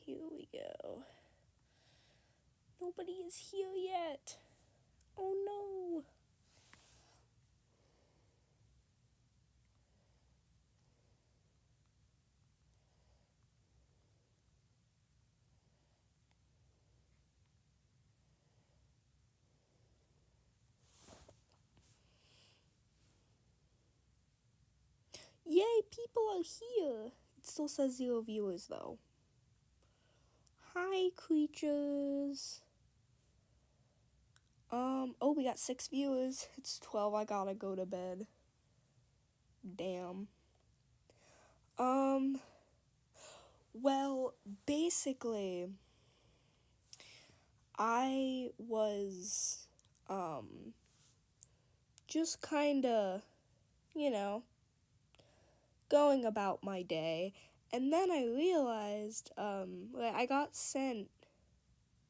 Here we go. Nobody is here yet. Oh no. Yay, people are here. It still says 0 viewers though. Hi, creatures. Oh, we got 6 viewers. It's 12. I gotta go to bed. Damn. Well, basically, I was, just kinda, going about my day, and then I realized, I got sent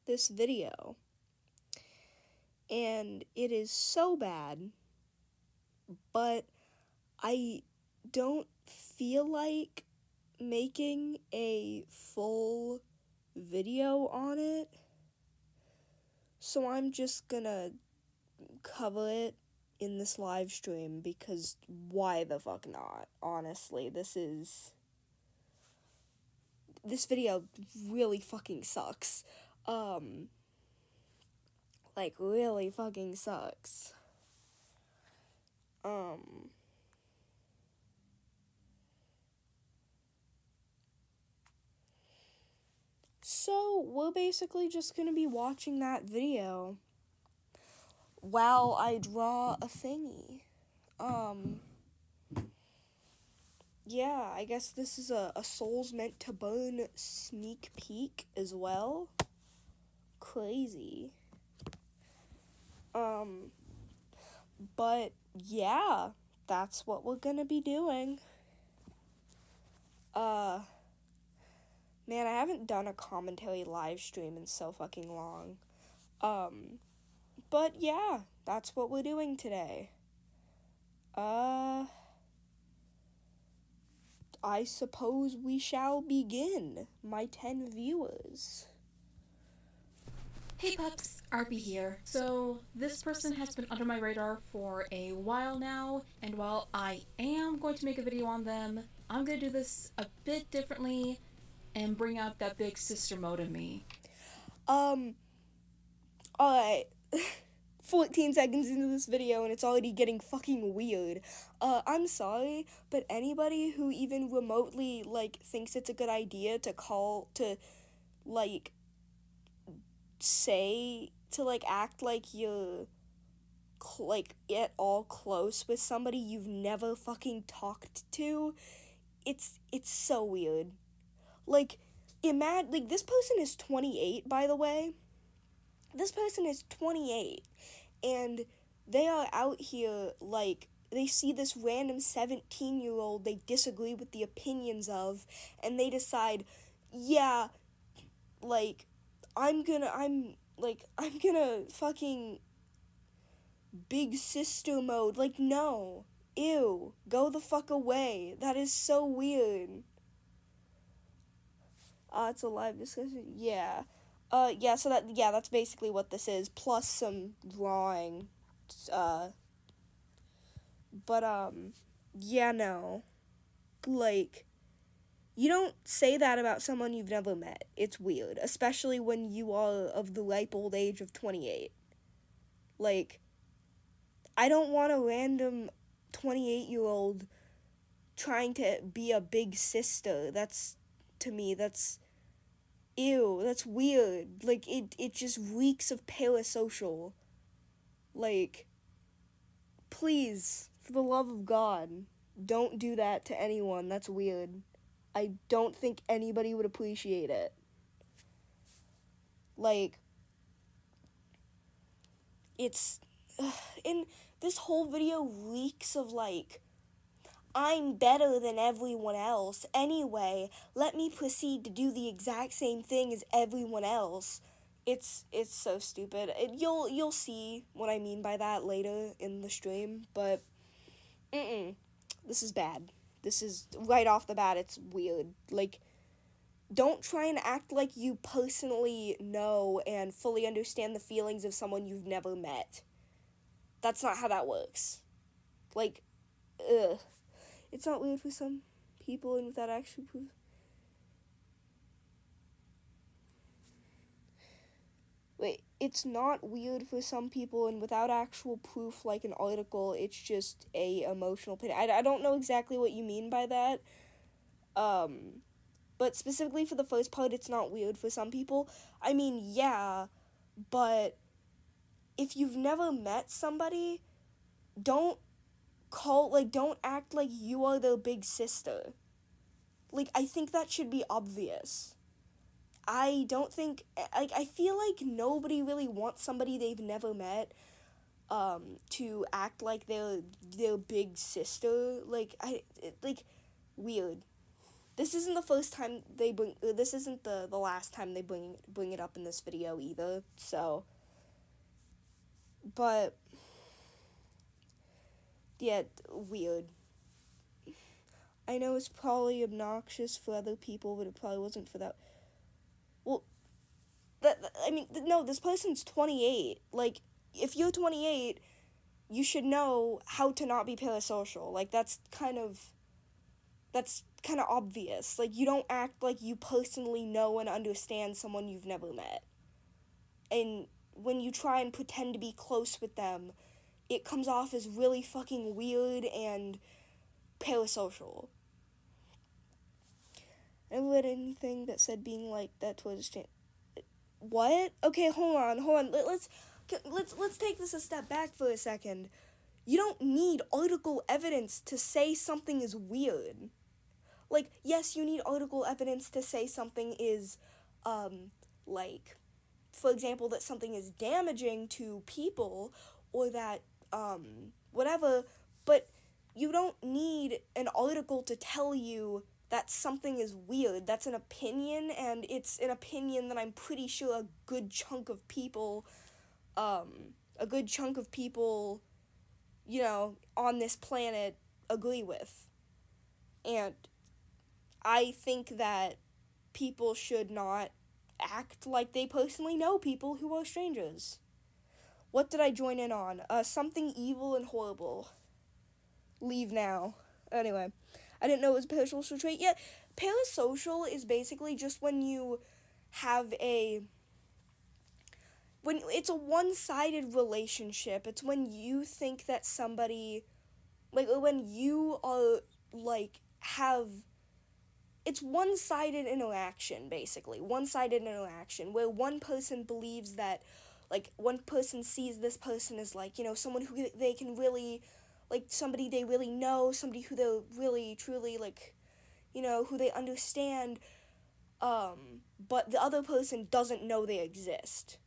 this video, and it is so bad, but I don't feel like making a full video on it, so I'm just gonna cover it in this live stream because why the fuck not? Honestly, this video really fucking sucks. Like really fucking sucks. So we're basically just gonna be watching that video while I draw a thingy. Yeah, I guess this is a Souls Meant to Burn sneak peek as well. Crazy. But yeah, that's what we're gonna be doing. Man, I haven't done a commentary live stream in so fucking long. But yeah, that's what we're doing today. I suppose we shall begin. My 10 viewers. Hey pups, RP here. So this person has been under my radar for a while now, and while I am going to make a video on them, I'm going to do this a bit differently and bring out that big sister mode in me. Alright. 14 seconds into this video and it's already getting fucking weird. I'm sorry, but anybody who even remotely, thinks it's a good idea to act like you're, at all close with somebody you've never fucking talked to, it's so weird. This person is 28, by the way. This person is 28, and they are out here, they see this random 17-year-old they disagree with the opinions of, and they decide, yeah, I'm gonna fucking big sister mode. No. Ew. Go the fuck away. That is so weird. It's a live discussion. Yeah. That's basically what this is, plus some drawing. No. You don't say that about someone you've never met. It's weird, especially when you are of the ripe old age of 28. I don't want a random 28-year-old trying to be a big sister. To me, that's ew, that's weird. It just reeks of parasocial. Please, for the love of God, don't do that to anyone. That's weird. I don't think anybody would appreciate it. And this whole video reeks of, I'm better than everyone else. Anyway, let me proceed to do the exact same thing as everyone else. It's so stupid. You'll see what I mean by that later in the stream, but this is bad. This is right off the bat. It's weird. don't try and act like you personally know and fully understand the feelings of someone you've never met. That's not how that works. Like, ugh. It's not weird for some people and without actual proof. Wait, it's not weird for some people and without actual proof like an article, it's just a emotional pain. I don't know exactly what you mean by that. But specifically for the first part, it's not weird for some people. I mean, yeah, but if you've never met somebody, don't don't act like you are their big sister. Like, I think that should be obvious. I don't think, I feel like nobody really wants somebody they've never met, to act like they're their big sister. Weird. This isn't the first time they bring. This isn't the last time they bring it up in this video either. So, but yeah, weird. I know it's probably obnoxious for other people, but it probably wasn't for that. Well, no. This person's 28. Like, if you're 28, you should know how to not be parasocial. Like, that's kind of obvious. Like, you don't act like you personally know and understand someone you've never met. And when you try and pretend to be close with them, it comes off as really fucking weird and parasocial. I never read anything that said being like that towards what? Okay, hold on. Let's take this a step back for a second. You don't need article evidence to say something is weird. Like, yes, you need article evidence to say something is, like, for example, that something is damaging to people or that, whatever, but you don't need an article to tell you that something is weird. That's an opinion, and it's an opinion that I'm pretty sure a good chunk of people, on this planet agree with. And I think that people should not act like they personally know people who are strangers. What did I join in on? Something evil and horrible. Leave now. Anyway, I didn't know it was a parasocial trait. Yeah, parasocial is basically just when you have when it's a one-sided relationship. It's when you think that somebody, like, when you are, like, have, it's one-sided interaction, basically. One-sided interaction, where one person believes that, like, one person sees this person as, like, someone who they can really, like, somebody they really know, somebody who they're really, truly, like, who they understand, but the other person doesn't know they exist.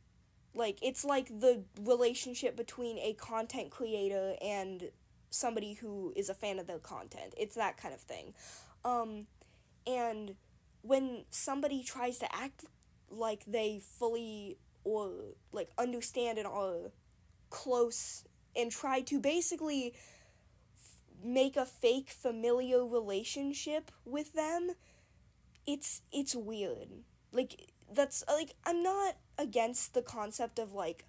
Like, it's like the relationship between a content creator and somebody who is a fan of their content. It's that kind of thing. And when somebody tries to act like they fully or, like, understand and are close and try to basically make a fake familiar relationship with them, it's weird. Like, that's, like, I'm not against the concept of, like,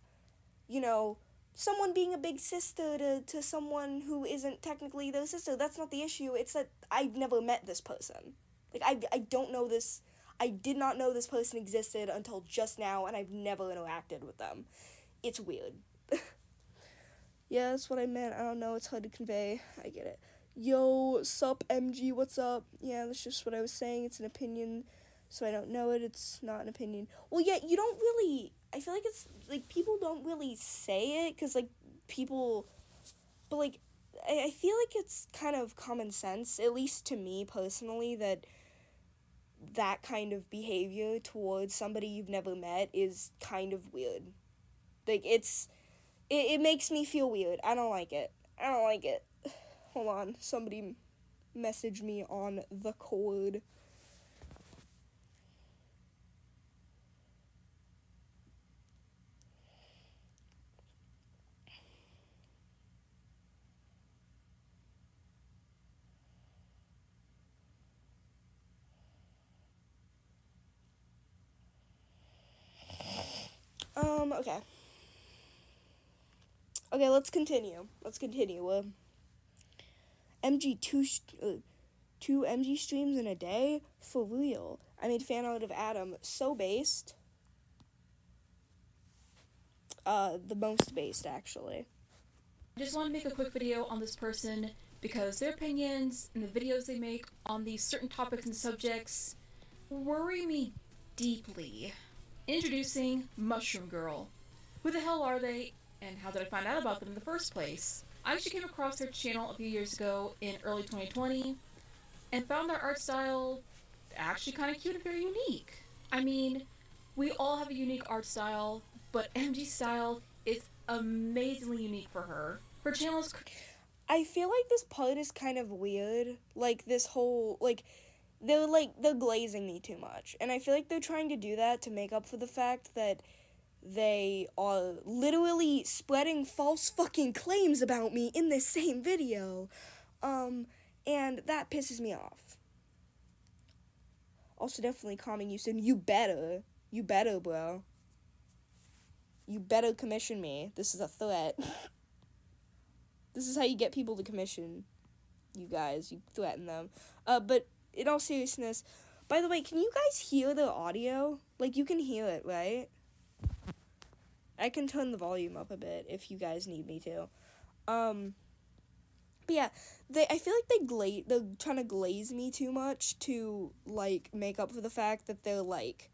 someone being a big sister to someone who isn't technically their sister. That's not the issue. It's that I've never met this person. Like, I don't know this. I did not know this person existed until just now, and I've never interacted with them. It's weird. Yeah, that's what I meant. I don't know. It's hard to convey. I get it. Yo, sup, MG, what's up? Yeah, that's just what I was saying. It's an opinion, so I don't know it. It's not an opinion. Well, yeah, you don't really, I feel like it's, like, people don't really say it, because, like, people, but, like, I feel like it's kind of common sense, at least to me personally, that kind of behavior towards somebody you've never met is kind of weird. Like, it makes me feel weird. I don't like it. Hold on, somebody messaged me on the cord. Okay. Okay, let's continue. MG two MG streams in a day? For real. I made fan out of Adam. So based. The most based, actually. I just want to make a quick video on this person because their opinions and the videos they make on these certain topics and subjects worry me deeply. Introducing Mushroom Girl. Who the hell are they, and how did I find out about them in the first place? I actually came across their channel a few years ago in early 2020 and found their art style actually kind of cute and very unique. I mean, we all have a unique art style, but MG's style is amazingly unique for her. Her channel is... I feel like this part is kind of weird. Like, this whole, they're glazing me too much. And I feel like they're trying to do that to make up for the fact that they are literally spreading false fucking claims about me in this same video. And that pisses me off. Also, definitely calming you soon. You better, bro. You better commission me. This is a threat. This is how you get people to commission you guys. You threaten them. But in all seriousness, by the way, can you guys hear the audio? Like, you can hear it, right? I can turn the volume up a bit if you guys need me to. But yeah, I feel like they're trying to glaze me too much to, like, make up for the fact that they're, like,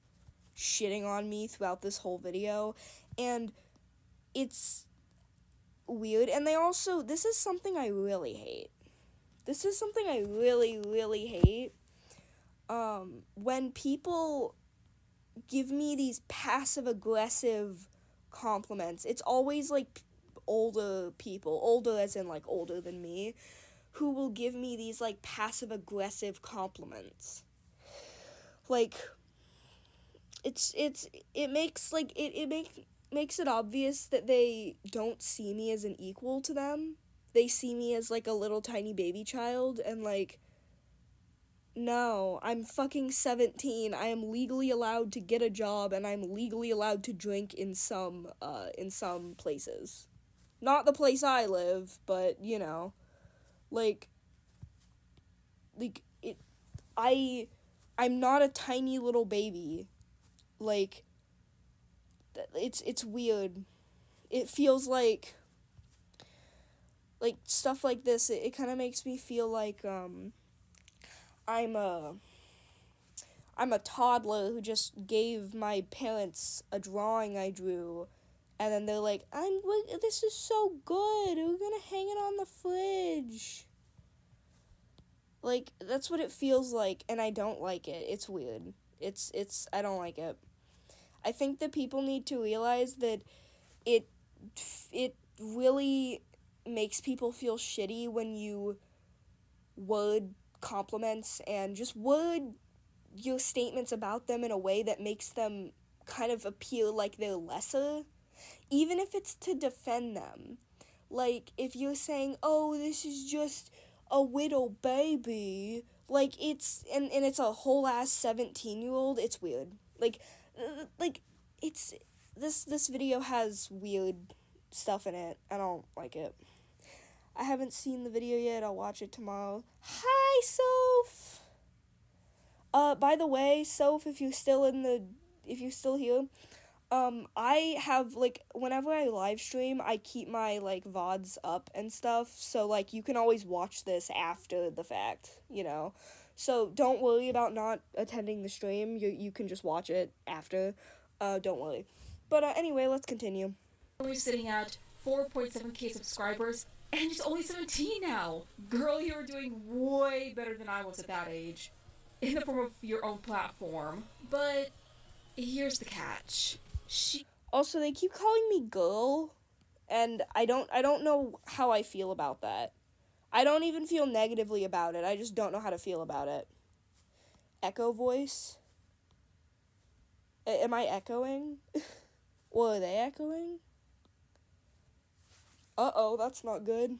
shitting on me throughout this whole video. And it's weird. And they also, this is something I really hate. This is something I really, really hate. When people give me these passive-aggressive compliments, it's always, like, older people, older as in, like, older than me, who will give me these, like, passive-aggressive compliments. Like, it makes it obvious that they don't see me as an equal to them. They see me as, like, a little tiny baby child, and, like, no, I'm fucking 17. I am legally allowed to get a job, and I'm legally allowed to drink in some places. Not the place I live, but, you know, I'm not a tiny little baby. Like, it's weird. It feels like stuff like this, it kind of makes me feel like, I'm a toddler who just gave my parents a drawing I drew, and then they're like, this is so good, we're gonna hang it on the fridge. Like, that's what it feels like, and I don't like it. It's weird. I don't like it. I think that people need to realize that it really makes people feel shitty when you word compliments and just word your statements about them in a way that makes them kind of appear like they're lesser, even if it's to defend them. Like, if you're saying, oh, this is just a little baby, like, it's a whole ass 17-year-old, it's weird. Like, it's, this video has weird stuff in it. I don't like it. I haven't seen the video yet. I'll watch it tomorrow. Hi, Soph! By the way, Soph, if you're still here, I have, like, whenever I live stream, I keep my, like, VODs up and stuff, so, like, you can always watch this after the fact, you know? So, don't worry about not attending the stream. You can just watch it after. Don't worry. But, anyway, let's continue. We're sitting at 4.7k subscribers, and she's only 17 now. Girl, you're doing way better than I was at that age, in the form of your own platform. But here's the catch. Also, they keep calling me girl, and I don't know how I feel about that. I don't even feel negatively about it. I just don't know how to feel about it. Echo voice? Am I echoing? Or are they echoing? Uh-oh, that's not good.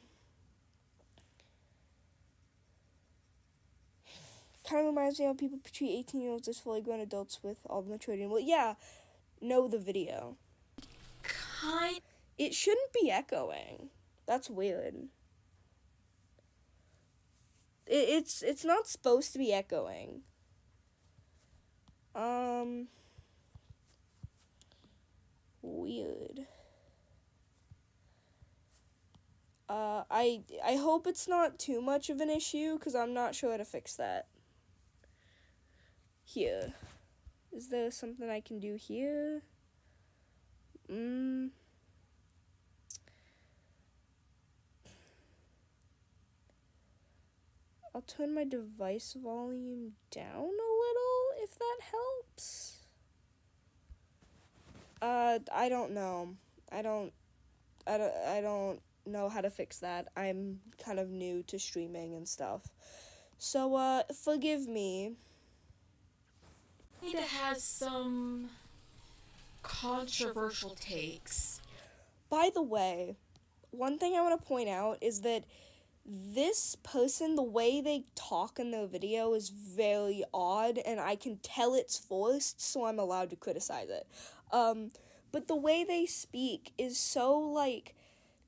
Kind of reminds me of how people treat 18-year-olds as fully grown adults with all the maturity. Well, yeah, know the video. kind. It shouldn't be echoing. That's weird. It's not supposed to be echoing. Weird. I hope it's not too much of an issue, because I'm not sure how to fix that. Here. Is there something I can do here? I'll turn my device volume down a little, if that helps. I don't know. I don't know how to fix that. I'm kind of new to streaming and stuff. So, forgive me. It has some controversial takes. By the way, one thing I want to point out is that this person, the way they talk in their video is very odd, and I can tell it's forced, so I'm allowed to criticize it. But the way they speak is so, like,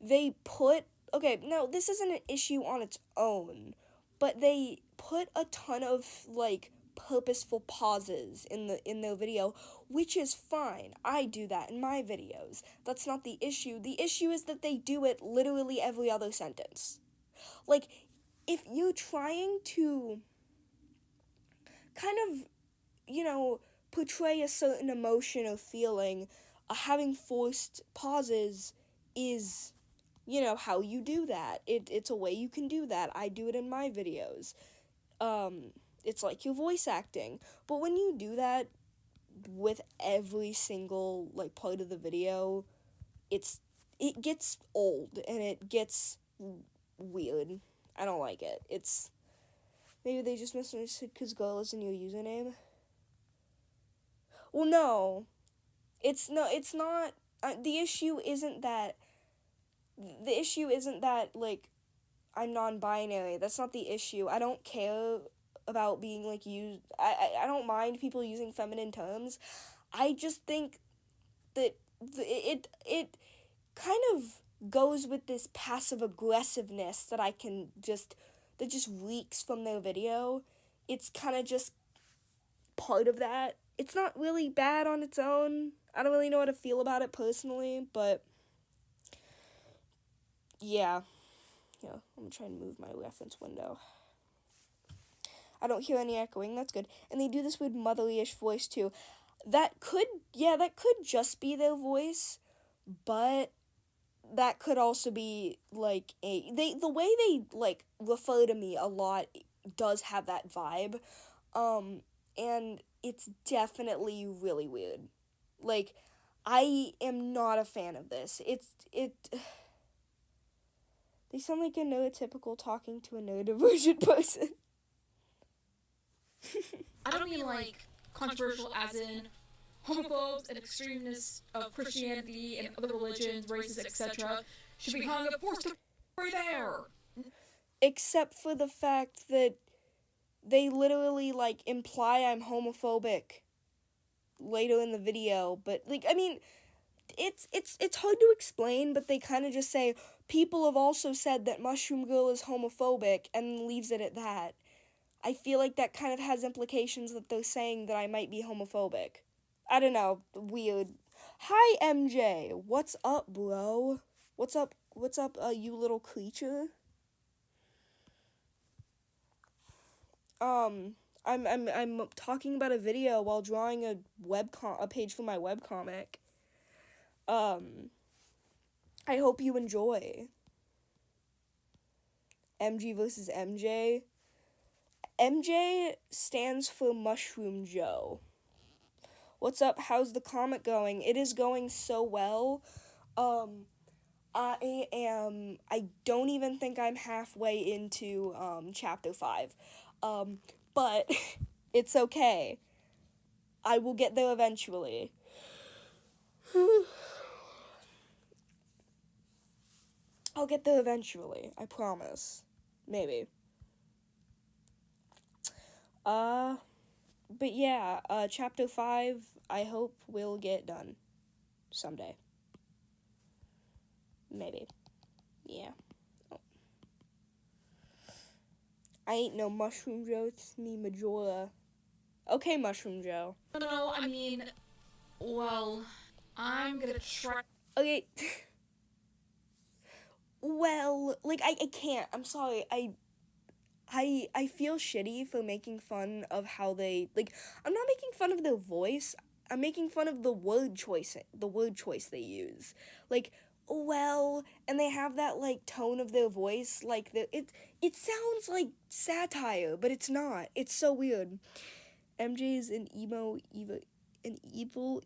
they put, okay, no, this isn't an issue on its own, but they put a ton of, like, purposeful pauses in their video, which is fine. I do that in my videos. That's not the issue. The issue is that they do it literally every other sentence. Like, if you're trying to kind of, portray a certain emotion or feeling, having forced pauses is, how you do that. It's a way you can do that. I do it in my videos. It's like your voice acting. But when you do that with every single, like, part of the video, it gets old and it gets weird. I don't like it. Maybe they just misunderstood because girl is in your username. Well, no. It's not. The issue isn't that, like, I'm non-binary. That's not the issue. I don't care about being, like, used. I don't mind people using feminine terms. I just think that it kind of goes with this passive aggressiveness that just reeks from their video. It's kind of just part of that. It's not really bad on its own. I don't really know how to feel about it personally, but yeah. I'm gonna try and move my reference window. I don't hear any echoing, that's good. And they do this weird motherly-ish voice too. That could just be their voice, but that could also be, like, the way they, like, refer to me a lot does have that vibe, and it's definitely really weird. Like, I am not a fan of this. They sound like a neurotypical talking to a neurodivergent person. I don't mean, like, controversial as in homophobes and extremists of Christianity and other religions, races, etc. should be hung up forced to there. Except for the fact that they literally, like, imply I'm homophobic later in the video, but, like, I mean, it's hard to explain, but they kind of just say, people have also said that Mushroom Girl is homophobic, and leaves it at that. I feel like that kind of has implications that they're saying that I might be homophobic. I don't know, weird. Hi, MJ. What's up, bro? What's up, you little creature? I'm talking about a video while drawing a page for my webcomic. I hope you enjoy. MG versus MJ. MJ stands for Mushroom Joe. What's up? How's the comic going? It is going so well. I don't even think I'm halfway into, chapter 5. But it's okay. I will get there eventually. I'll get there eventually. I promise. Maybe. But yeah, chapter 5, I hope will get done someday. Maybe. Yeah. Oh. I ain't no Mushroom Joe, it's me, Majora. Okay, Mushroom Joe. No, I mean, well, I'm gonna try. Okay. Well, like, I can't. I'm sorry. I feel shitty for making fun of how they, like, I'm not making fun of their voice. I'm making fun of the word choice they use. Like, well, and they have that, like, tone of their voice, like, it sounds like satire, but it's not. It's so weird. MJ's an evil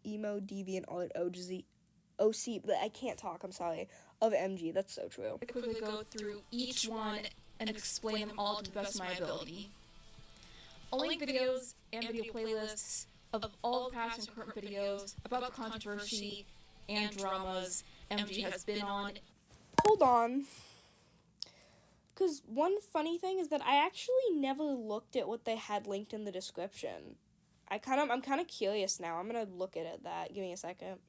emo deviant art OC, but I can't talk, I'm sorry, of MG. That's so true. Quickly go through each one and explain them all to the best of my ability. I'll link videos and video playlists of all the past and current videos about the controversy and dramas MG has been on. Hold on. Because one funny thing is that I actually never looked at what they had linked in the description. I'm kind of curious now. I'm going to look at that. Give me a second.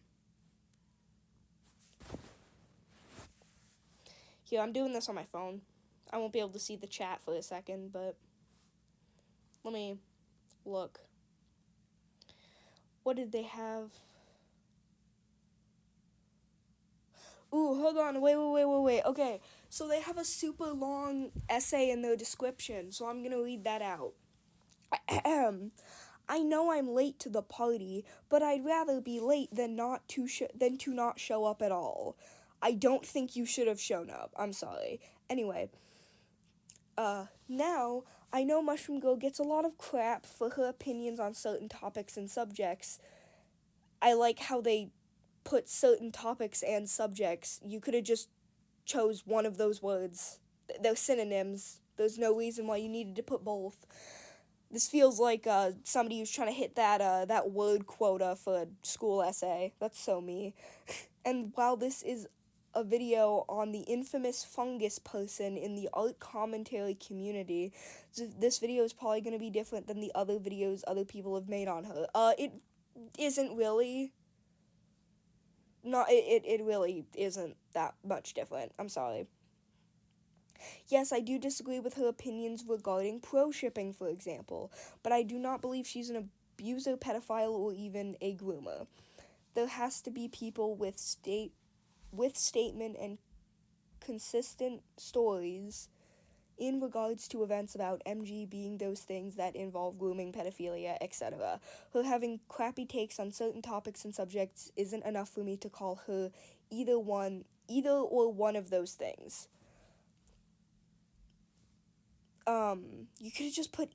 Here, I'm doing this on my phone. I won't be able to see the chat for a second, but let me look. What did they have? Ooh, hold on. Wait. Okay, so they have a super long essay in their description, so I'm going to read that out. I know I'm late to the party, but I'd rather be late than to not show up at all. I don't think you should have shown up. I'm sorry. Anyway, now I know Mushroom Girl gets a lot of crap for her opinions on certain topics and subjects. I like how they put certain topics and subjects. You could have just chose one of those words. They're synonyms. There's no reason why you needed to put both. This feels like somebody who's trying to hit that word quota for a school essay. That's so me. And while this is a video on the infamous fungus person in the art commentary community, this video is probably going to be different than the other videos other people have made on her. It isn't really. It really isn't that much different. I'm sorry. Yes, I do disagree with her opinions regarding pro-shipping, for example, but I do not believe she's an abuser, pedophile, or even a groomer. There has to be people with statement and consistent stories in regards to events about MG being those things that involve grooming, pedophilia, etc. Her having crappy takes on certain topics and subjects isn't enough for me to call her either or one of those things. You could have just put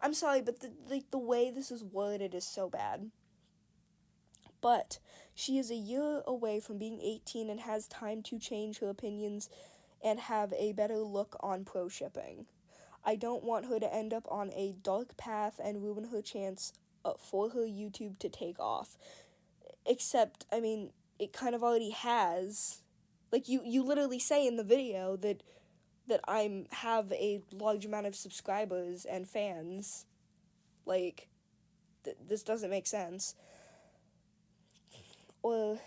I'm sorry, but the way this is worded is so bad. But she is a year away from being 18 and has time to change her opinions and have a better look on pro-shipping. I don't want her to end up on a dark path and ruin her chance for her YouTube to take off. Except, I mean, it kind of already has. Like, you literally say in the video that I have a large amount of subscribers and fans. Like, this doesn't make sense. Or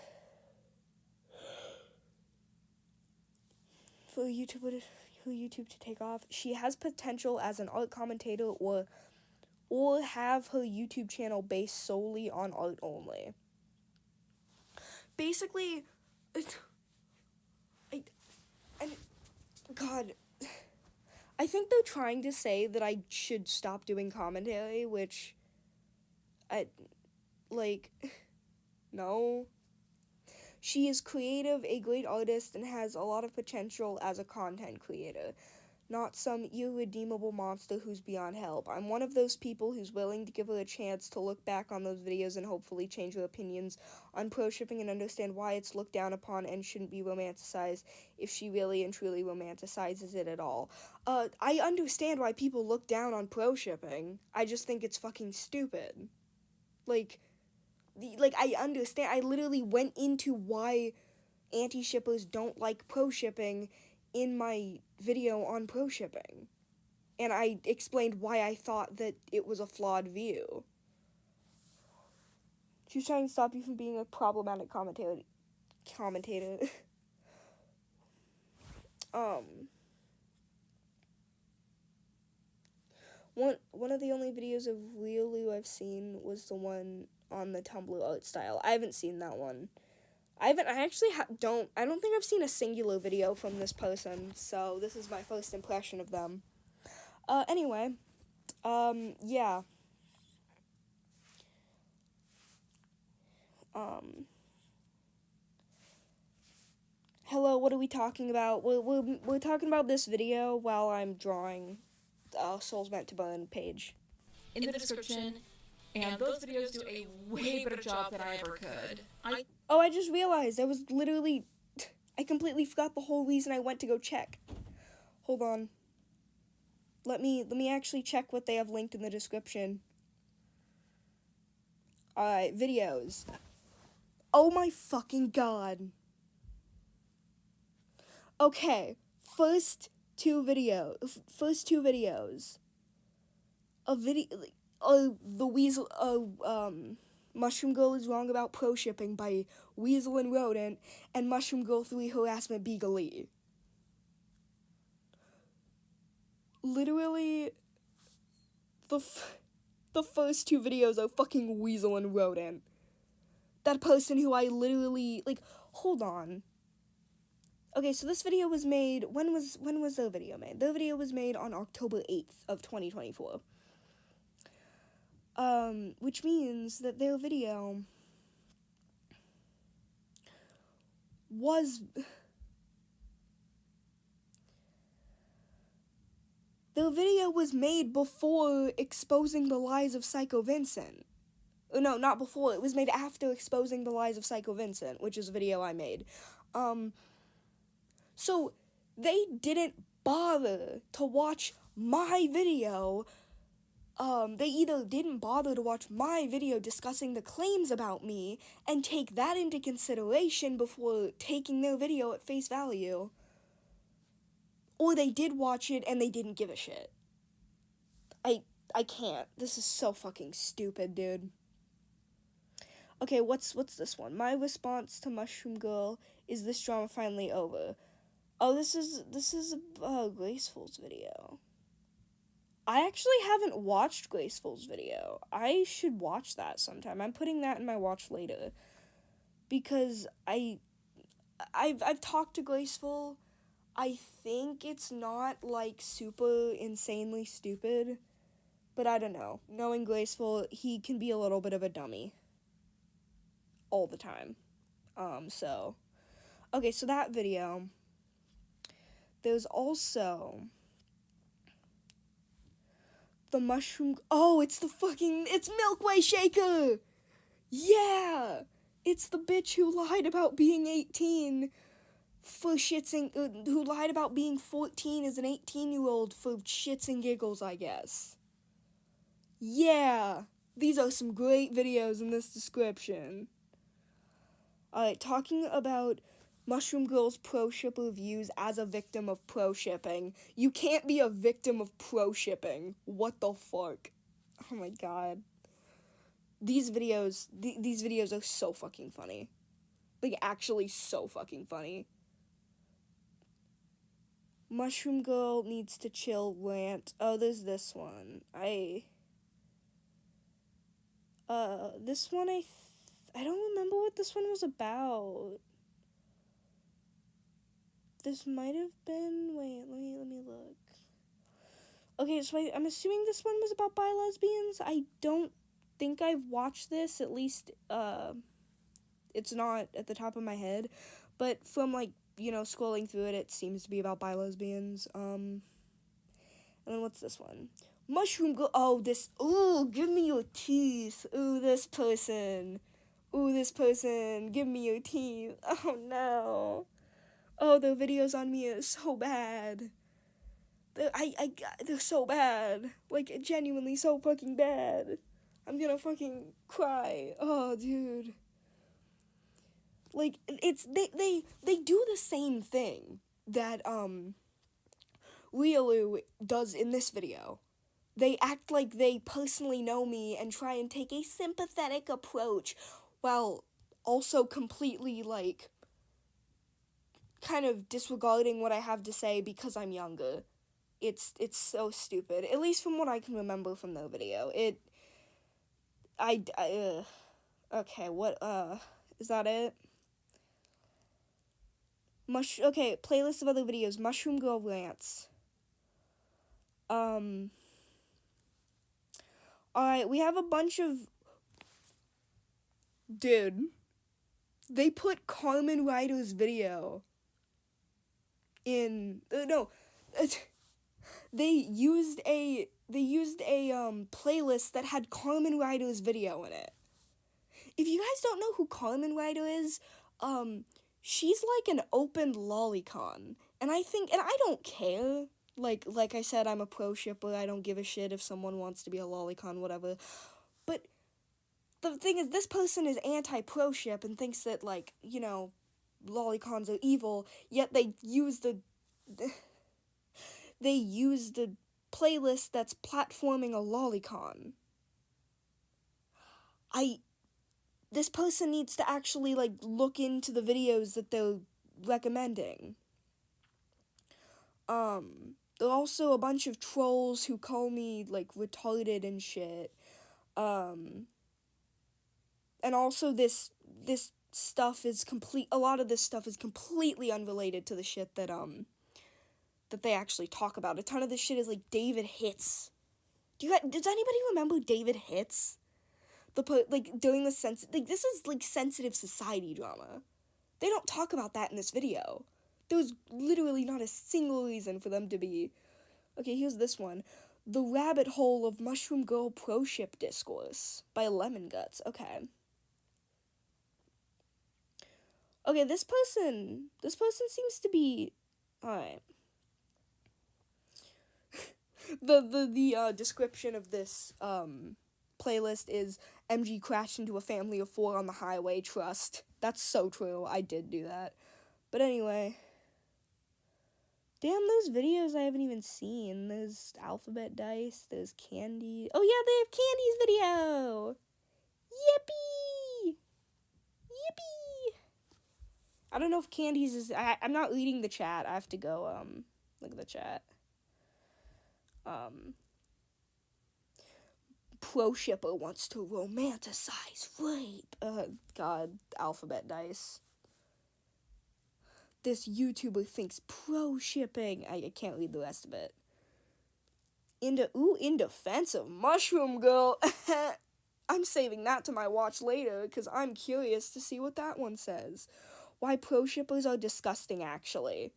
for YouTube to take off, she has potential as an art commentator or have her YouTube channel based solely on art only. Basically, God, I think they're trying to say that I should stop doing commentary, which no. She is creative, a great artist, and has a lot of potential as a content creator. Not some irredeemable monster who's beyond help. I'm one of those people who's willing to give her a chance to look back on those videos and hopefully change her opinions on pro-shipping and understand why it's looked down upon and shouldn't be romanticized if she really and truly romanticizes it at all. I understand why people look down on pro-shipping. I just think it's fucking stupid. I understand. I literally went into why anti-shippers don't like pro-shipping in my video on pro-shipping. And I explained why I thought that it was a flawed view. She's trying to stop you from being a problematic commentator. commentator. One of the only videos of Riolu I've seen was the one on the Tumblr art style. I haven't seen that one. I don't think I've seen a singular video from this person, so this is my first impression of them. Anyway, yeah. Hello, what are we talking about? We're talking about this video while I'm drawing Souls Meant to Burn page. In the description, and those videos do a way better job than I ever could. I just realized I completely forgot the whole reason I went to go check. Hold on. Let me actually check what they have linked in the description. Alright, videos. Oh my fucking god. Okay, first two videos. The Weasel, Mushroom Girl is Wrong About Pro Shipping by Weasel and Rodent, and Mushroom Girl 3 Harassment Beagle. Literally, the first two videos are fucking Weasel and Rodent. That person who I literally, hold on. Okay, so this video was made, when was the video made? The video was made on October 8th of 2024. Which means that their video was... Their video was made before exposing the lies of Psycho Vincent. No, not before. It was made after exposing the lies of Psycho Vincent, which is a video I made. So they didn't bother to watch my video. They either didn't bother to watch my video discussing the claims about me and take that into consideration before taking their video at face value, or they did watch it and they didn't give a shit. I can't. This is so fucking stupid, dude. Okay, what's this one? My response to Mushroom Girl, is this drama finally over? Oh, this is Graceful's video. I actually haven't watched Graceful's video. I should watch that sometime. I'm putting that in my watch later, because I've talked to Graceful. I think it's not super insanely stupid, but I don't know. Knowing Graceful, he can be a little bit of a dummy all the time. Okay, so that video. There's also the mushroom. Oh, it's Milkway Shaker. Yeah, it's the bitch who lied about being 18 for shits and who lied about being 14 as an 18-year-old for shits and giggles, I guess. Yeah, these are some great videos in this description. Alright, talking about Mushroom Girl's pro shipper views as a victim of pro shipping. You can't be a victim of pro shipping. What the fuck? Oh my god. These videos are so fucking funny. Actually so fucking funny. Mushroom Girl needs to chill rant. Oh, there's this one. This one I don't remember what this one was about. This might have been, wait, let me look. Okay, so I'm assuming this one was about bi-lesbians. I don't think I've watched this, at least, it's not at the top of my head, but from, scrolling through it, it seems to be about bi-lesbians. And then what's this one? Mushroom Girl, give me your teeth. Ooh, this person, give me your teeth. Oh, no. Oh, the videos on me are so bad. They're so bad. Genuinely so fucking bad. I'm gonna fucking cry. Oh, dude. They do the same thing that, Riolu does in this video. They act like they personally know me and try and take a sympathetic approach while also completely, kind of disregarding what I have to say because I'm younger. It's so stupid. At least from what I can remember from the video. Okay, what, is that it? Okay, playlist of other videos. Mushroom Girl rants. Alright, we have a bunch of... Dude. They put Carmen Ryder's video in... no. They used a playlist that had Carmen Ryder's video in it. If you guys don't know who Carmen Ryder is, she's like an open lolicon. And I don't care. Like I said, I'm a pro shipper. I don't give a shit if someone wants to be a lolicon, whatever. But the thing is, this person is anti-pro ship and thinks that, like, you know, lolicons are evil, yet they use the playlist that's platforming a lolicon. This person needs to actually, like, look into the videos that they're recommending. There are also a bunch of trolls who call me, like, retarded and shit. And also this stuff is a lot of this stuff is completely unrelated to the shit that they actually talk about. A ton of this shit is, like, David Hits. Does anybody remember David Hits? During this is, like, sensitive society drama. They don't talk about that in this video. There's literally not a single reason for them to be... Okay, here's this one. The Rabbit Hole of Mushroom Girl Pro Ship Discourse by Lemon Guts. Okay. Okay, this person seems to be... Alright. The description of this, playlist is MG crashed into a family of 4 on the highway, trust. That's so true. I did do that. But anyway. Damn, those videos I haven't even seen. There's Alphabet Dice. There's Candy. Oh, yeah, they have Candy's video. Yippee! Yippee! I don't know if Candy's is... I'm not reading the chat. I have to go, look at the chat. Pro shipper wants to romanticize rape. God, Alphabet Dice. This YouTuber thinks pro shipping. I can't read the rest of it. In defense of Mushroom Girl. I'm saving that to my watch later because I'm curious to see what that one says. Why pro shippers are disgusting, actually.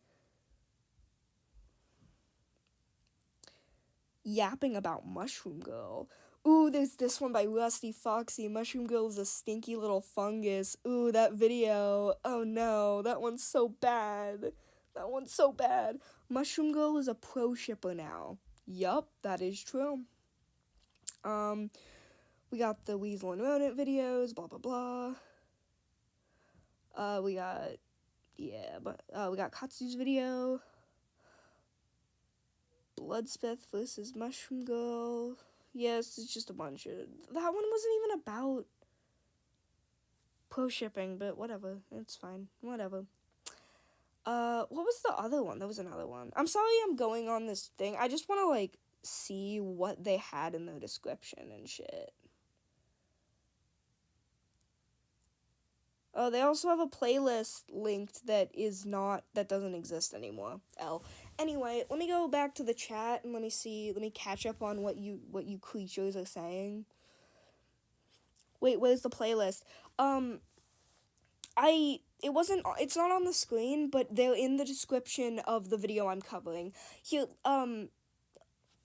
Yapping about Mushroom Girl. Ooh, there's this one by Rusty Foxy. Mushroom Girl is a stinky little fungus. Ooh, that video. Oh no, that one's so bad. That one's so bad. Mushroom Girl is a pro shipper now. Yup, that is true. We got the Weasel and Rodent videos, blah, blah, blah. We got Katsu's video. Bloodspeth versus Mushroom Girl. Yes, it's just a bunch of... That one wasn't even about pro shipping, but whatever. It's fine. Whatever. What was the other one? There was another one. I'm sorry I'm going on this thing. I just want to, like, see what they had in their description and shit. Oh, they also have a playlist linked that doesn't exist anymore. Anyway, let me go back to the chat and let me catch up on what you creatures are saying. Wait, where's the playlist? It's not on the screen, but they're in the description of the video I'm covering. Here,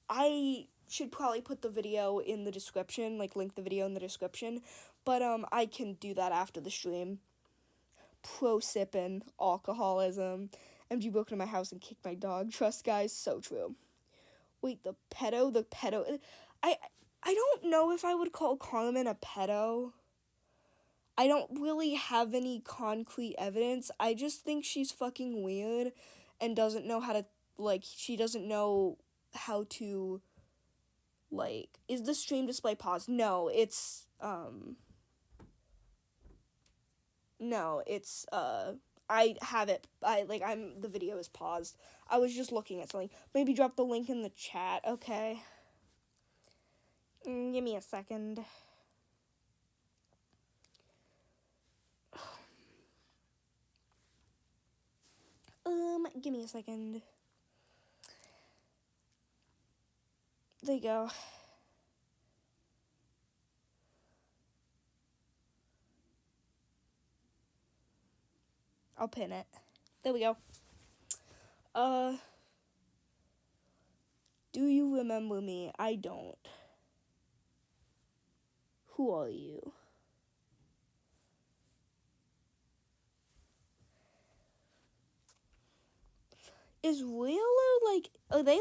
I should probably put the video in the description, like link the video in the description, but I can do that after the stream. Pro sippin', alcoholism. MG broke into my house and kicked my dog. Trust, guys, so true. Wait, the pedo. I don't know if I would call Carmen a pedo. I don't really have any concrete evidence. I just think she's fucking weird and doesn't know how to, like, she doesn't know how to, like, is the stream display paused? No, it's I have it. The video is paused. I was just looking at something. Maybe drop the link in the chat, okay? Give me a second. Give me a second. There you go. I'll pin it. There we go. Do you remember me? I don't. Who are you? Is Wheeler, are they,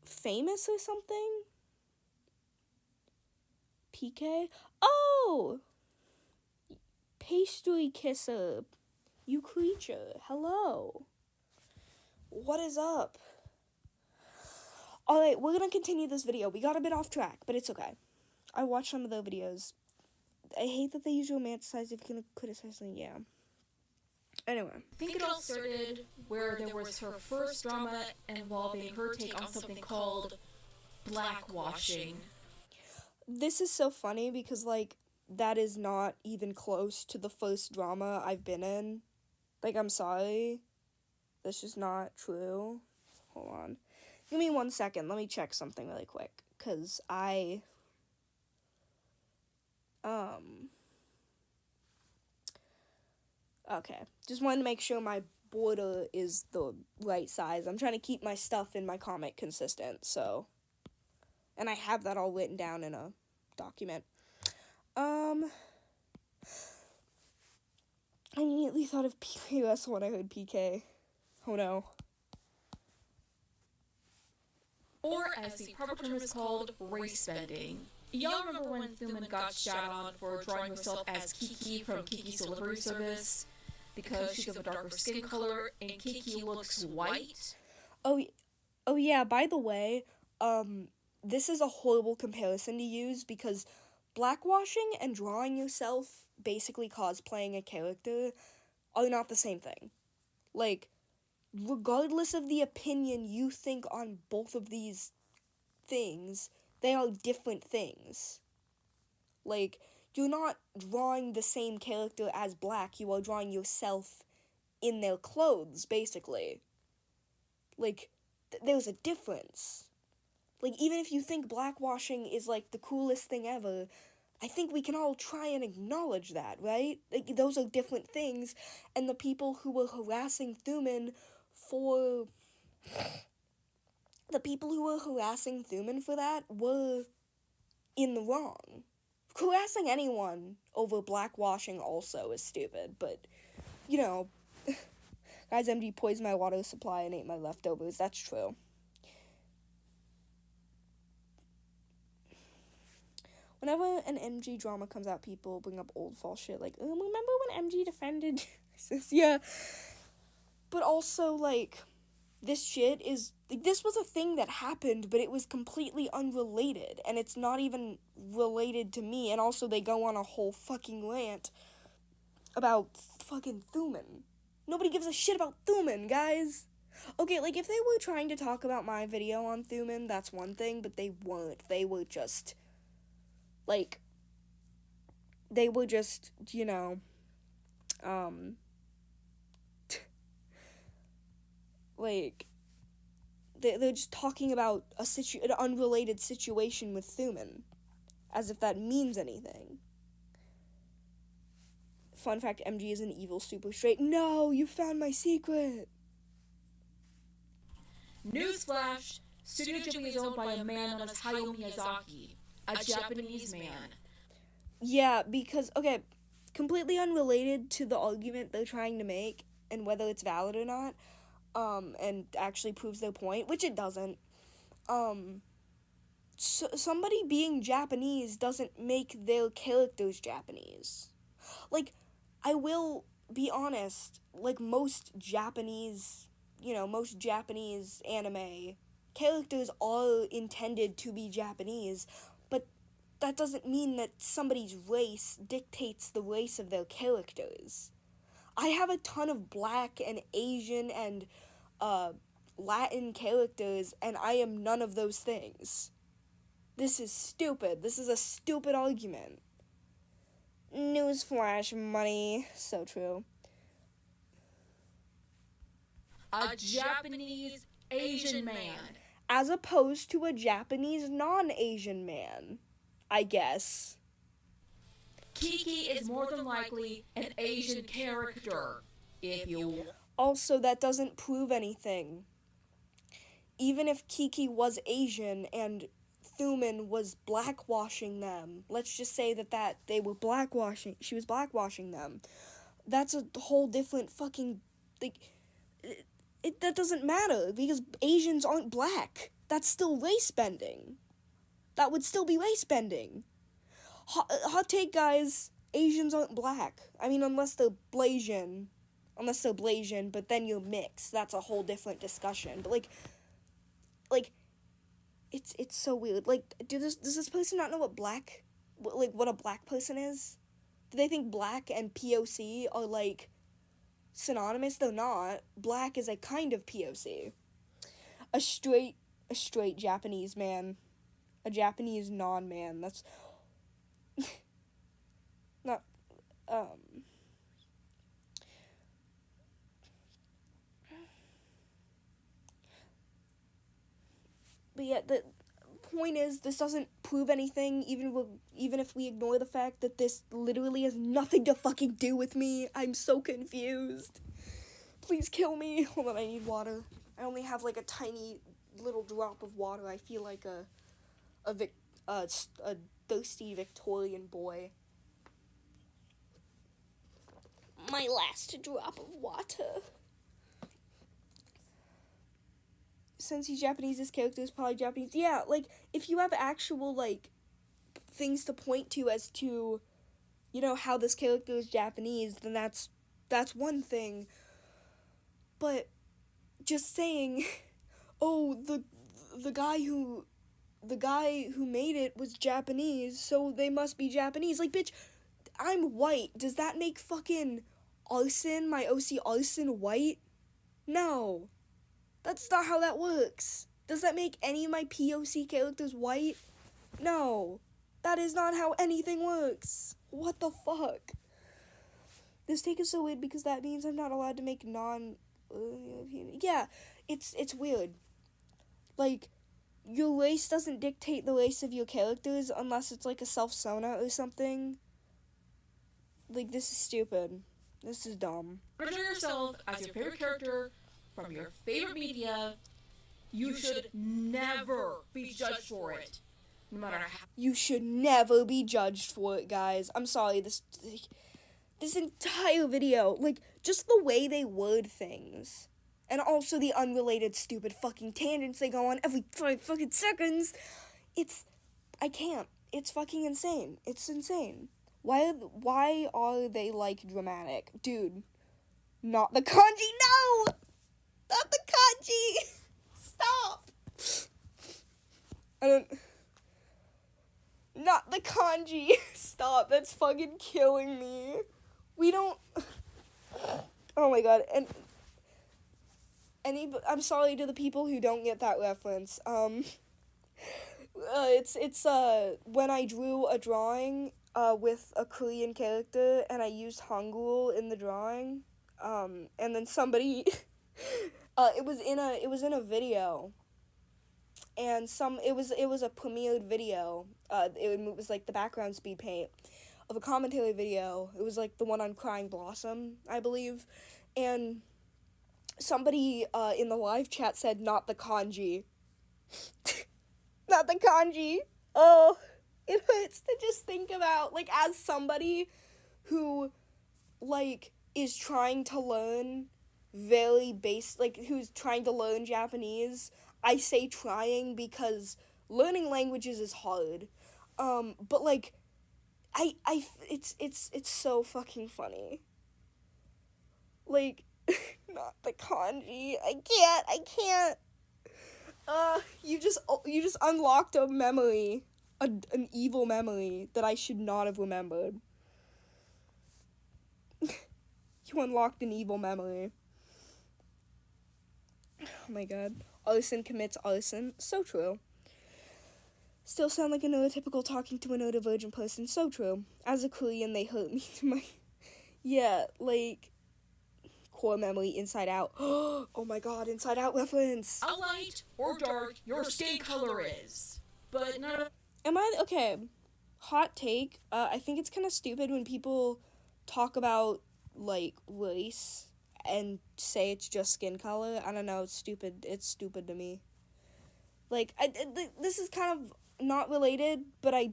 famous or something? PK? Oh! Pastry kisser. You creature. Hello. What is up? Alright, we're gonna continue this video. We got a bit off track, but it's okay. I watched some of the videos. I hate that they use romanticize if you're gonna criticize them, yeah. Anyway. I think it all started where there was her first drama involving her take on something called blackwashing. This is so funny because, that is not even close to the first drama I've been in. I'm sorry. That's just not true. Hold on. Give me 1 second. Let me check something really quick. Because Okay. Just wanted to make sure my border is the right size. I'm trying to keep my stuff in my comic consistent, so. And I have that all written down in a document. I immediately thought of PKS when I heard PK. Oh no. Or as the proper term is called, race bending. Y'all remember when Thuman got shot on for drawing herself as Kiki from Kiki's Delivery Service? Because she's of a darker skin color and Kiki looks white? Oh yeah, by the way, this is a horrible comparison to use because blackwashing and drawing yourself, basically cosplaying a character, are not the same thing. Regardless of the opinion you think on both of these things, they are different things. You're not drawing the same character as black, you are drawing yourself in their clothes, basically. There's a difference. Even if you think blackwashing is, the coolest thing ever, I think we can all try and acknowledge that, right? Those are different things, and the people who were harassing Thuman for that were in the wrong. Harassing anyone over blackwashing also is stupid, but, guys, MD poisoned my water supply and ate my leftovers. That's true. Whenever an MG drama comes out, people bring up old false shit, remember when MG defended ISIS? Yeah. But also, this shit is, this was a thing that happened, but it was completely unrelated, and it's not even related to me, and also they go on a whole fucking rant about fucking Thuman. Nobody gives a shit about Thuman, guys. Okay, if they were trying to talk about my video on Thuman, that's one thing, but they weren't. They were just, they're just talking about an unrelated situation with Thuman, as if that means anything. Fun fact, MG is an evil super straight. No, you found my secret! Newsflash! Studio Ghibli is owned by a man known as Hayao Miyazaki, a Japanese man. Yeah, because, okay, completely unrelated to the argument they're trying to make, and whether it's valid or not, and actually proves their point, which it doesn't. Somebody being Japanese doesn't make their characters Japanese. I will be honest, most Japanese anime characters are intended to be Japanese, but that doesn't mean that somebody's race dictates the race of their characters. I have a ton of Black and Asian and Latin characters, and I am none of those things. This is stupid. This is a stupid argument. Newsflash, money. So true. A Japanese Asian man. As opposed to a Japanese non-Asian man, I guess. Kiki is more than likely an Asian character, if you... Also, that doesn't prove anything. Even if Kiki was Asian and Thuman was blackwashing them, let's just say that they were blackwashing, she was blackwashing them. That's a whole different fucking, like, that doesn't matter, because Asians aren't black. That's still race bending. That would still be race bending. Hot take, guys, Asians aren't black. I mean, unless they're Blasian, but then you're mixed. That's a whole different discussion. But, like, it's so weird. Like, does this person not know what a black person is? Do they think black and POC are, like, synonymous? They're not. Black is a kind of POC. A straight Japanese man. A Japanese non-man. That's not, but yeah, the point is, this doesn't prove anything, even if we ignore the fact that this literally has nothing to fucking do with me. I'm so confused. Please kill me. Hold on, I need water. I only have, like, a tiny little drop of water. I feel like a thirsty Victorian boy. My last drop of water. Since he's Japanese, this character is probably Japanese. Yeah, like, if you have actual, like, things to point to as to, you know, how this character is Japanese, then that's one thing. But just saying, oh, the guy who made it was Japanese, so they must be Japanese. Like, bitch, I'm white. Does that make fucking Arson, my OC Arson, white? No. That's not how that works. Does that make any of my POC characters white? No. That is not how anything works. What the fuck? This take is so weird because that means I'm not allowed to make non-European. Yeah, it's weird. Like, your race doesn't dictate the race of your characters unless it's like a self-sona or something. Like, this is stupid. This is dumb. Portray yourself as your favorite character from your favorite media. You should never be judged for it. No matter how. You should never be judged for it, guys. I'm sorry, this entire video, like, just the way they word things. And also the unrelated stupid fucking tangents they go on every 5 fucking seconds. I can't. It's fucking insane. It's insane. Why are they, like, dramatic? Dude, not the kanji, no! Not the kanji! Stop! Not the kanji! Stop, that's fucking killing me. We don't... Oh my god, and... I'm sorry to the people who don't get that reference. It's when I drew a drawing with a Korean character and I used Hangul in the drawing. And then somebody it was in a video. And it was a premiered video. It was like the background speed paint of a commentary video. It was like the one on Crying Blossom, I believe. And somebody in the live chat said, not the kanji. Not the kanji. Oh, it hurts to just think about, like, as somebody who, like, is trying to learn who's trying to learn Japanese. I say trying because learning languages is hard. But, like, it's so fucking funny. Like, not the kanji. I can't. You just unlocked a memory, an evil memory that I should not have remembered. You unlocked an evil memory. Oh my god. Arson commits arson. So true. Still sound like a neurotypical talking to a neurodivergent person. So true. As a Korean, they hurt me to my... Yeah, like... Core memory, Inside Out. Oh my god, Inside Out reference! How light or dark your skin color is. But none of... Am I... Okay. Hot take. I think it's kind of stupid when people talk about, like, race and say it's just skin color. I don't know, it's stupid. It's stupid to me. Like, this is kind of not related, but I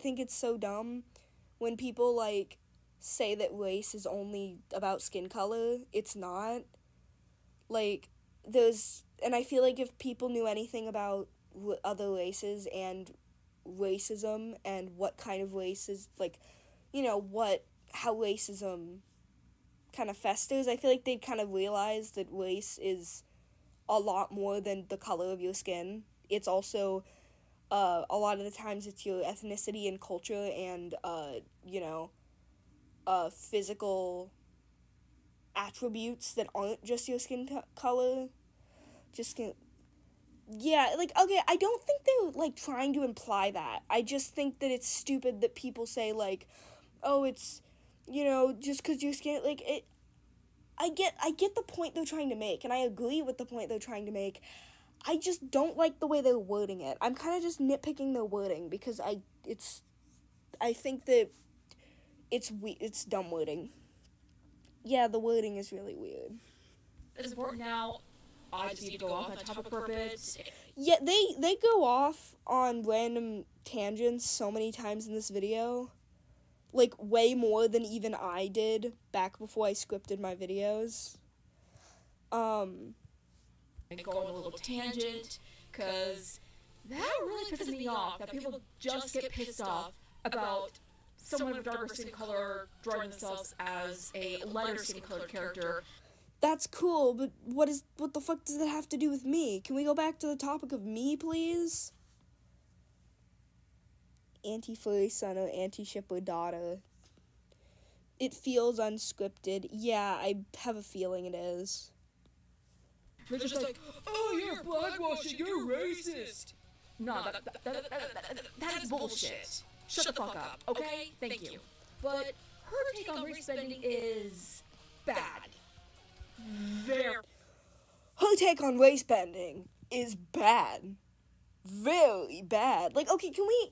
think it's so dumb when people, like, say that race is only about skin color. It's not. Like, and I feel like if people knew anything about other races and racism and what kind of races, like, you know, how racism kind of festers, I feel like they'd kind of realize that race is a lot more than the color of your skin. It's also, a lot of the times it's your ethnicity and culture and, you know, physical attributes that aren't just your skin color. Yeah, like, okay, I don't think they're, like, trying to imply that. I just think that it's stupid that people say, like, oh, it's, you know, just because your skin, like, I get the point they're trying to make, and I agree with the point they're trying to make. I just don't like the way they're wording it. I'm kind of just nitpicking their wording, because I think that it's dumb wording. Yeah, the wording is really weird. It's important now. I just need to go off that topic for a bit. Yeah, they go off on random tangents so many times in this video. Like, way more than even I did back before I scripted my videos. And go on a little tangent, because that really pisses me off, that people just get pissed off about someone of darker skin color drawing themselves as a lighter skin colored character. That's cool, but what the fuck does that have to do with me? Can we go back to the topic of me, please? Anti-furry son or anti-shipper daughter. It feels unscripted. Yeah, I have a feeling it is. They're just like, oh, you're blackwashing, you're racist. No, that is bullshit. Shut the fuck up, okay? Thank you. But her take on race bending is bad. Her take on race bending is bad. Very bad. Like, okay, can we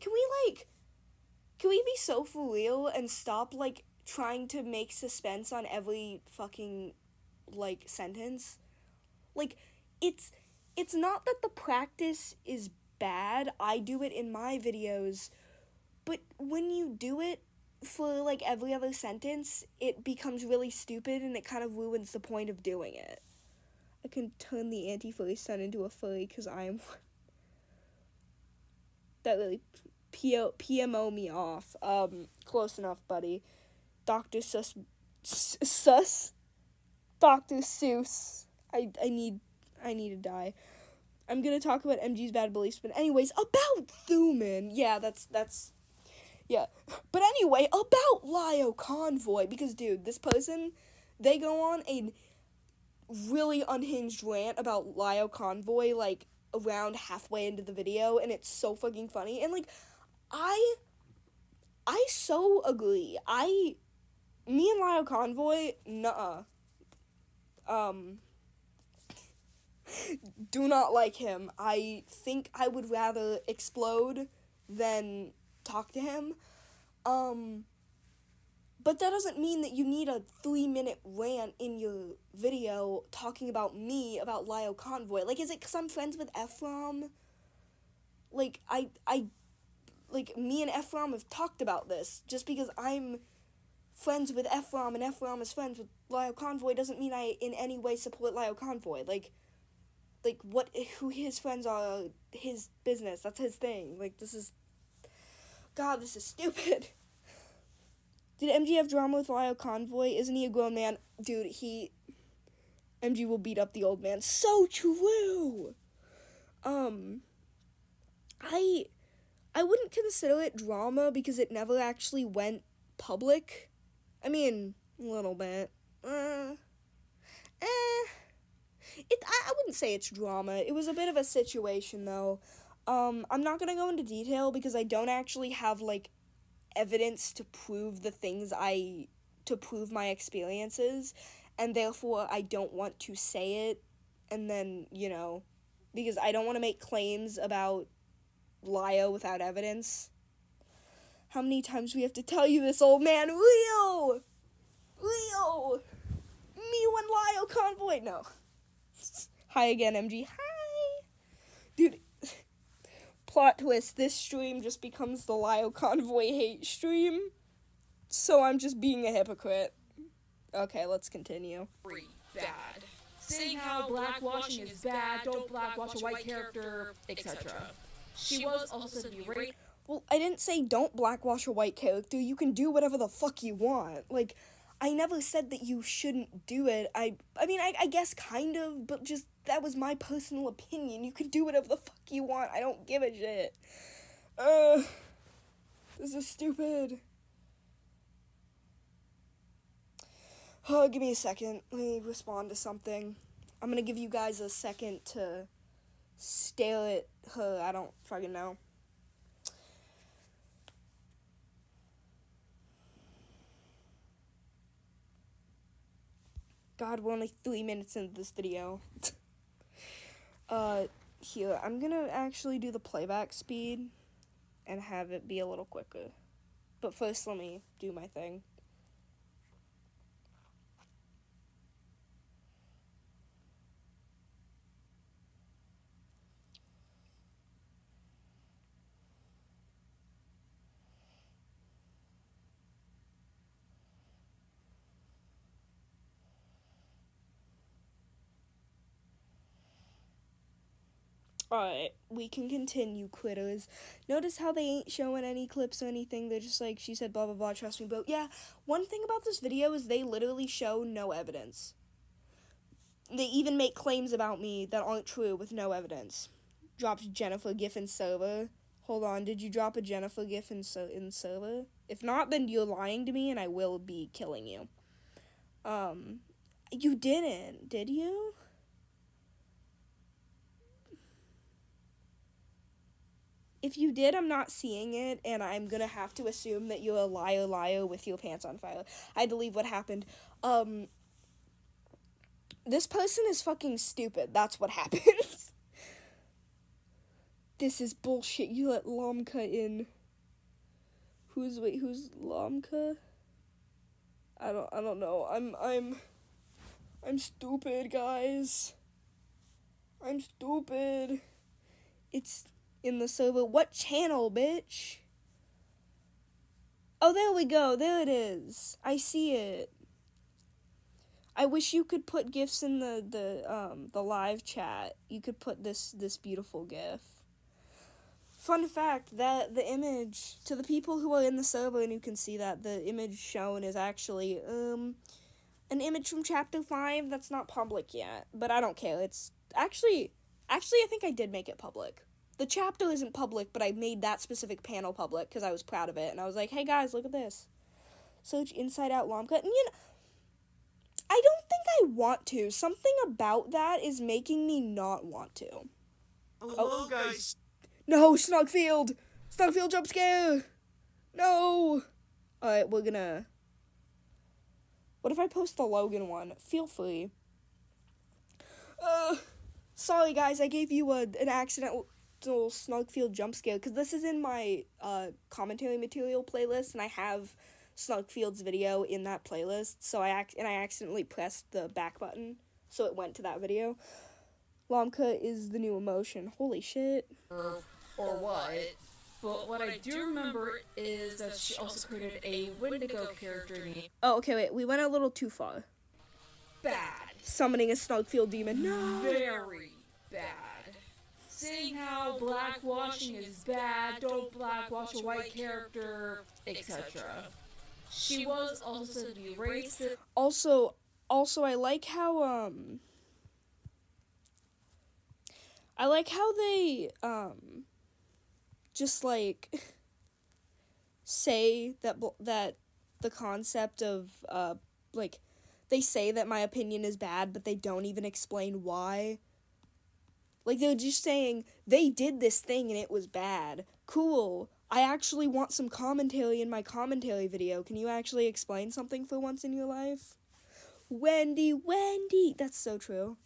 be so for real and stop, like, trying to make suspense on every fucking, like, sentence? Like, it's not that the practice is bad. I do it in my videos, but when you do it for, like, every other sentence, it becomes really stupid and it kind of ruins the point of doing it. I can turn the anti-furry son into a furry because I am one. That really PMO me off. Close enough, buddy. Dr. Dr. Seuss. I need to die. I'm gonna talk about MG's bad beliefs, but anyways, about Thuman. Yeah, that's yeah. But anyway, about Lio Convoy, because dude, this person, they go on a really unhinged rant about Lio Convoy, like, around halfway into the video, and it's so fucking funny. And, like, I so agree. Me and Lio Convoy, nuh-uh. Do not like him. I think I would rather explode than talk to him. But that doesn't mean that you need a 3-minute rant in your video talking about me, about Lio Convoy. Like, is it because I'm friends with Ephraim? Like, like, me and Ephraim have talked about this. Just because I'm friends with Ephraim and Ephraim is friends with Lio Convoy doesn't mean I in any way support Lio Convoy. Like, who his friends are, his business. That's his thing. Like, this is stupid. Did MG have drama with Lio Convoy? Isn't he a grown man? Dude, MG will beat up the old man. So true! I wouldn't consider it drama because it never actually went public. I mean, a little bit. I wouldn't say it's drama. It was a bit of a situation, though. I'm not gonna go into detail because I don't actually have, like, evidence to prove to prove my experiences, and therefore I don't want to say it, and then, because I don't want to make claims about Lio without evidence. How many times we have to tell you this, old man? Leo! Me and Lio convoy! No. Hi again, MG. Hi! Dude, plot twist, this stream just becomes the Lio convoy hate stream. So I'm just being a hypocrite. Okay, let's continue. Bad. Saying how blackwashing is bad, don't blackwash a white character, etc. She was also said to be raped. Well, I didn't say don't blackwash a white character. You can do whatever the fuck you want. Like, I never said that you shouldn't do it. I mean, I guess kind of, but just that was my personal opinion. You can do whatever the fuck you want. I don't give a shit. This is stupid. Oh, give me a second. Let me respond to something. I'm gonna give you guys a second to stare at her. I don't fucking know. God, we're only 3 minutes into this video. Here, I'm gonna actually do the playback speed and have it be a little quicker. But first, let me do my thing. Alright, we can continue, critters. Notice how they ain't showing any clips or anything. They're just like, she said blah blah blah, trust me, bro. Yeah, one thing about this video is they literally show no evidence. They even make claims about me that aren't true with no evidence. Dropped Jennifer GIF in server. Hold on, did you drop a Jennifer GIF in server? If not, then you're lying to me and I will be killing you. You didn't, did you? If you did, I'm not seeing it, and I'm gonna have to assume that you're a liar with your pants on fire. I had to leave what happened. This person is fucking stupid. That's what happens. This is bullshit. You let Lomka in. Who's Lomka? I don't know. I'm stupid, guys. I'm stupid. It's in the server. What channel, bitch? Oh, there we go. There it is. I see it. I wish you could put GIFs in the live chat. You could put this beautiful GIF. Fun fact, that the image, to the people who are in the server and who can see that, the image shown is actually, an image from Chapter 5 that's not public yet. But I don't care. It's, actually, I think I did make it public. The chapter isn't public, but I made that specific panel public because I was proud of it. And I was like, hey guys, look at this. Search Inside Out Lomka. And I don't think I want to. Something about that is making me not want to. Hello, guys. No, Snugfield! Snugfield jump scare! No! Alright, we're gonna... What if I post the Logan one? Feel free. Sorry guys, I gave you an accidental Snugfield jump scare, because this is in my commentary material playlist, and I have Snugfield's video in that playlist, so I accidentally pressed the back button, so it went to that video. Lomka is the new emotion. Holy shit. Or what? But what I do remember is that she also created a Wendigo character named... Oh, okay, wait. We went a little too far. Bad. Summoning a Snugfield demon. No! Very bad. Saying how blackwashing is bad, don't blackwash a white character, etc. She was also said to be racist. Also, I like how, they, just, like, say that the concept of, like, they say that my opinion is bad, but they don't even explain why. Like, they're just saying, they did this thing and it was bad. Cool. I actually want some commentary in my commentary video. Can you actually explain something for once in your life? Wendy! That's so true.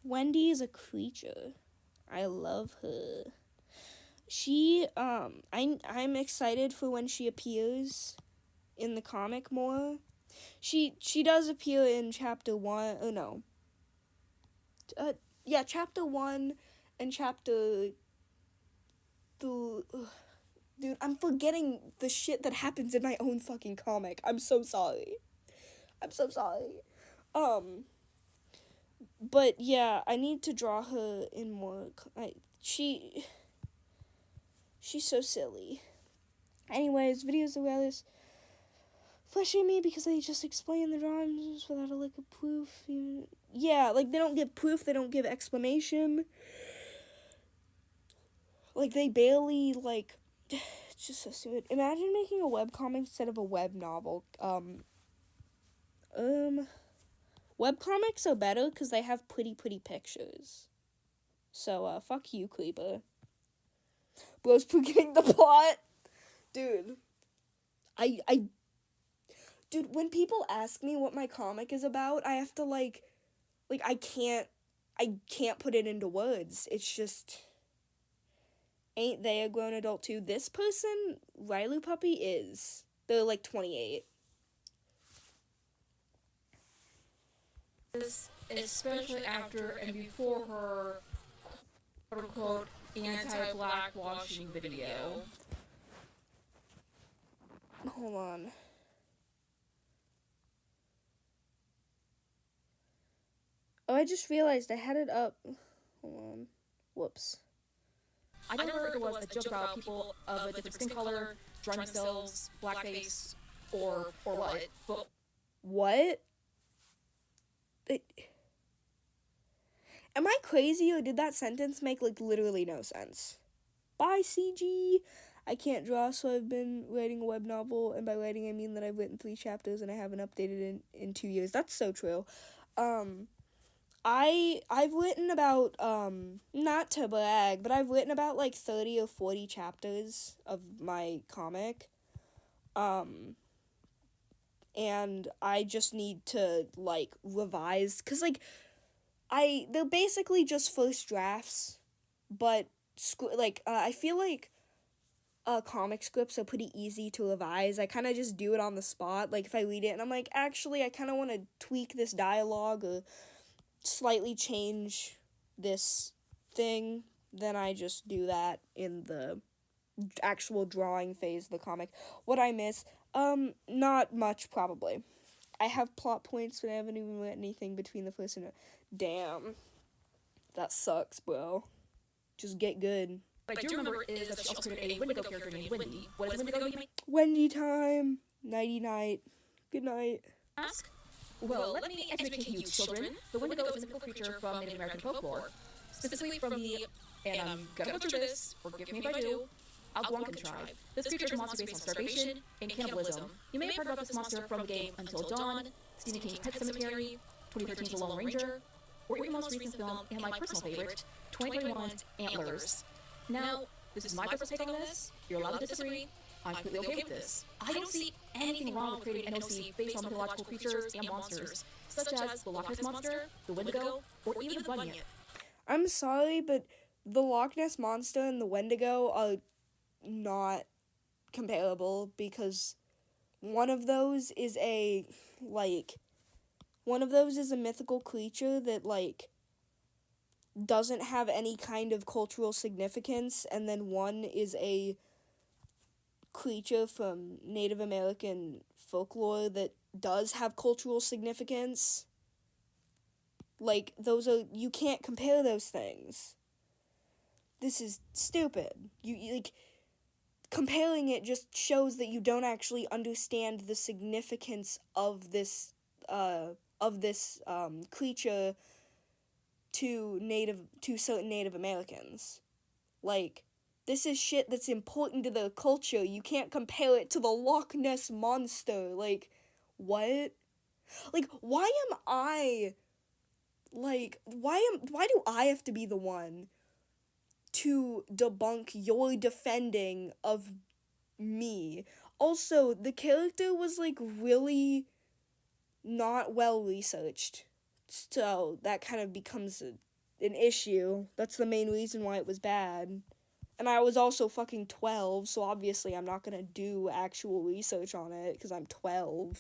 Wendy is a creature. I love her. I'm excited for when she appears in the comic more. She does appear in chapter 1, oh no. Chapter 1 and chapter 2. Dude, I'm forgetting the shit that happens in my own fucking comic. I'm so sorry. But yeah, I need to draw her in more. She's so silly. Anyways, videos about this fleshing me because they just explain the drawings without a lick of proof. Yeah, like they don't give proof, they don't give explanation. Like they barely it's just so stupid. Imagine making a webcomic instead of a web novel. Webcomics are better because they have pretty pictures. So, fuck you, Creeper. Bro's forgetting the plot. Dude. Dude, when people ask me what my comic is about, I have to, I can't put it into words. It's just, ain't they a grown adult too? This person, Riley Puppy, is. They're, 28. Especially after and before her quote-unquote anti-blackwashing video. Hold on. Oh, I just realized I had it up. Hold on. Whoops. I never heard there was a joke about people of a different skin color drawing themselves blackface or what. But what? Am I crazy or did that sentence make literally no sense? Bye, CG. I can't draw, so I've been writing a web novel, and by writing I mean that I've written 3 chapters and I haven't updated in 2 years. That's so true. I've written about, not to brag, but I've written about 30 or 40 chapters of my comic. And I just need to, revise, because, they're basically just first drafts, but, I feel like, comic scripts are pretty easy to revise. I kind of just do it on the spot, if I read it, and I'm like, actually, I kind of want to tweak this dialogue, or slightly change this thing, then I just do that in the actual drawing phase of the comic. What I miss? Not much, probably. I have plot points, but I haven't even written anything between the first and... Damn. That sucks, bro. Just get good. what I do remember is that she also created a Wendigo character named Wendy. What is Wendigo, you may Wendy time. Nighty night. Good night. ask? Well, let me educate you, children. The Wendigo is a mythical creature from Native American folklore. Specifically from the, and I'm gonna butcher this, forgive me if I do, Algonquin tribe. This creature is a monster based on starvation and cannibalism. You may have heard about this monster from the game Until Dawn, Stephen King's Pet Cemetery, 2013's The Lone Ranger, or even the most recent film, and my personal favorite, 2021's Antlers. Now, this is my personal take on this. You're allowed to disagree. I'm completely okay with this. I don't see anything wrong with creating an OC based on mythological creatures and monsters, such as the Loch Ness Monster, the Wendigo, or even the Bunyip. I'm sorry, but the Loch Ness Monster and the Wendigo are not comparable, because one of those is a mythical creature that doesn't have any kind of cultural significance, and then one is a creature from Native American folklore that does have cultural significance. You can't compare those things. This is stupid. You comparing it just shows that you don't actually understand the significance of this creature to certain Native Americans. This is shit that's important to their culture. You can't compare it to the Loch Ness Monster. What? Like, why do I have to be the one to debunk your defending of me? Also, the character was, like, really not well researched. So, that kind of becomes an issue. That's the main reason why it was bad. And I was also fucking 12, so obviously I'm not gonna do actual research on it, because I'm 12.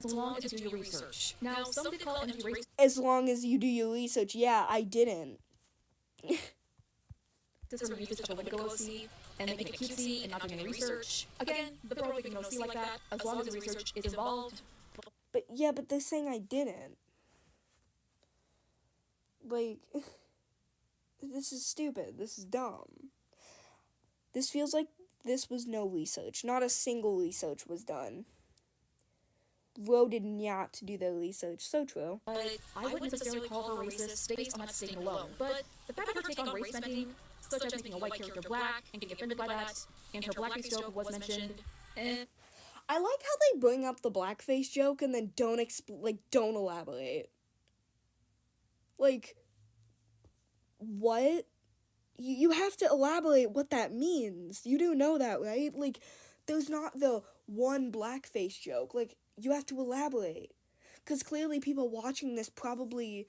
As long as you do your research. Now, some did call MG racist. As long as you do your research, yeah, I didn't. For usage of a Wendigo OC and making it cutesy and not doing any research. Again, the pro making an OC like that, as long as the research is involved. But yeah, but they're saying I didn't. Like, this is stupid. This is dumb. This feels like this was no research. Not a single research was done. Ro did not do their research. So true. But I wouldn't necessarily call her racist based on that statement alone. But the fact of her take on race bending, such as making a white character black and getting offended by that, and her blackface joke was mentioned. I like how they bring up the blackface joke and then don't elaborate. Like, what? You have to elaborate what that means. You do know that, right? Like, there's not the one blackface joke. Like, you have to elaborate. Because clearly people watching this probably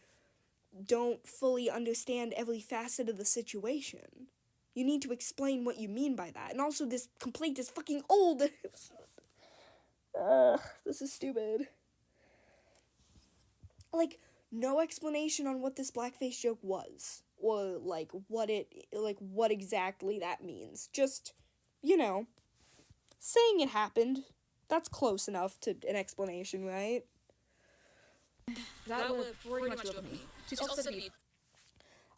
don't fully understand every facet of the situation. You need to explain what you mean by that. And also, this complaint is fucking old. This is stupid. Like, no explanation on what this blackface joke was. Or, like, what exactly that means. Just, saying it happened. That's close enough to an explanation, right? That would pretty much do it for me. She's also said to be...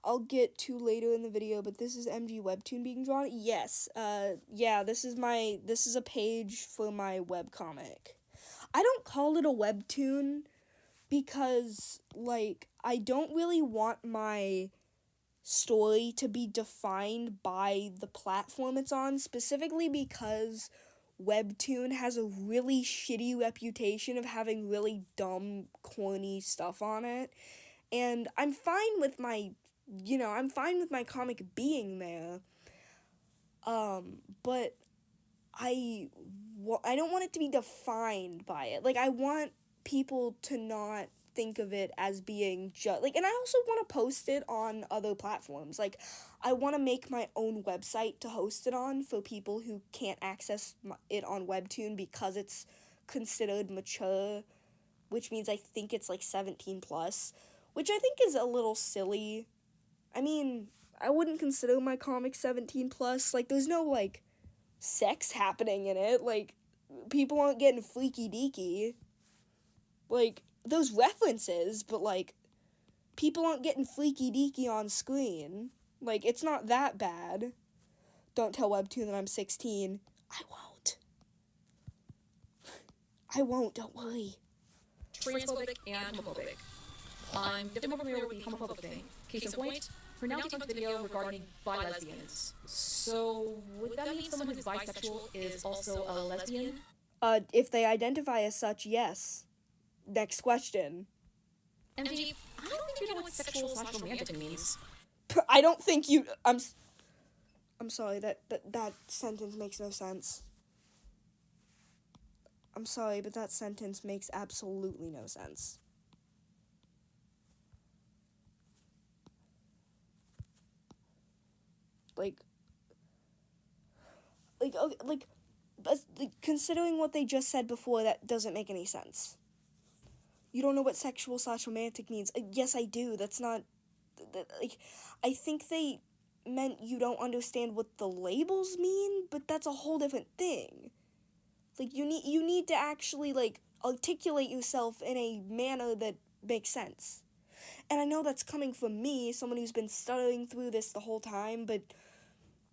I'll get to later in the video, but this is MG Webtoon being drawn. Yes, yeah, this is a page for my webcomic. I don't call it a webtoon because, like, I don't really want my story to be defined by the platform it's on, specifically because Webtoon has a really shitty reputation of having really dumb, corny stuff on it, and I'm fine with my comic being there, but I don't want it to be defined by it. Like, I want people to not think of it as being just, like, and I also want to post it on other platforms. Like, I want to make my own website to host it on for people who can't access it on Webtoon because it's considered mature, which means I think it's, like, 17 plus, which I think is a little silly. I mean, I wouldn't consider my comic 17 plus. Like, there's no, like, sex happening in it. Like, people aren't getting freaky deaky. Like, those references, but, like, people aren't getting freaky deaky on screen. Like, it's not that bad. Don't tell Webtoon that I'm 16. I won't, don't worry. Transphobic and homophobic. I'm definitely more familiar with the homophobic thing. Case in point, her now taking video regarding bi lesbians. So, would that mean someone who's bisexual is also a lesbian? If they identify as such, yes. Next question. MG, I don't think you know what sexual/romantic means. I don't think you... I'm sorry, that sentence makes no sense. I'm sorry, but that sentence makes absolutely no sense. Considering what they just said before, that doesn't make any sense. You don't know what sexual/romantic means. Yes, I do. That's not... I think they meant you don't understand what the labels mean, but that's a whole different thing. Like, you need to actually, like, articulate yourself in a manner that makes sense. And I know that's coming from me, someone who's been stuttering through this the whole time, but,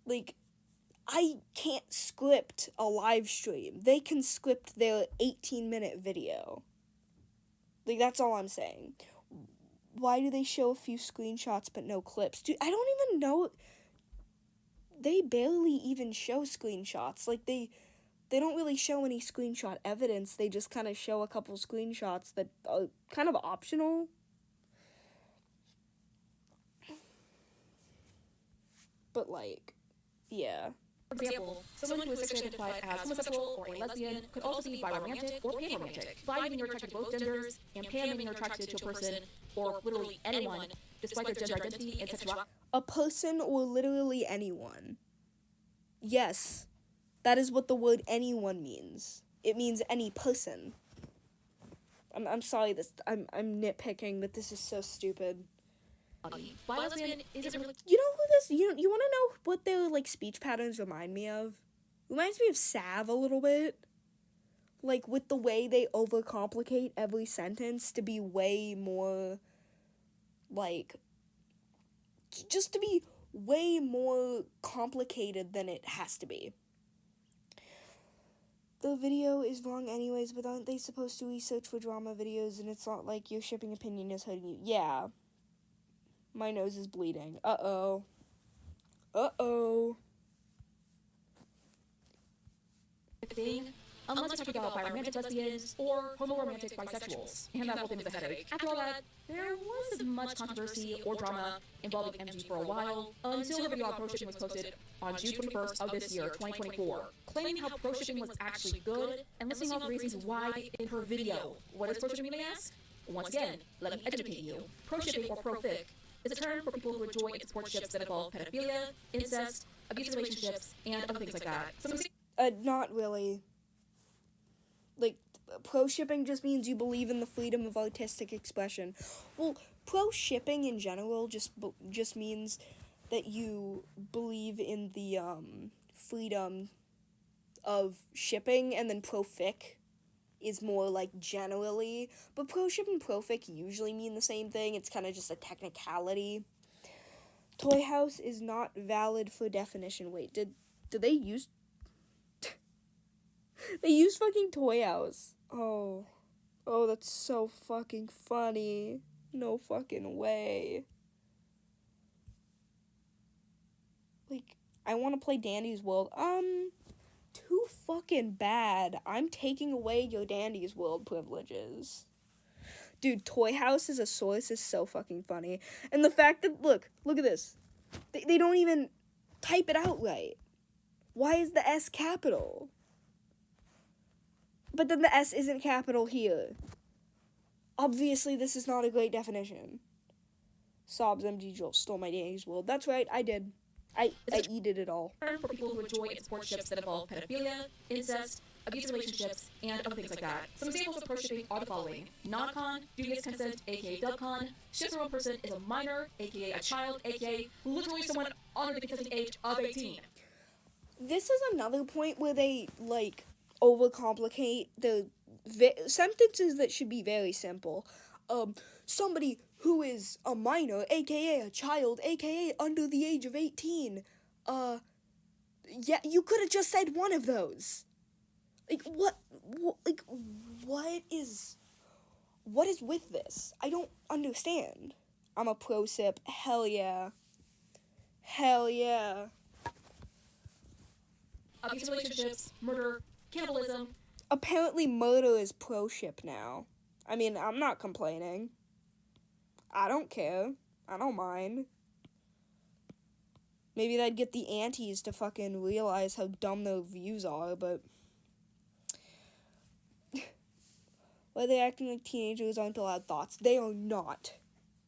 like, I can't script a live stream. They can script their 18-minute video. Like, that's all I'm saying. Why do they show a few screenshots but no clips? Dude, I don't even know. They barely even show screenshots. Like, they they don't really show any screenshot evidence. They just kind of show a couple screenshots that are kind of optional. But, like, yeah. For example, someone who is sexually identified as homosexual or a lesbian could also be biromantic or panromantic. Bi meaning you're attracted to both genders, and pan meaning you're attracted to a person or literally anyone, despite their gender identity and sexuality. A person or literally anyone. Yes, that is what the word anyone means. It means any person. I'm sorry, I'm nitpicking, but this is so stupid. Bi-lesbian isn't really... You know who this, you want to know what their, like, speech patterns remind me of? Reminds me of Sav a little bit. Like, with the way they overcomplicate every sentence to be way more, like, just to be way more complicated than it has to be. The video is wrong anyways, but aren't they supposed to research for drama videos, and it's not like your shipping opinion is hurting you? Yeah. My nose is bleeding. Uh-oh. Uh-oh. Thing, unless you're talking about biromantic lesbians or homoromantic bisexuals, and that whole thing is a headache. After all that, there wasn't much controversy or drama involving MG for a while, until her video on pro-shipping was posted on June 21st of this year, 2024, claiming how pro-shipping was actually good, and listing all the reasons why in her video. What does pro-shipping mean, may ask? Once again, let me educate you. Pro-shipping or pro-fic is a term for people who enjoy and support ships that involve pedophilia, incest, abusive relationships, and other things like that. Not really. Like, pro-shipping just means you believe in the freedom of artistic expression. Well, pro-shipping in general just means that you believe in the, freedom of shipping, and then pro-fic is more, like, generally. But pro-ship and pro-fic usually mean the same thing. It's kind of just a technicality. Toy House is not valid for definition. Wait, did they use... They used fucking Toy House. Oh, that's so fucking funny. No fucking way. Like, I want to play Dandy's World. Too fucking bad. I'm taking away your Dandy's World privileges. Dude, Toy House as a source is so fucking funny. And the fact that, look at this. They don't even type it out right. Why is the S capital? But then the S isn't capital here. Obviously, this is not a great definition. Sobs MG Joel stole my Danny's World. That's right, I did. I eated it all. For people who enjoy and support ships that involve pedophilia, incest, abusive relationships, and other things like that. Some examples of pro-shipping are the following. Non-con, dubious consent, aka dub-con, ships where one person is a minor, aka a child, aka literally someone under the consenting age of 18. This is another point where they, like, overcomplicate the sentences that should be very simple. Somebody who is a minor, aka a child, aka under the age of 18. Yeah, you could have just said one of those. Like, what is with this? I don't understand. I'm a pro-sip. Hell yeah. Hell yeah. Abusive relationships, murder, cannibalism. Apparently murder is pro-ship now. I mean, I'm not complaining. I don't care. I don't mind. Maybe that'd get the aunties to fucking realize how dumb their views are, but... Why they acting like teenagers aren't allowed thoughts? They are not.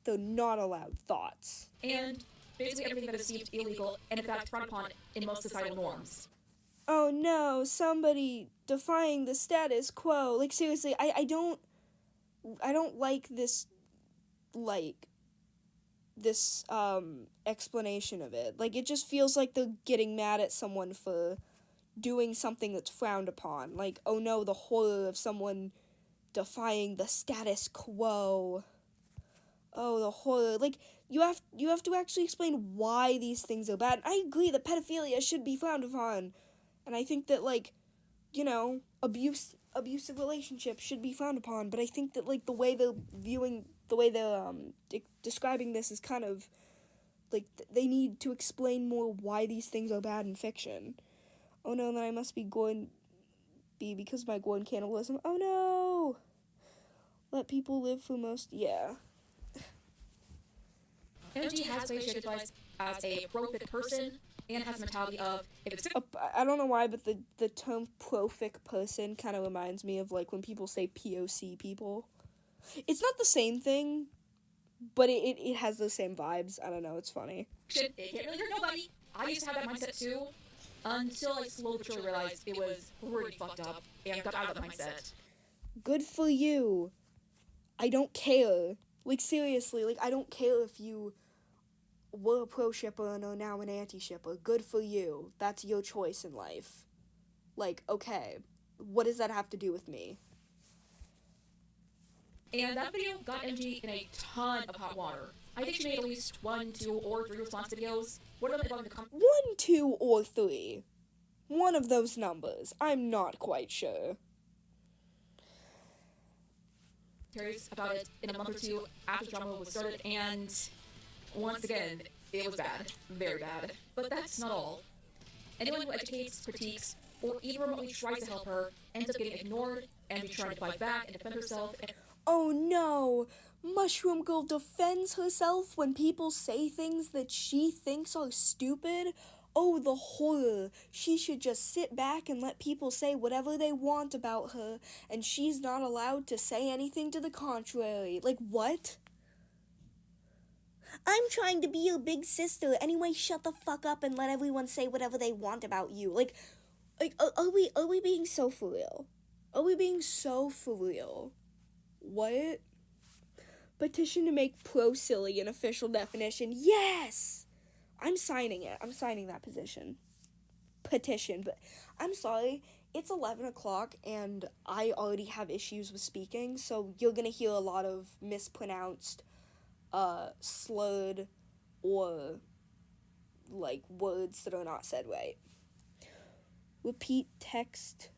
They're not allowed thoughts. And basically everything that is deemed illegal and in fact frowned upon in most societal norms. Oh no, somebody defying the status quo. Like, seriously, I don't like this, explanation of it. Like, it just feels like they're getting mad at someone for doing something that's frowned upon. Like, oh no, the horror of someone defying the status quo. Oh, the horror. Like, you have to actually explain why these things are bad. I agree that pedophilia should be frowned upon. And I think that, like, you know, abusive relationships should be frowned upon. But I think that, like, the way they're describing this is kind of, like, they need to explain more why these things are bad in fiction. Oh no, then I must be going be because my Gwen cannibalism. Oh no! Let people live for most. Yeah. MG has played shared device as a pro-fit person and has the mentality of if it's I don't know why, but the term pro-fic person kind of reminds me of like when people say POC people. It's not the same thing, but it has the same vibes. I don't know, it's funny. it can't really hurt nobody. I used to have that mindset too, until I slowly but surely realized it was really fucked up and got out of that mindset. Good for you. I don't care. Like, seriously, like, I don't care if you were a pro-shipper and are now an anti-shipper. Good for you. That's your choice in life. Like, okay, what does that have to do with me? And that video got MG in a ton of hot water. I think she made at least 1, 2, or 3 response videos. One of them involving the 1, 2, or 3. One of those numbers. I'm not quite sure. commentaries about it in a month or two after the drama was started, and once again, it was bad. Very bad. But that's not all. Anyone who educates, critiques, or even remotely tries to help her ends up getting ignored and be trying to fight back and defend herself. Oh no! Mushroom Girl defends herself when people say things that she thinks are stupid? Oh, the horror. She should just sit back and let people say whatever they want about her, and she's not allowed to say anything to the contrary. Like, what? I'm trying to be your big sister. Anyway, shut the fuck up and let everyone say whatever they want about you. Like, are we being so for real? Are we being so for real? What? Petition to make pro-silly an official definition. Yes! I'm signing it. I'm signing that petition. But I'm sorry, it's 11 o'clock and I already have issues with speaking, so you're gonna hear a lot of mispronounced, slurred, or, like, words that are not said right. Repeat text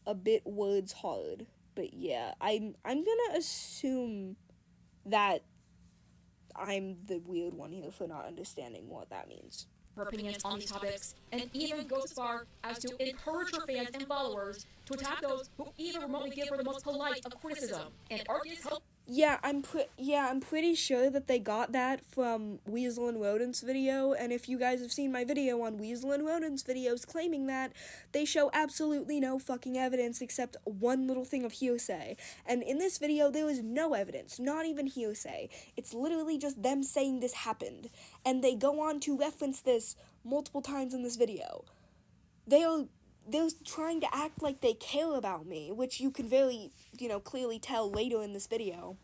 a bit words hard. But yeah, I'm gonna assume that I'm the weird one here for not understanding what that means. Her opinions on these topics, and even goes as far as to encourage her fans and followers to attack those who even remotely give her the most polite of criticism and argues help. Yeah, I'm pretty sure that they got that from Weasel and Rodent's video, and if you guys have seen my video on Weasel and Rodent's videos claiming that, they show absolutely no fucking evidence except one little thing of hearsay. And in this video, there is no evidence, not even hearsay. It's literally just them saying this happened, and they go on to reference this multiple times in this video. They're trying to act like they care about me, which you can very, clearly tell later in this video.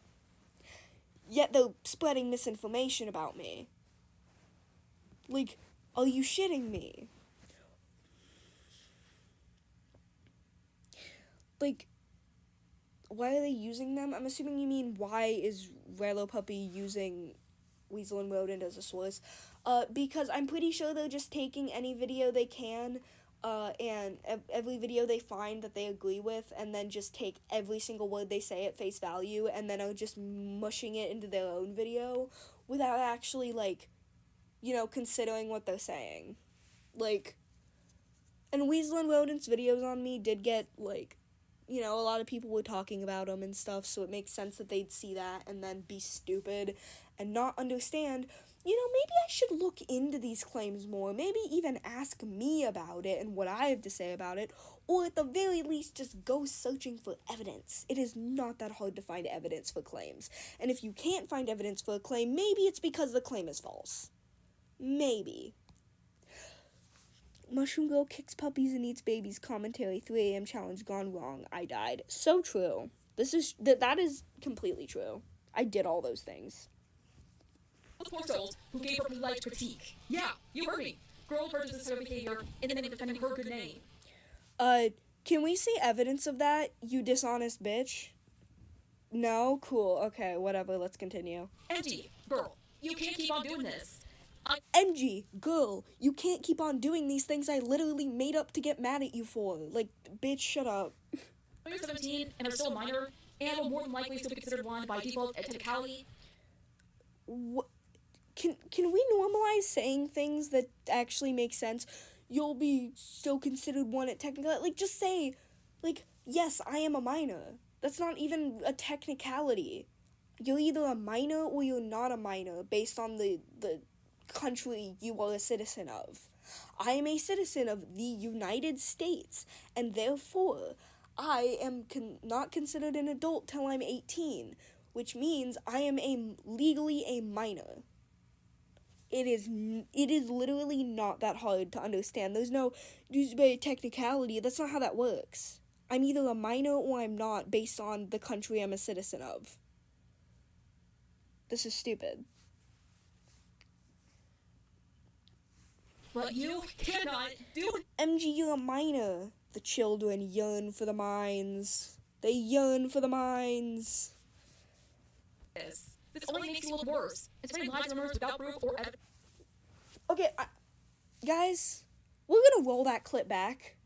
Yet they're spreading misinformation about me. Like, are you shitting me? Like, why are they using them? I'm assuming you mean why is Relo Puppy using Weasel and Rodent as a source? Because I'm pretty sure they're just taking any video they can, and every video they find that they agree with, and then just take every single word they say at face value, and then are just mushing it into their own video, without actually, considering what they're saying. And Weasel and Rodent's videos on me did get, a lot of people were talking about them and stuff, so it makes sense that they'd see that and then be stupid and not understand, maybe I should look into these claims more, maybe even ask me about it and what I have to say about it, or at the very least just go searching for evidence. It is not that hard to find evidence for claims, and if you can't find evidence for a claim, maybe it's because the claim is false. Maybe. Mushroom Girl kicks puppies and eats babies commentary 3 a.m. challenge gone wrong. I died. So true. That is completely true. I did all those things. Poor souls who gave her polite critique. Yeah, you heard me. Girl purchases her behavior in the name of defending her good name. Can we see evidence of that, you dishonest bitch? No? Cool. Okay, whatever. Let's continue. MG, girl, you can't keep on doing this. MG, girl, you can't keep on doing these things I literally made up to get mad at you for. Like, bitch, shut up. You're 17 and are still a minor, and will more than likely still be considered one by default at technicality. What? Can we normalize saying things that actually make sense? You'll be still considered one at technical. Like, just say Like, yes, I am a minor. That's not even a technicality. You're either a minor or you're not a minor based on the country you are a citizen of. I am a citizen of the United States, and therefore, I am not considered an adult till I'm 18, which means I am legally a minor. It is literally not that hard to understand. There's no technicality. That's not how that works. I'm either a minor or I'm not based on the country I'm a citizen of. This is stupid. But you cannot do it. MG, you're a minor. The children yearn for the mines. They yearn for the mines. This only makes you look worse. And spreading lies and rumors without proof or evidence. Okay, guys, we're gonna roll that clip back.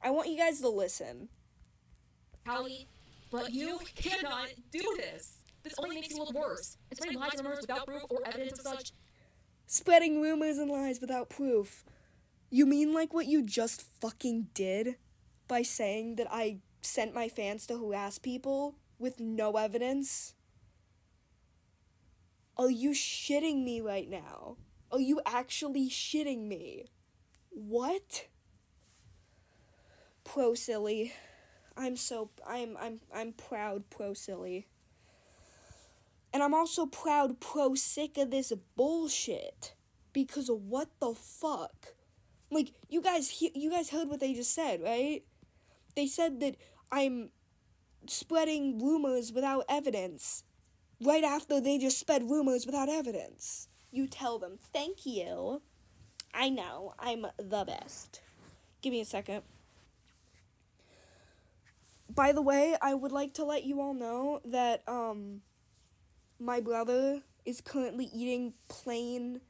I want you guys to listen. Hallie, but you cannot do this. This only makes you look worse. And spreading lies and rumors without proof or evidence of such. Spreading rumors and lies without proof. You mean like what you just fucking did? By saying that I sent my fans to harass people with no evidence? Are you shitting me right now? Are you actually shitting me? What? Pro silly. I'm proud pro silly. And I'm also proud pro sick of this bullshit. Because of what the fuck? Like, you guys heard what they just said, right? They said that I'm spreading rumors without evidence. Right after they just spread rumors without evidence. You tell them, thank you. I know, I'm the best. Give me a second. By the way, I would like to let you all know that, my brother is currently eating plain,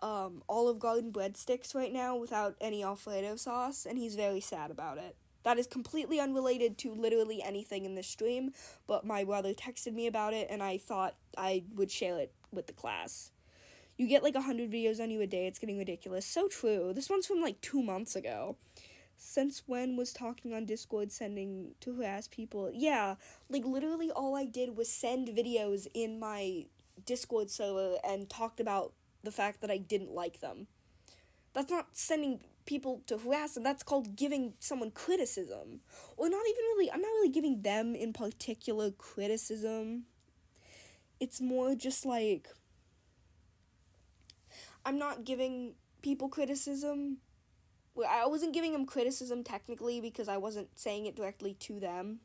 Olive Garden breadsticks right now without any Alfredo sauce, and he's very sad about it. That is completely unrelated to literally anything in this stream, but my brother texted me about it, and I thought I would share it with the class. You get like 100 videos on you a day, it's getting ridiculous. So true. This one's from like 2 months ago. Since when was talking on Discord sending to harass people? Yeah, like literally all I did was send videos in my Discord server and talked about the fact that I didn't like them. That's not sending people to harass them, that's called giving someone criticism. Or not even really, I'm not really giving them in particular criticism. It's more just like, I'm not giving people criticism. Well, I wasn't giving them criticism technically because I wasn't saying it directly to them.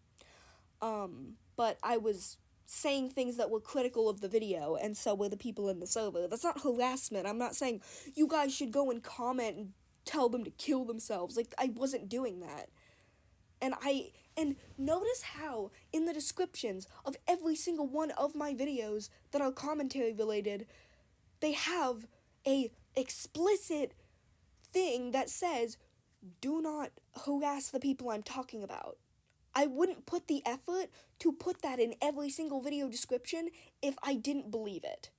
But I was saying things that were critical of the video, and so were the people in the server. That's not harassment. I'm not saying you guys should go and comment and tell them to kill themselves. Like, I wasn't doing that. And notice how in the descriptions of every single one of my videos that are commentary related, they have a explicit thing that says, do not harass the people I'm talking about. I wouldn't put the effort to put that in every single video description if I didn't believe it.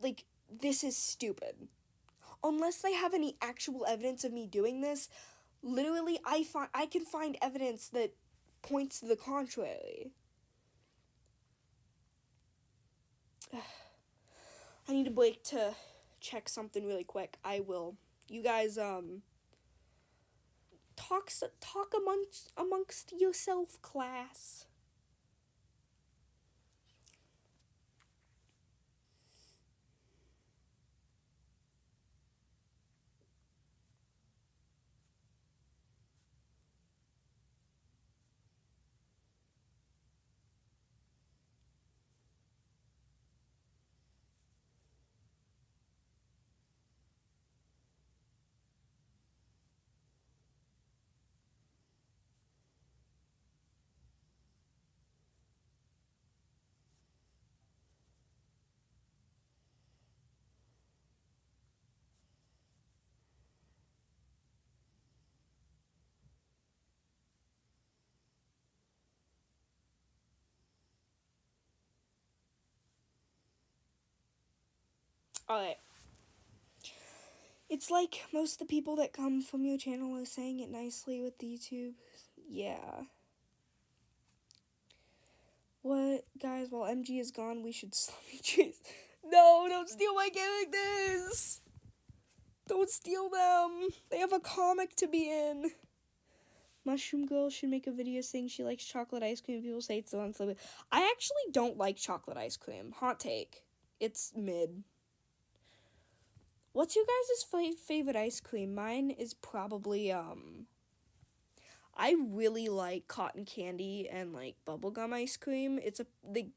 Like, this is stupid. Unless they have any actual evidence of me doing this, literally I can find evidence that points to the contrary. I need a break to check something really quick. I will. You guys, talk amongst yourself, class. Alright. It's like most of the people that come from your channel are saying it nicely with the YouTube yeah. What? Guys, while MG is gone, we should slowly chase. No, don't steal my characters! Don't steal them! They have a comic to be in! Mushroom Girl should make a video saying she likes chocolate ice cream. People say it's the one flavor. I actually don't like chocolate ice cream. Hot take. It's mid. What's your guys' favorite ice cream? Mine is probably, I really like cotton candy and, like, bubblegum ice cream.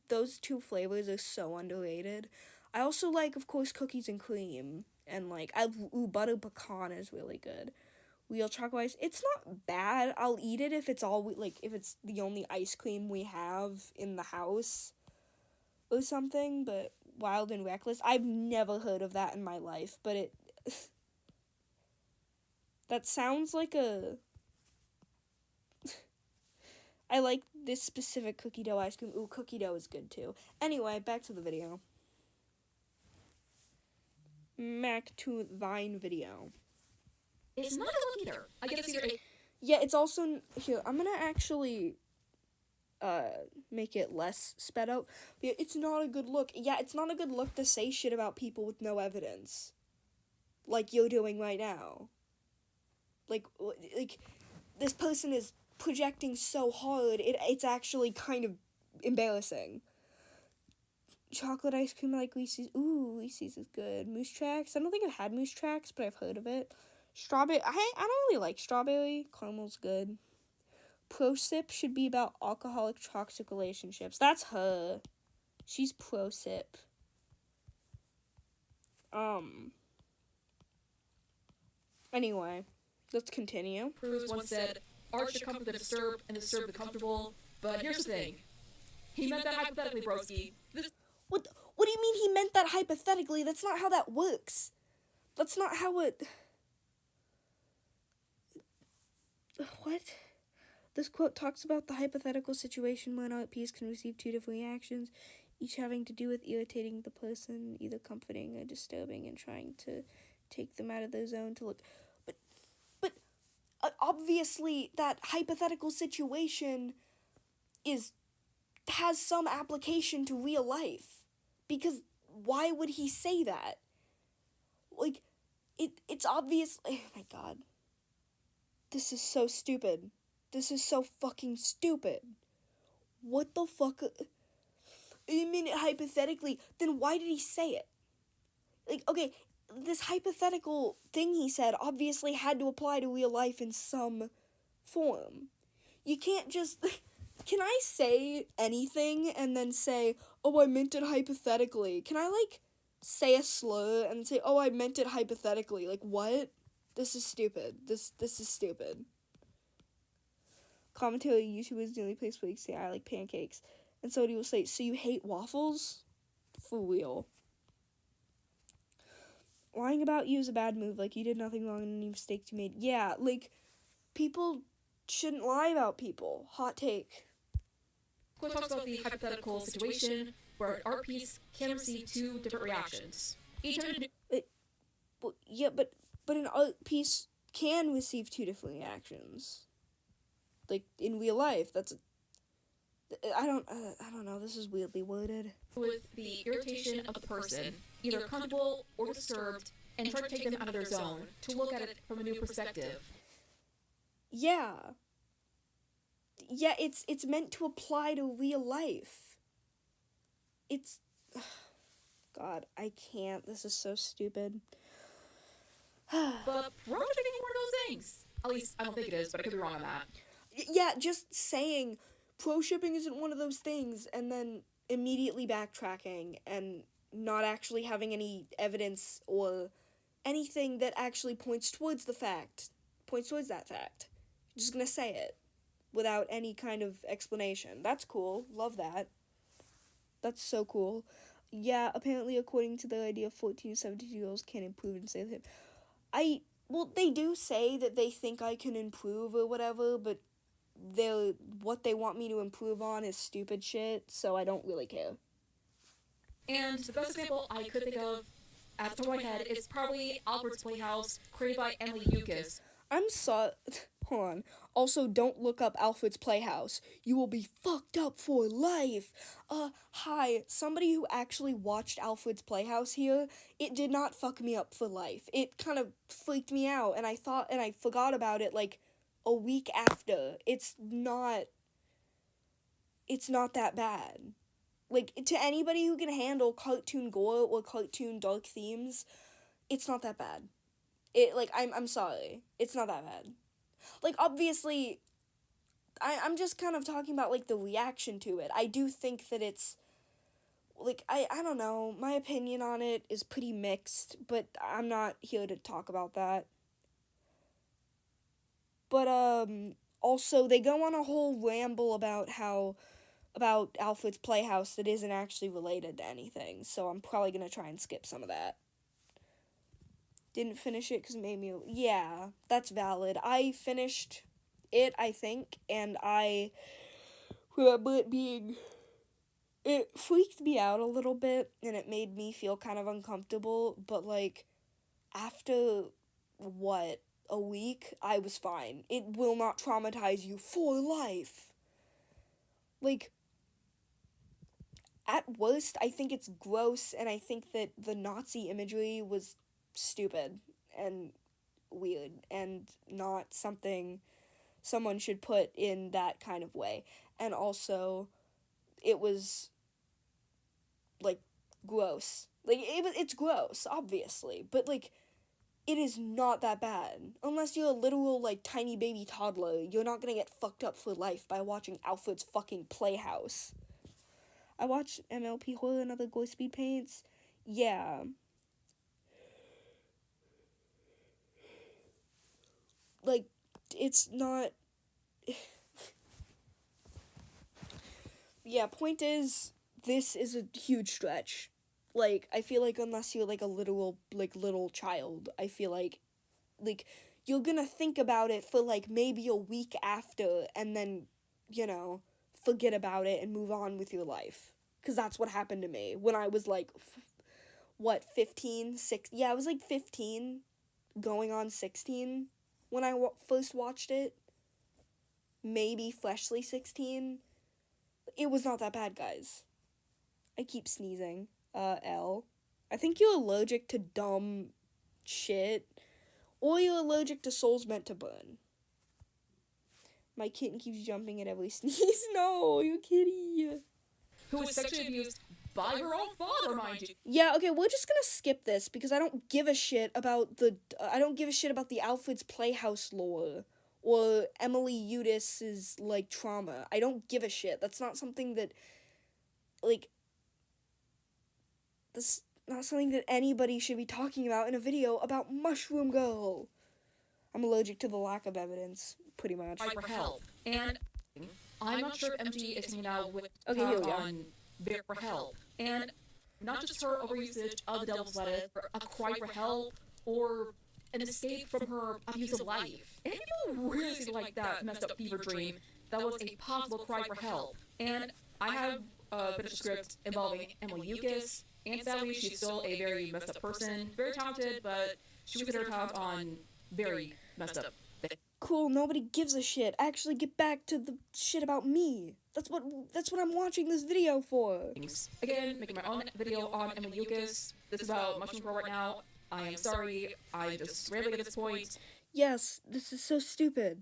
Those two flavors are so underrated. I also like, of course, cookies and cream. And, like, butter pecan is really good. Real chocolate ice, it's not bad. I'll eat it if it's if it's the only ice cream we have in the house or something, but Wild and Reckless, I've never heard of that in my life, but it that sounds like a I like this specific cookie dough ice cream. Ooh, cookie dough is good too. Anyway, back to the video. Back to Vine video. It's not a look either. I guess either a... Yeah, it's also... Here, I'm gonna actually make it less sped out. But it's not a good look. Yeah, it's not a good look to say shit about people with no evidence. Like you're doing right now. Like this person is projecting so hard, it's actually kind of embarrassing. Chocolate ice cream like Reese's. Ooh, Reese's is good. Moose Tracks. I don't think I've had Moose Tracks, but I've heard of it. Strawberry. I don't really like strawberry. Caramel's good. Pro Sip should be about alcoholic toxic relationships. That's her. She's Pro Sip. Anyway, let's continue. Cruz once said, art should comfort the disturbed and disturb the comfortable, but here's the thing. He meant that hypothetically, broski. What do you mean he meant that hypothetically? That's not how that works. That's not how it... What? This quote talks about the hypothetical situation when an art piece can receive two different reactions, each having to do with irritating the person, either comforting or disturbing, and trying to take them out of their zone to look... But obviously, that hypothetical situation has some application to real life. Because why would he say that? Like, it's obvious... Oh my god. This is so stupid. This is so fucking stupid. What the fuck? You mean it hypothetically? Then why did he say it? Like, okay, this hypothetical thing he said obviously had to apply to real life in some form. You can't just... Can I say anything and then say, oh, I meant it hypothetically? Can I, like, say a slur and say, oh, I meant it hypothetically? Like, what? This is stupid. This is stupid. Commentary YouTubers is the only place where you say I like pancakes. And somebody will say, so you hate waffles? For real. Lying about you is a bad move. Like, you did nothing wrong and any mistakes you made. Yeah, like, people shouldn't lie about people. Hot take. Quote talks about the hypothetical situation where an art piece can receive two different reactions. Each having to do... Yeah, but an art piece can receive two different reactions. Like, in real life, I don't know, this is weirdly worded. With the irritation of the person, either comfortable or disturbed, and try to take them out of their zone, to look at it from a new perspective. Yeah. Yeah, it's meant to apply to real life. It's... God, I can't. This is so stupid. But pro shipping is one of those things. At least, I don't think it is, but I could be wrong on that. Yeah, just saying pro shipping isn't one of those things and then immediately backtracking and not actually having any evidence or anything that actually points towards that fact. Just gonna say it without any kind of explanation. That's cool. Love that. That's so cool. Yeah, apparently according to the idea, 14 to 17-year-olds can improve and say that. Well, they do say that they think I can improve or whatever, but what they want me to improve on is stupid shit, so I don't really care. And the best example I could think of at the top of my head is probably Albert's Playhouse, created by Emily Yukis. I'm sorry. Hold on. Also, don't look up Alfred's Playhouse. You will be fucked up for life. Hi. Somebody who actually watched Alfred's Playhouse here, it did not fuck me up for life. It kind of freaked me out, and I forgot about it, like, a week after. It's not that bad. Like, to anybody who can handle cartoon gore or cartoon dark themes, it's not that bad. I'm sorry. It's not that bad. Like, obviously, I'm just kind of talking about, like, the reaction to it. I do think that it's, like, I don't know. My opinion on it is pretty mixed, but I'm not here to talk about that. But, also, they go on a whole ramble about Alfred's Playhouse that isn't actually related to anything, so I'm probably gonna try and skip some of that. Didn't finish it because it made me... Yeah, that's valid. I finished it, I think, and I remember it being... It freaked me out a little bit, and it made me feel kind of uncomfortable, but, like, after, a week, I was fine. It will not traumatize you for life. Like, at worst, I think it's gross, and I think that the Nazi imagery was stupid and weird and not something someone should put in that kind of way. And also, it was, like, gross. Like, it's gross, obviously, but, like, it is not that bad. Unless you're a literal, like, tiny baby toddler, you're not gonna get fucked up for life by watching Alfred's fucking Playhouse. I watched MLP Horror and Other Gore Speed Paints. Yeah. Like, it's not... Yeah, point is, this is a huge stretch. Like, I feel like unless you're, like, a literal, like, little child, I feel like, you're gonna think about it for, like, maybe a week after, and then, forget about it and move on with your life. Because that's what happened to me when I was, like, 15, 16? Yeah, I was, like, 15, going on 16 when I first watched it. Maybe freshly 16. It was not that bad, guys. I keep sneezing. L. I think you're allergic to dumb shit. Or you're allergic to souls meant to burn. My kitten keeps jumping at every sneeze. No, you kitty. Who was sexually abused by her own father, mind you. Yeah, okay, we're just gonna skip this because I don't give a shit about the Alfred's Playhouse lore or Emily Udis's, like, trauma. I don't give a shit. That's not something that, like, that's not something that anybody should be talking about in a video about Mushroom Girl. I'm allergic to the lack of evidence, pretty much. Fight for help. And I'm not sure if MG is hanging out with Okay, here we go. on there for help. And not just her overusage of the devil's lettuce, or a cry for help, or an escape from her abusive life. And people really seem like that messed up fever dream that was a possible cry for help. And I have finished a script involving Emily Yukis, and sadly she's still a very messed up person. Very talented, but she was her talent on very messed up things. Cool, nobody gives a shit. Actually, get back to the shit about me. That's what I'm watching this video for. Again, making my own video on Emily Yukis. This is about Mushroom Girl right now. I am sorry, I'm just rambling at this point. Yes, this is so stupid.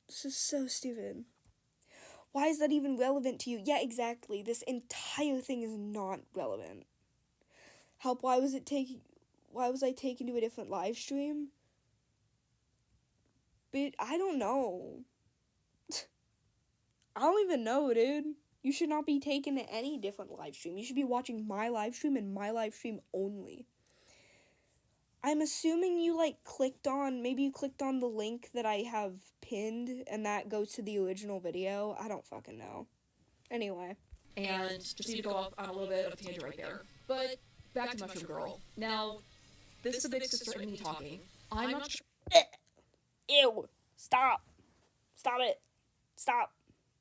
This is so stupid. Why is that even relevant to you? Yeah, exactly. This entire thing is not relevant. Help, why was I taken to a different live stream? But I don't know. I don't even know, dude. You should not be taken to any different live stream. You should be watching my live stream and my live stream only. I'm assuming you, like, maybe you clicked on the link that I have pinned, and that goes to the original video. I don't fucking know. Anyway. And just need to go off on a little bit of a tangent right there. But back to Mushroom Girl. Now, this is a big sister and me talking. I'm not sure. Ew. Stop. Stop it. Stop.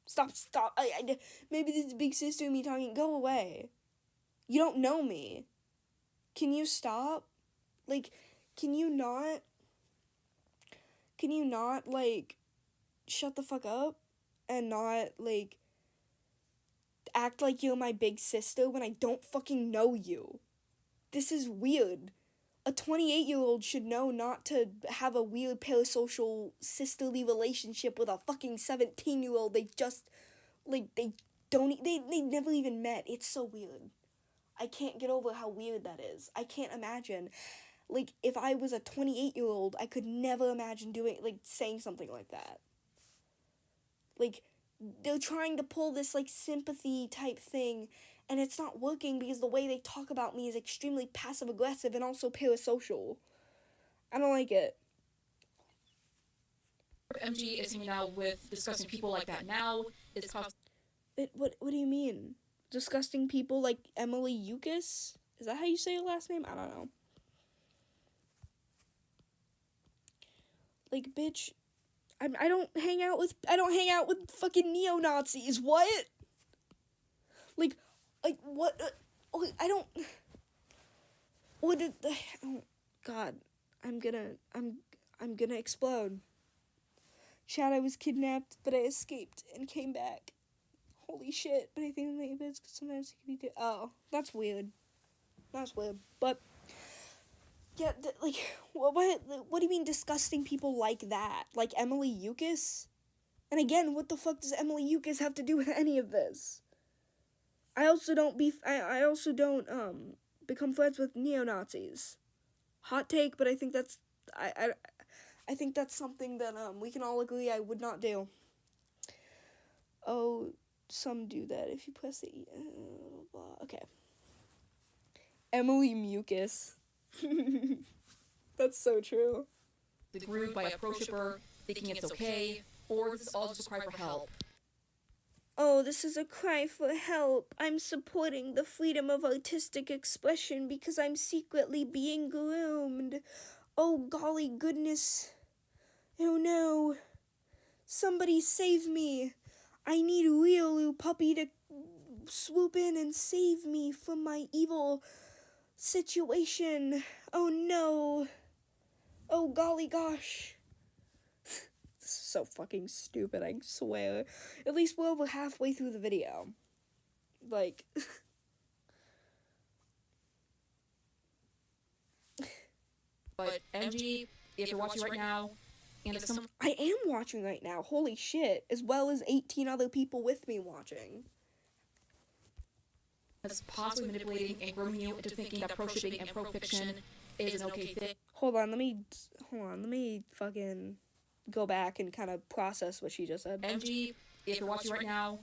Stop. Maybe this is big sister and me talking. Go away. You don't know me. Can you stop? Like, can you not? Can you not, like, shut the fuck up and not, like, act like you're my big sister when I don't fucking know you? This is weird. A 28-year-old should know not to have a weird parasocial sisterly relationship with a fucking 17-year-old they just, like, they never even met. It's so weird. I can't get over how weird that is. I can't imagine. Like, if I was a 28-year-old, I could never imagine doing, like, saying something like that. Like, they're trying to pull this, like, sympathy type thing, and it's not working because the way they talk about me is extremely passive-aggressive and also parasocial. I don't like it. MG is hanging out with disgusting people like that now. It's cost. What do you mean? Disgusting people like Emily Yukis? Is that how you say your last name? I don't know. Like, bitch, I don't hang out with fucking neo-Nazis. What? Like what? I don't. What did? Oh, God, I'm gonna explode. Chad, I was kidnapped, but I escaped and came back. Holy shit! But I think maybe it's sometimes it can be. Oh, that's weird. That's weird. But yeah, like what do you mean disgusting people like that? Like Emily Yukis? And again, what the fuck does Emily Yukis have to do with any of this? I also don't become friends with neo-Nazis. Hot take, but I think that's I think that's something that we can all agree I would not do. Oh, some do that if you press the E. Blah. Okay. Emily Mucus. That's so true. The group by a pro shipper thinking it's okay, or this is all just a cry for help. Oh, this is a cry for help. I'm supporting the freedom of artistic expression because I'm secretly being groomed. Oh, golly goodness. Oh, no. Somebody save me. I need Riolu Puppy to swoop in and save me from my evil situation. Oh, no. Oh, golly gosh. This is so fucking stupid, I swear. At least we're over halfway through the video. Like... But MG, if you're watching right now, and if someone... I am watching right now, holy shit. As well as 18 other people with me watching. is possibly manipulating and grooming you into thinking that pro-shipping and pro-fiction is an okay thing. Hold on, let me fucking go back and kind of process what she just said. MG, if you're watching right now,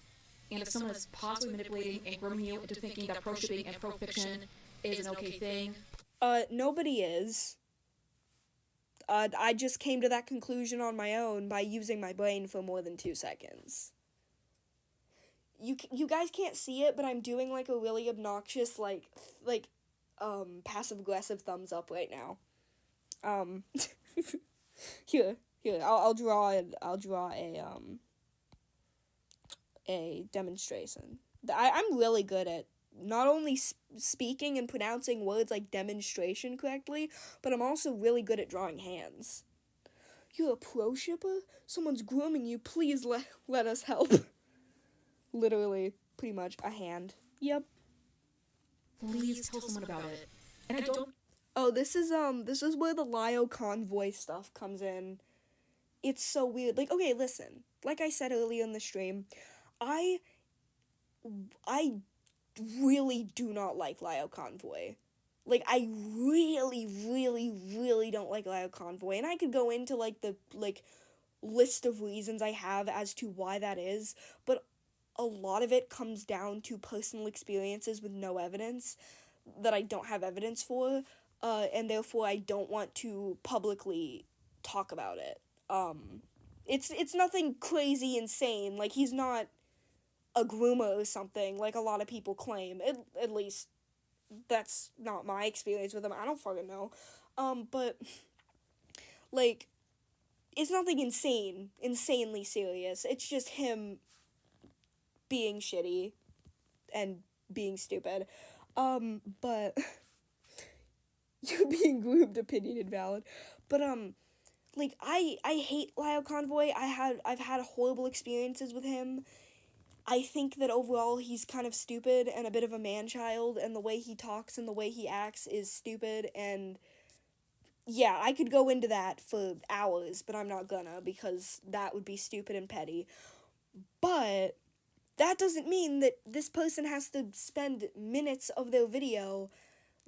and if someone is possibly manipulating and grooming you into thinking that pro-shipping and pro-fiction is an okay thing. Nobody is. I just came to that conclusion on my own by using my brain for more than 2 seconds. You guys can't see it, but I'm doing like a really obnoxious passive-aggressive thumbs up right now. Here, I'll draw a demonstration. I'm really good at not only speaking and pronouncing words like demonstration correctly, but I'm also really good at drawing hands. You're a pro shipper? Someone's grooming you. Please let us help. Literally, pretty much a hand. Yep. Please tell someone about it. And I don't... Oh, this is where the Lio convoy stuff comes in. It's so weird. Like, okay, listen. Like I said earlier in the stream, I really do not like Lio Convoy. Like, I really, really, really don't like Lio Convoy. And I could go into, the list of reasons I have as to why that is. But a lot of it comes down to personal experiences with no evidence that I don't have evidence for. And therefore, I don't want to publicly talk about it. It's nothing crazy insane. Like, he's not a groomer or something, like a lot of people claim. At least, that's not my experience with him. I don't fucking know. But, like, it's nothing insanely serious. It's just him being shitty and being stupid. But, you're being groomed, opinion invalid. But, like, I hate Lyle Convoy. I've had horrible experiences with him. I think that overall he's kind of stupid and a bit of a man-child, and the way he talks and the way he acts is stupid, and yeah, I could go into that for hours, but I'm not gonna, because that would be stupid and petty. But that doesn't mean that this person has to spend minutes of their video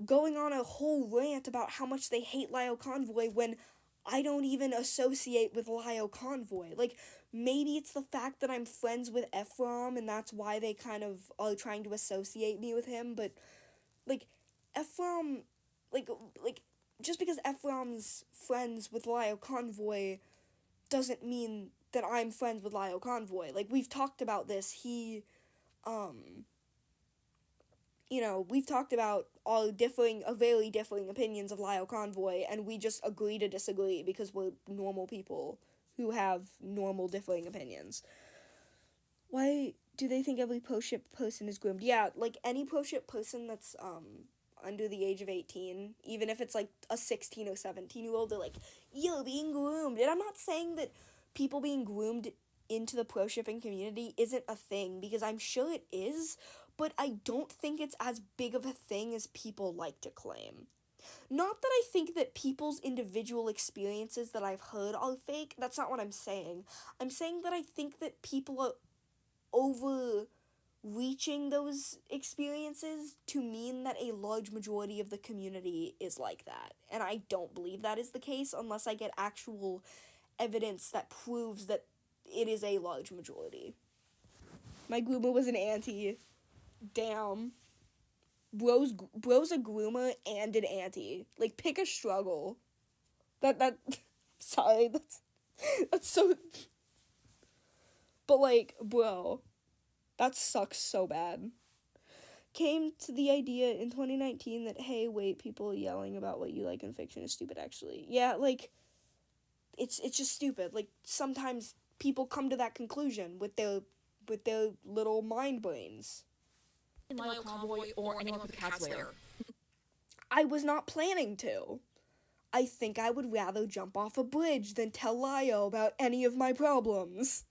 going on a whole rant about how much they hate Lyle Convoy when I don't even associate with Lyle Convoy. Like, maybe it's the fact that I'm friends with Ephraim and that's why they kind of are trying to associate me with him, but, like, Ephraim, like, just because Ephraim's friends with Lyle Convoy doesn't mean that I'm friends with Lyle Convoy. Like, we've talked about this. We've talked about all very differing opinions of Lyle Convoy, and we just agree to disagree because we're normal people who have normal differing opinions. Why do they think every pro-ship person is groomed? Yeah, like, any pro-ship person that's, under the age of 18, even if it's, like, a 16 or 17-year-old, they're like, you're being groomed. And I'm not saying that people being groomed into the pro-shipping community isn't a thing, because I'm sure it is, but I don't think it's as big of a thing as people like to claim. Not that I think that people's individual experiences that I've heard are fake. That's not what I'm saying. I'm saying that I think that people are overreaching those experiences to mean that a large majority of the community is like that. And I don't believe that is the case unless I get actual evidence that proves that it is a large majority. My groomer was an auntie. Damn. Bro's a groomer and an auntie. Like, pick a struggle. Sorry, that's so... But, like, bro, that sucks so bad. Came to the idea in 2019 that, hey, wait, people yelling about what you like in fiction is stupid, actually. Yeah, like, it's just stupid. Like, sometimes people come to that conclusion with their little mind brains. Lyle Convoy or anyone with a cat slayer. I was not planning to. I think I would rather jump off a bridge than tell Lyle about any of my problems.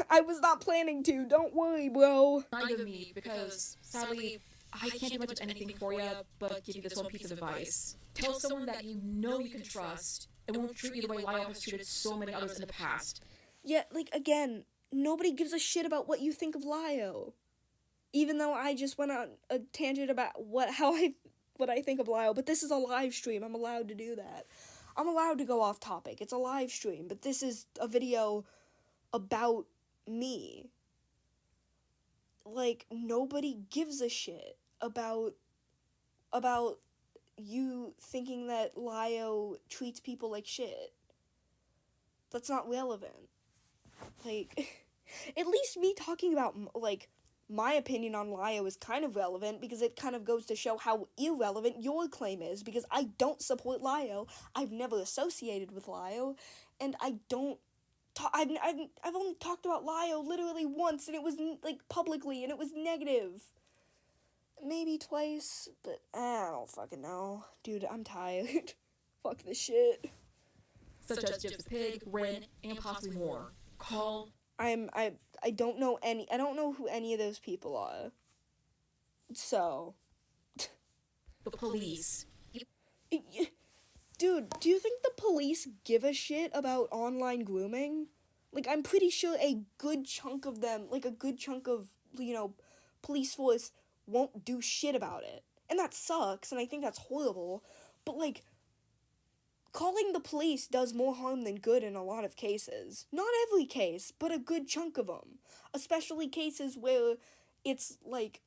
I was not planning to. Don't worry, bro. Not even me, because sadly, I can't do much of anything for you, but give you this one piece of advice. Tell someone that you know you can trust and won't treat you the way Lyle has treated so many others in the past. Yeah, like, again, nobody gives a shit about what you think of Lyle. Even though I just went on a tangent about what I think of Lyle, but this is a live stream. I'm allowed to do that. I'm allowed to go off topic. It's a live stream, but this is a video about me. Like, nobody gives a shit about you thinking that Lyle treats people like shit. That's not relevant. Like, at least me talking about, like, my opinion on Lyle is kind of relevant because it kind of goes to show how irrelevant your claim is, because I don't support Lyle. I've never associated with Lyle, and I don't I've only talked about Lyle literally once, and it was, like, publicly, and it was negative. Maybe twice, but I don't fucking know. Dude, I'm tired. Fuck this shit. Such as Jibs the Pig, Rin, and possibly more. Call. I don't know who any of those people are. So. The police. Dude, do you think the police give a shit about online grooming? Like, I'm pretty sure a good chunk of them, like, a good chunk of, police force won't do shit about it. And that sucks, and I think that's horrible. But, like, calling the police does more harm than good in a lot of cases. Not every case, but a good chunk of them. Especially cases where it's, like,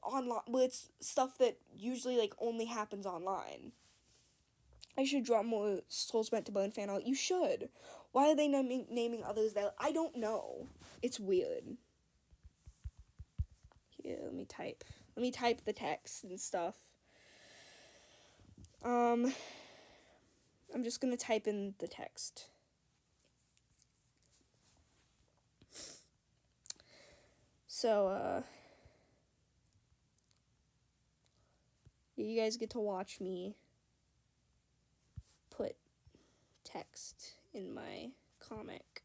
online, where it's stuff that usually, like, only happens online. I should draw more Souls Meant to Burn fan art. You should. Why are they naming others there? I don't know. It's weird. Here, let me type the text and stuff. I'm just gonna type in the text. So, you guys get to watch me put text in my comic.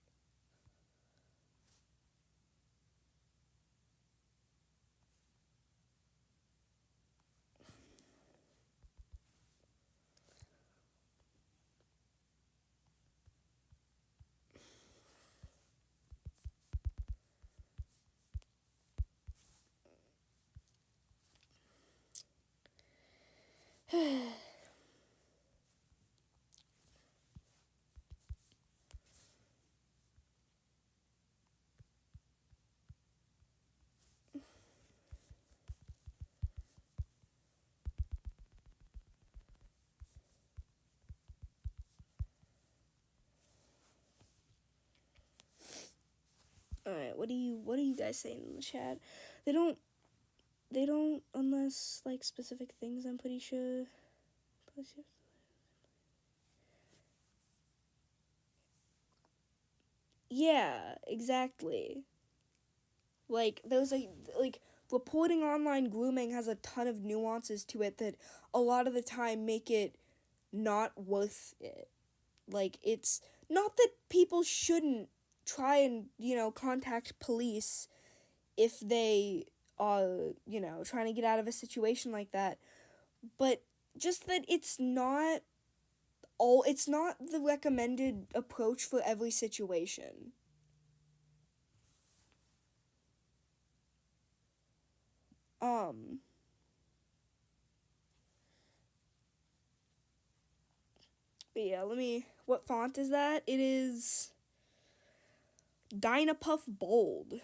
Alright, what do you guys saying in the chat? They don't unless like specific things, I'm pretty sure. Yeah, exactly. Like there's reporting online grooming has a ton of nuances to it that a lot of the time make it not worth it. Like, it's not that people shouldn't try and, contact police if they are, trying to get out of a situation like that. But just that it's not the recommended approach for every situation. But yeah, what font is that? It is Dynapuff Bold.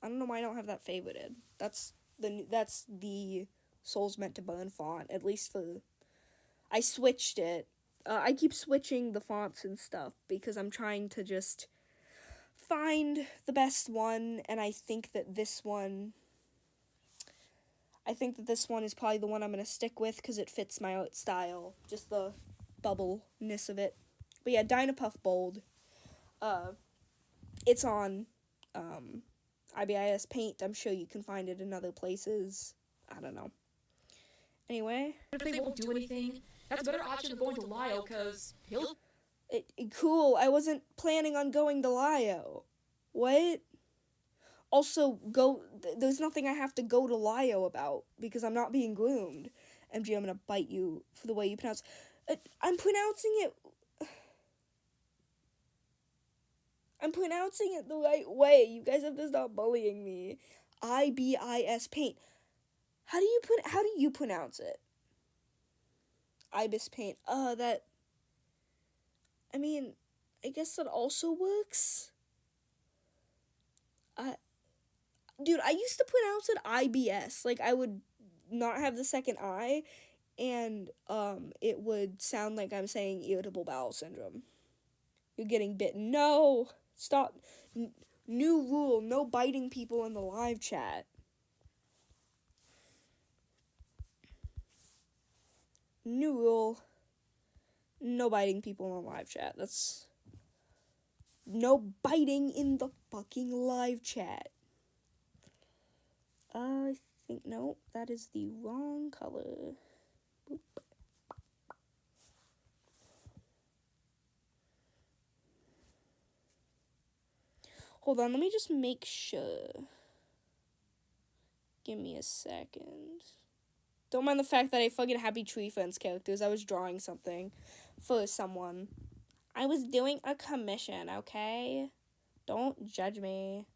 I don't know why I don't have that favorited. That's the Souls Meant to Burn font, at least I switched it. I keep switching the fonts and stuff because I'm trying to just find the best one, and I think that this one is probably the one I'm going to stick with because it fits my art style, just the bubbleness of it. But yeah, Dynapuff Bold. It's on IBIS Paint. I'm sure you can find it in other places. I don't know. Anyway. If they won't do anything, that's a better option than going to Lio, because he'll... Cool, I wasn't planning on going to Lio. What? Also, there's nothing I have to go to Lio about, because I'm not being groomed. MG, I'm gonna bite you for the way you pronounce... I'm pronouncing it the right way. You guys have to stop bullying me. IBIS Paint. How do you pronounce it? Ibis Paint. I guess that also works. Dude, I used to pronounce it IBS. Like, I would not have the second I, and it would sound like I'm saying irritable bowel syndrome. You're getting bitten. No! Stop. New rule, no biting people in the live chat. New rule, no biting people in the live chat. That's no biting in the fucking live chat. I think, no, that is the wrong color. Boop. Hold on, let me just make sure. Give me a second. Don't mind the fact that I fucking Happy Tree Friends characters. I was drawing something for someone. I was doing a commission, okay? Don't judge me.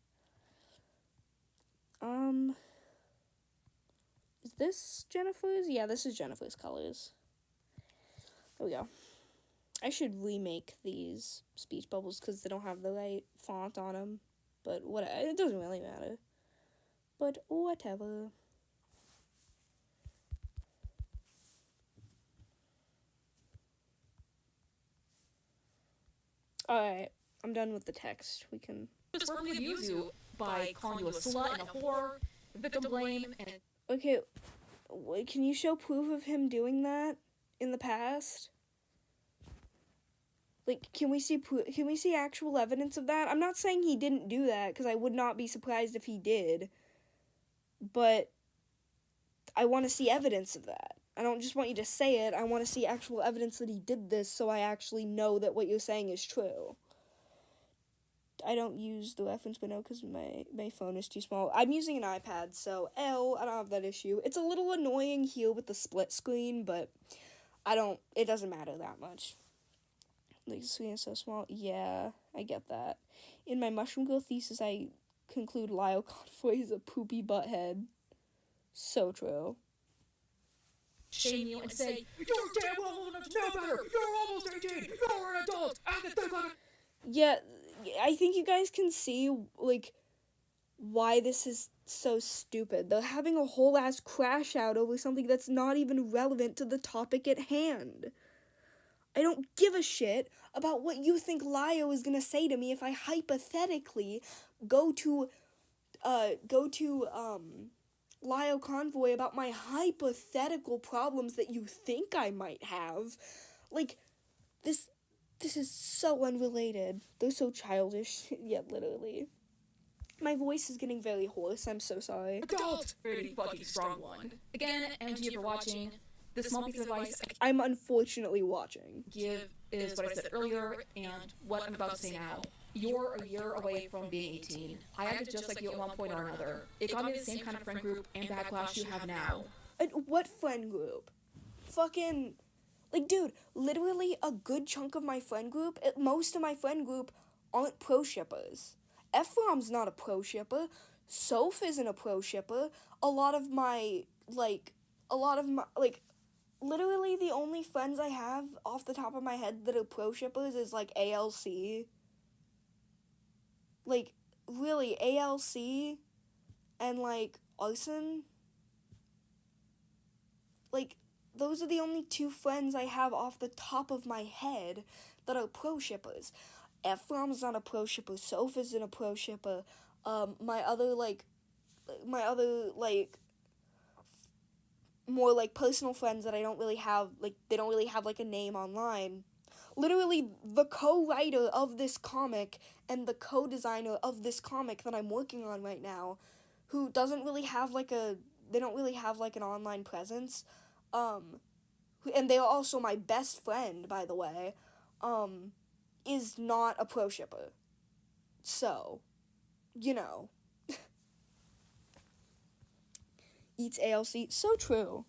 Is this Jennifer's? Yeah, this is Jennifer's colors. There we go. I should remake these speech bubbles because they don't have the right font on them. But whatever, it doesn't really matter. But whatever. Alright, I'm done with the text. We can... just verbally abuse you by calling you a slut and a whore, victim blame, and... Okay, wait, can you show proof of him doing that in the past? Like, can we see actual evidence of that? I'm not saying he didn't do that, because I would not be surprised if he did. But I want to see evidence of that. I don't just want you to say it. I want to see actual evidence that he did this so I actually know that what you're saying is true. I don't use the reference window because my phone is too small. I'm using an iPad, so I don't have that issue. It's a little annoying here with the split screen, but it doesn't matter that much. Like, the screen is so small. Yeah, I get that. In my mushroom girl thesis, I conclude Lyle Convoy is a poopy butthead. So true. Shame you and say, "You're damn well old enough to know better! You're almost 18! You're an adult! And think like a..." Yeah, I think you guys can see, like, why this is so stupid. They're having a whole ass crash out over something that's not even relevant to the topic at hand. I don't give a shit about what you think Lio is gonna say to me if I hypothetically go to Lio Convoy about my hypothetical problems that you think I might have. Like, this is so unrelated. They're so childish. Yeah, literally. My voice is getting very hoarse. I'm so sorry. Adult! Pretty fucking strong one. Again, MG, if you're watching, this small piece of advice I'm unfortunately watching. give is what I said earlier and what I'm about to say now. You're a year away from being 18. I acted just like you at one point or another. It got me the same kind of friend group and backlash you have now. And what friend group? Fucking, like, dude, literally a good chunk of my friend group, most of my friend group aren't pro shippers. Ephraim's not a pro shipper. Soph isn't a pro shipper. A lot of my, literally the only friends I have off the top of my head that are pro shippers is, like, ALC. Like, really, ALC and, like, Arson. Like, those are the only two friends I have off the top of my head that are pro shippers. Ephraim's not a pro shipper. Soph isn't a pro shipper. My other, more, like, personal friends that I don't really have, like, they don't really have, like, a name online. Literally, the co-writer of this comic and the co-designer of this comic that I'm working on right now, who doesn't really have, like, they don't really have, like, an online presence, and they are also my best friend, by the way, is not a pro shipper. So, you know. Eats ALC. So true.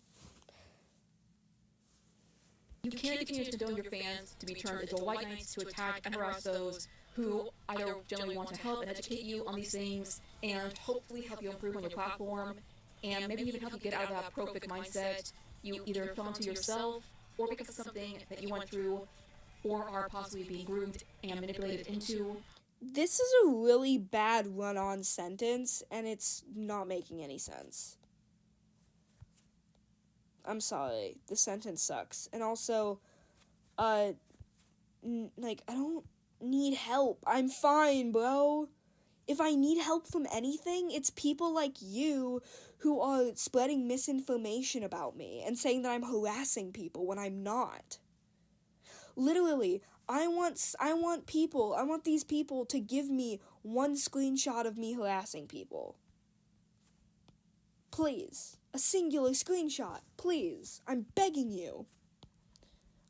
You can't continue to condone your fans to be turned into white knights to attack and harass those who either generally want to help and educate you on these things and hopefully help you improve on your platform and maybe even help you get out of that pro-fic mindset you either fell into yourself or because of something that you went through or are possibly being groomed and manipulated into. This is a really bad run-on sentence, and it's not making any sense. I'm sorry. The sentence sucks. And also, I don't need help. I'm fine, bro. If I need help from anything, it's people like you who are spreading misinformation about me and saying that I'm harassing people when I'm not. Literally, I want these people to give me one screenshot of me harassing people. Please. A singular screenshot. Please. I'm begging you.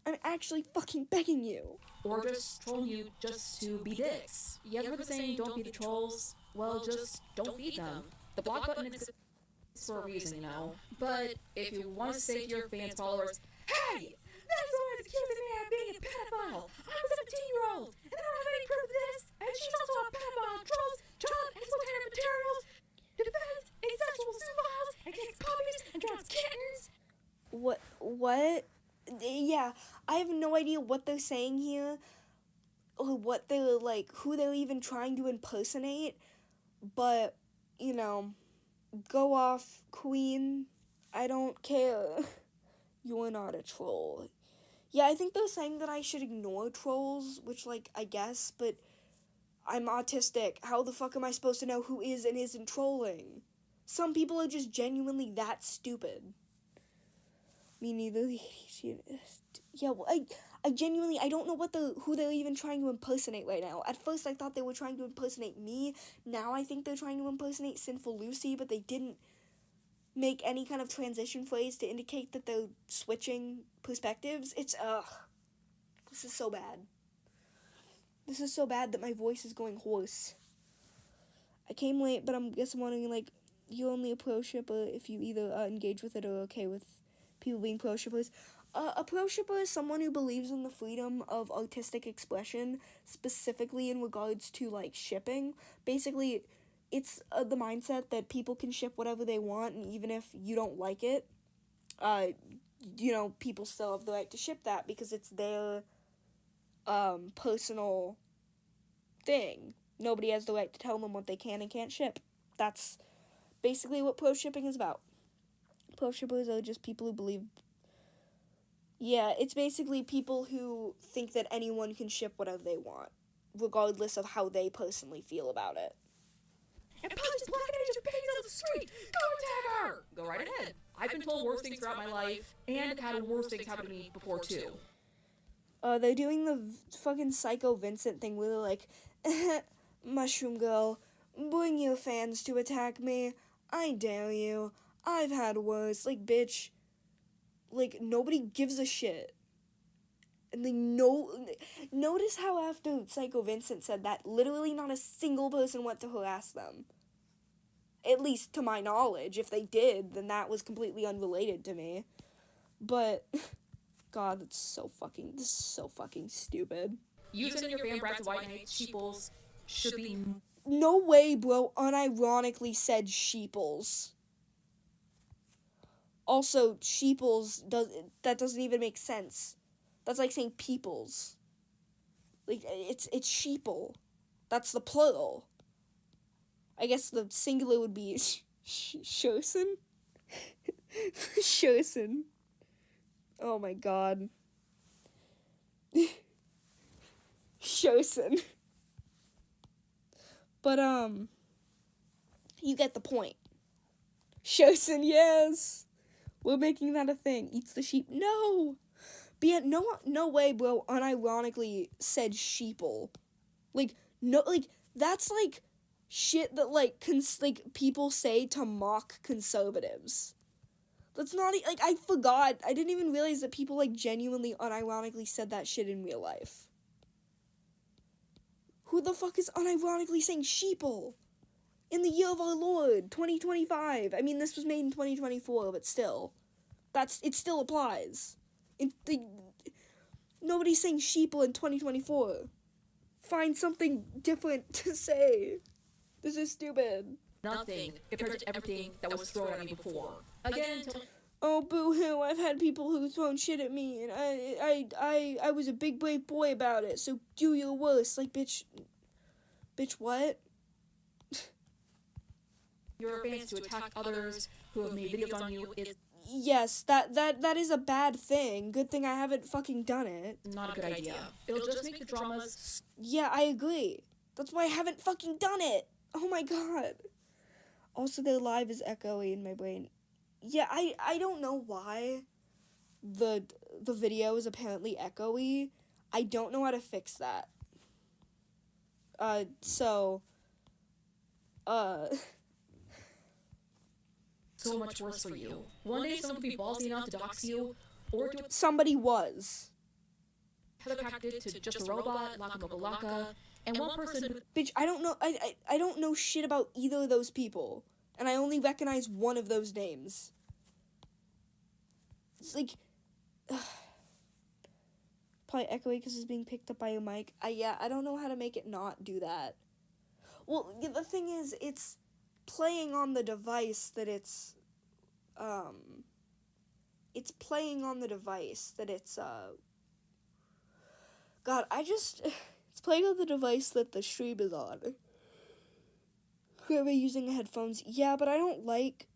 I'm actually fucking begging you. Or just trolling you just to be dicks. You ever heard the saying, don't feed the trolls? Well, just don't feed them. The block button exists for a reason, you know. But if you want to say to your fans, followers, "Hey! This woman's accusing me of being a pedophile! I'm a 17-year-old, and I don't have any proof of this, and she's also a pedophile, trolls, child exploitative materials, defends asexual zoophiles, and kicks puppies, and drops kittens." What? Yeah, I have no idea what they're saying here, or what they're, like, who they're even trying to impersonate, but, you know, go off, queen. I don't care. You're not a troll. Yeah, I think they're saying that I should ignore trolls, which, like, I guess, but I'm autistic. How the fuck am I supposed to know who is and isn't trolling? Some people are just genuinely that stupid. Me neither. Yeah, well, I genuinely, I don't know who they're even trying to impersonate right now. At first, I thought they were trying to impersonate me. Now I think they're trying to impersonate Sinful Lucy, but they didn't. make any kind of transition phrase to indicate that they're switching perspectives. It's, this is so bad. This is so bad that my voice is going hoarse. I came late, but I'm wondering, like, you're only a pro shipper if you either engage with it or are okay with people being pro shippers. A pro shipper is someone who believes in the freedom of artistic expression, specifically in regards to, like, shipping. Basically, it's the mindset that people can ship whatever they want, and even if you don't like it, people still have the right to ship that because it's their personal thing. Nobody has the right to tell them what they can and can't ship. That's basically what pro shipping is about. Pro shippers are just people who believe... Yeah, it's basically people who think that anyone can ship whatever they want, regardless of how they personally feel about it. And punches black and Asian pigs on the street! Go attack her! Go right ahead. I've been told worse things throughout my life, and I've had worse things happen to me before, too. They're doing the fucking Psycho Vincent thing where they're like, Mushroom Girl, bring your fans to attack me. I dare you. I've had worse. Like, bitch. Like, nobody gives a shit. And they notice how after Psycho Vincent said that, literally not a single person went to harass them. At least to my knowledge. If they did, then that was completely unrelated to me. But, God, this is so fucking stupid. Using your fan brats, white knights, sheeples, should be... No way, bro, unironically said sheeples. Also, sheeples, that doesn't even make sense. That's like saying peoples. Like, it's sheeple. That's the plural. I guess the singular would be Shosen? Shosen. Oh my god. Shosen. But, you get the point. Shosen, yes! We're making that a thing. Eats the sheep. No! But yeah, no way, bro, unironically said sheeple. Like, no, like, that's, like, shit that, like, people say to mock conservatives. That's not, like, I forgot. I didn't even realize that people, like, genuinely unironically said that shit in real life. Who the fuck is unironically saying sheeple? In the year of our Lord, 2025. I mean, this was made in 2024, but still. It still applies. Nobody's saying sheeple in 2024. Find something different to say. This is stupid. Nothing compared to everything that was thrown at me before. Again, oh, boo-hoo, I've had people who've thrown shit at me, and I was a big brave boy about it, so do your worst. Like, bitch, what? Your fans to attack others who have made videos on you is... Yes, that is a bad thing. Good thing I haven't fucking done it. Not a good idea. It'll just make the dramas... Yeah, I agree. That's why I haven't fucking done it. Oh my god. Also, their live is echoey in my brain. Yeah, I don't know why the video is apparently echoey. I don't know how to fix that. So much worse for you. One day someone could be ballsy enough to dox you, or do somebody was. Heather Packed to just a robot, Laka Moka Laka, and one person... Bitch, I don't know, I don't know shit about either of those people, and I only recognize one of those names. It's like... Probably echoey because it's being picked up by your mic. Yeah, I don't know how to make it not do that. Well, the thing is, it's playing on the device that it's playing on the device that it's, God, it's playing on the device that the stream is on. Whoever using headphones, yeah, but I don't like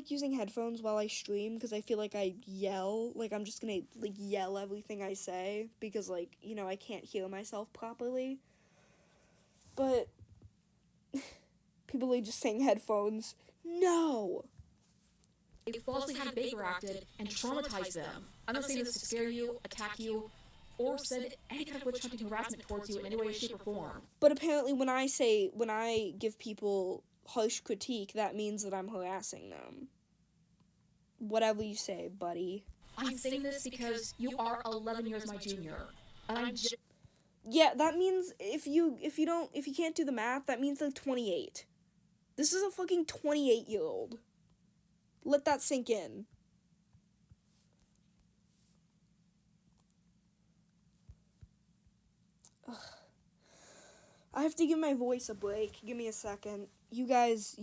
using headphones while I stream, because I feel like I yell, like, I'm just gonna, like, yell everything I say, because, like, you know, I can't hear myself properly. But people are just saying headphones. No! They falsely had Baker acted and traumatized them. I'm not saying this to scare you, attack you, or send any kind of witch hunting harassment towards you in any way, shape, or form. But apparently when I give people harsh critique, that means that I'm harassing them. Whatever you say, buddy. I'm saying this because you are 11 years my junior. And I'm just... Yeah, that means if you can't do the math, that means they're 28. This is a fucking 28-year-old. Let that sink in. Ugh. I have to give my voice a break. Give me a second. You guys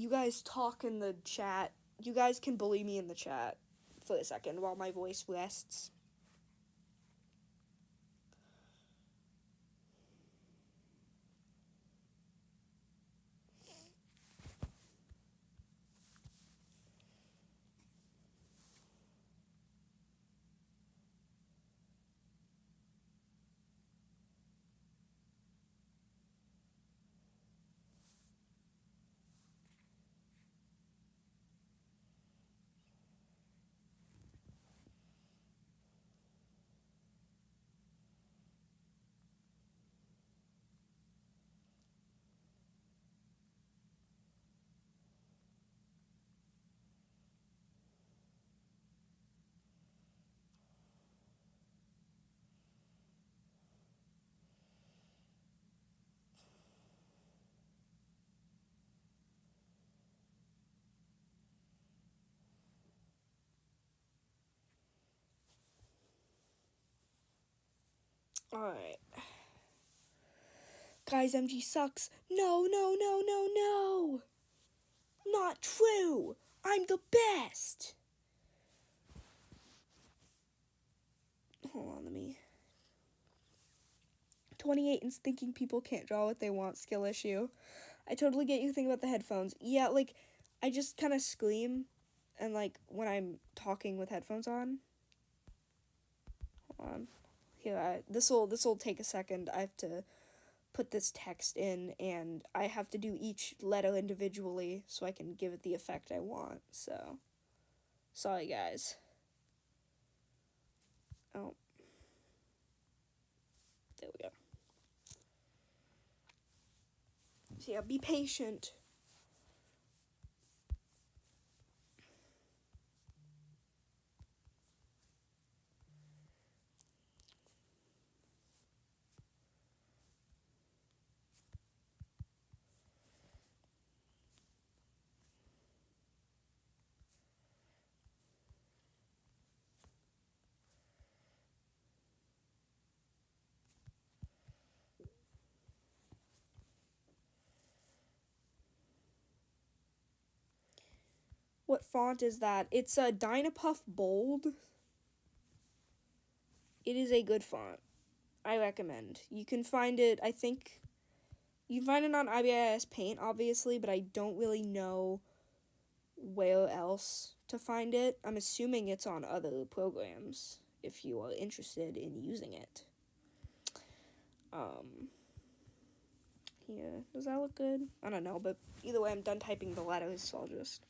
talk in the chat. You guys can bully me in the chat for a second while my voice rests. Alright. Guys, MG sucks. No. Not true. I'm the best. Hold on, let me. 28 and thinking people can't draw what they want, skill issue. I totally get you think about the headphones. Yeah, like, I just kind of scream, and like, when I'm talking with headphones on. Hold on. Here, this'll take a second. I have to put this text in, and I have to do each letter individually so I can give it the effect I want, so. Sorry, guys. Oh. There we go. So yeah, be patient. What font is that? It's a Dynapuff Bold. It is a good font. I recommend. You can find it, I think, you can find it on IBIS Paint, obviously, but I don't really know where else to find it. I'm assuming it's on other programs if you are interested in using it. Yeah, does that look good? I don't know, but either way, I'm done typing the letters, so I'll just...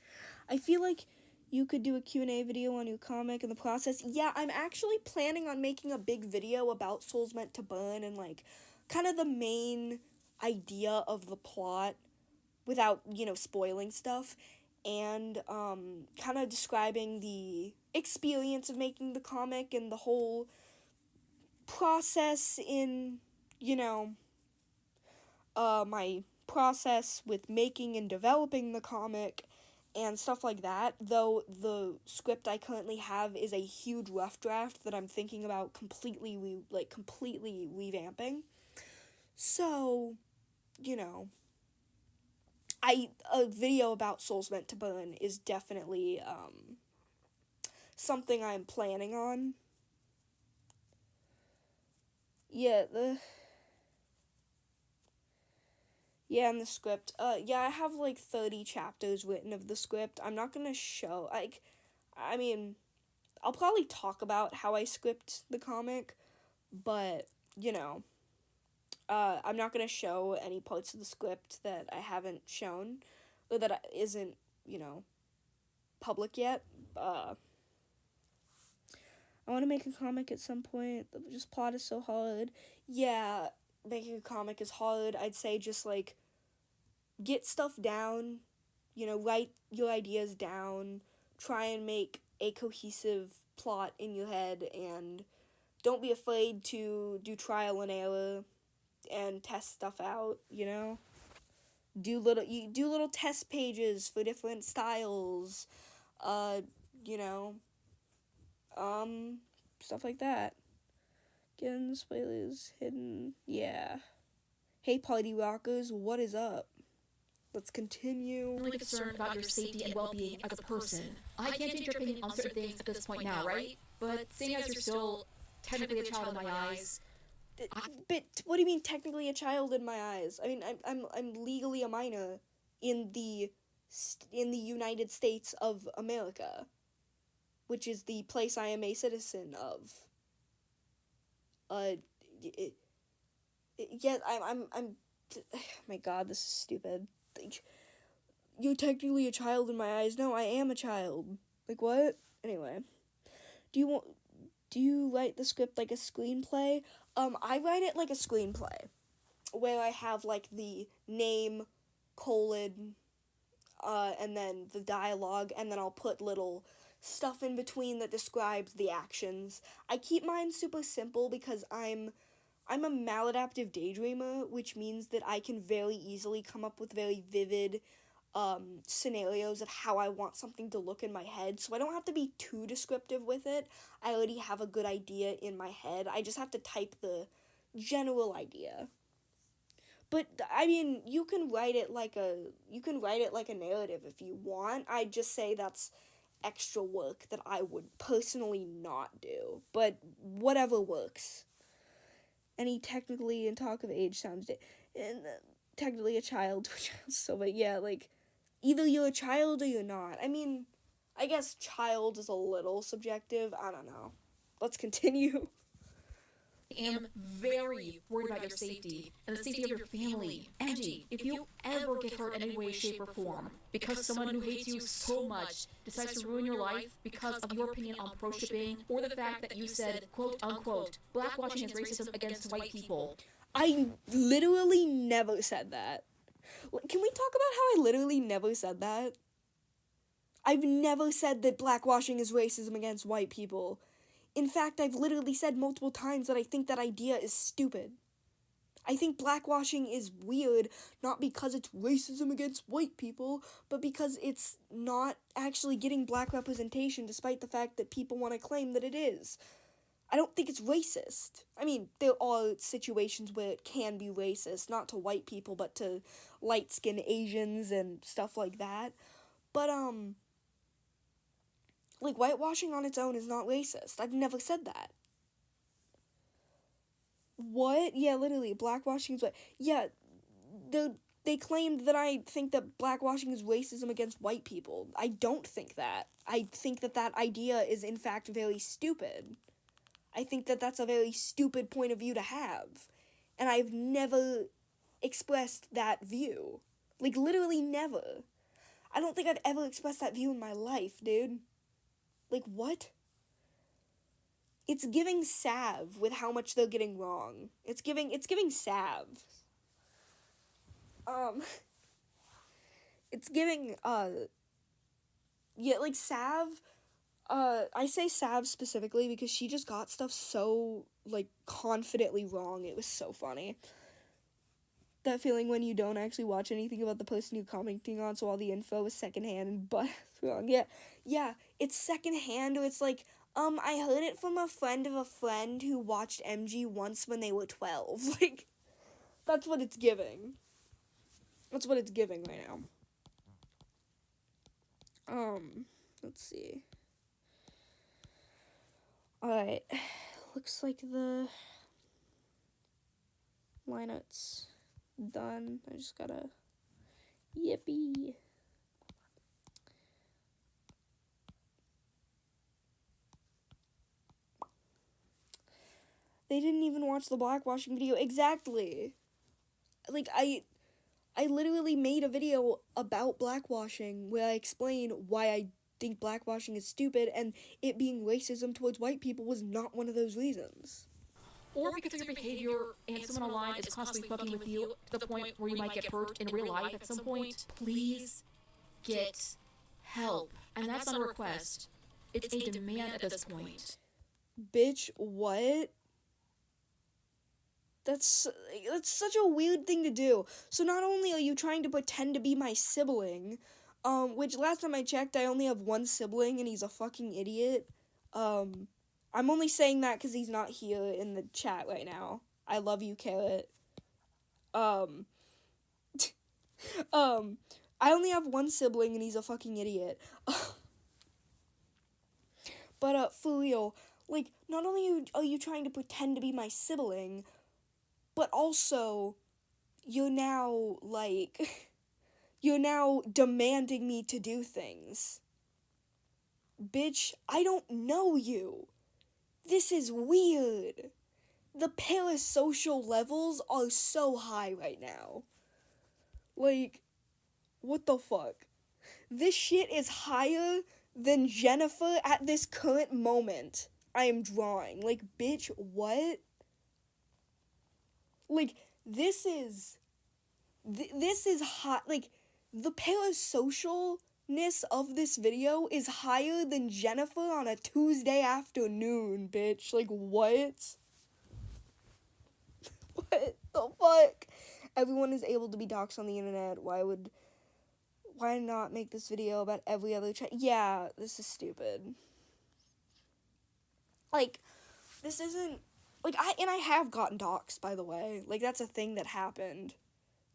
I feel like you could do a Q&A video on your comic in the process. Yeah, I'm actually planning on making a big video about Souls Meant to Burn and, like, kind of the main idea of the plot without, you know, spoiling stuff. And, kind of describing the experience of making the comic and the whole process in, you know... my process with making and developing the comic and stuff like that, though the script I currently have is a huge rough draft that I'm thinking about completely revamping. So, you know, a video about Souls Meant to Burn is definitely, something I'm planning on. Yeah, in the script. Yeah, I have like 30 chapters written of the script. I'm not gonna show, like, I mean, I'll probably talk about how I script the comic, but, you know, I'm not gonna show any parts of the script that I haven't shown, or that isn't, you know, public yet. I want to make a comic at some point. Just plot is so hard. Yeah, making a comic is hard. I'd say just, like, get stuff down write your ideas down, try and make a cohesive plot in your head, and don't be afraid to do trial and error and test stuff out, Do little test pages for different styles, you know, stuff like that. Again, spoilers hidden. Yeah. Hey, party rockers, what is up? Let's continue. I'm really concerned about your safety and well-being as a person. I can't change your opinion on certain things at this point now, right? But seeing as you're still technically a child in my eyes. But what do you mean technically a child in my eyes? I mean, I'm legally a minor in the United States of America, which is the place I am a citizen of. Yeah, I'm oh my God, this is stupid. Like, you're technically a child in my eyes. No, I am a child. Like, what? Anyway, do you write the script like a screenplay? I write it like a screenplay, where I have like the name, colon, and then the dialogue, and then I'll put little stuff in between that describes the actions. I keep mine super simple because I'm a maladaptive daydreamer, which means that I can very easily come up with very vivid scenarios of how I want something to look in my head, so I don't have to be too descriptive with it. I already have a good idea in my head. I just have to type the general idea. But I mean, you can write it like a narrative if you want. I just say that's extra work that I would personally not do. But whatever works. Any technically in talk of age sounds and technically a child, but yeah, like either you're a child or you're not. I mean, I guess child is a little subjective. I don't know. Let's continue. I am very worried about your safety and the safety of your family. Angie, if you ever get hurt in any way, shape, or form because someone who hates you so much decides to ruin your life because of your opinion on pro-shipping or the fact that you said, quote unquote, blackwashing is racism against white people. I literally never said that. Can we talk about how I literally never said that? I've never said that blackwashing is racism against white people. In fact, I've literally said multiple times that I think that idea is stupid. I think blackwashing is weird, not because it's racism against white people, but because it's not actually getting black representation despite the fact that people want to claim that it is. I don't think it's racist. I mean, there are situations where it can be racist, not to white people, but to light-skinned Asians and stuff like that. But, like, whitewashing on its own is not racist. I've never said that. What? Yeah, literally, blackwashing is what? Yeah, they claimed that I think that blackwashing is racism against white people. I don't think that. I think that that idea is, in fact, very stupid. I think that that's a very stupid point of view to have. And I've never expressed that view. Like, literally never. I don't think I've ever expressed that view in my life, dude. Like, what? It's giving salve with how much they're getting wrong. It's giving salve. It's giving, yeah, like, salve, I say salve specifically because she just got stuff so, like, confidently wrong. It was so funny. That feeling when you don't actually watch anything about the person you're commenting on, so all the info is secondhand but wrong. Yeah, it's secondhand, or it's like, I heard it from a friend of a friend who watched MG once when they were 12. Like, that's what it's giving. That's what it's giving right now. Let's see. Alright, looks like the lineup's done. I just gotta, yippee. They didn't even watch the blackwashing video. Exactly. Like, I literally made a video about blackwashing where I explain why I think blackwashing is stupid, and it being racism towards white people was not one of those reasons. Or because of your behavior and someone online is constantly fucking with you to the point where you might get hurt in real life at some point, please get help. And that's not a request. It's a demand at this point. Bitch, what? That's such a weird thing to do. So not only are you trying to pretend to be my sibling, which last time I checked, I only have one sibling and he's a fucking idiot. I'm only saying that because he's not here in the chat right now. I love you, Carrot. I only have one sibling and he's a fucking idiot. But, for real, like, not only are you trying to pretend to be my sibling, but also, you're now, like, you're now demanding me to do things. Bitch, I don't know you. This is weird. The parasocial levels are so high right now. Like, what the fuck? This shit is higher than Jennifer at this current moment I am drawing. Like, bitch, what? Like, this is hot. Like, the parasocialness of this video is higher than Jennifer on a Tuesday afternoon, bitch. Like, what? What the fuck? Everyone is able to be doxxed on the internet. Why not make this video about every other Yeah, this is stupid. Like, this isn't, like, I have gotten doxxed, by the way. Like, that's a thing that happened.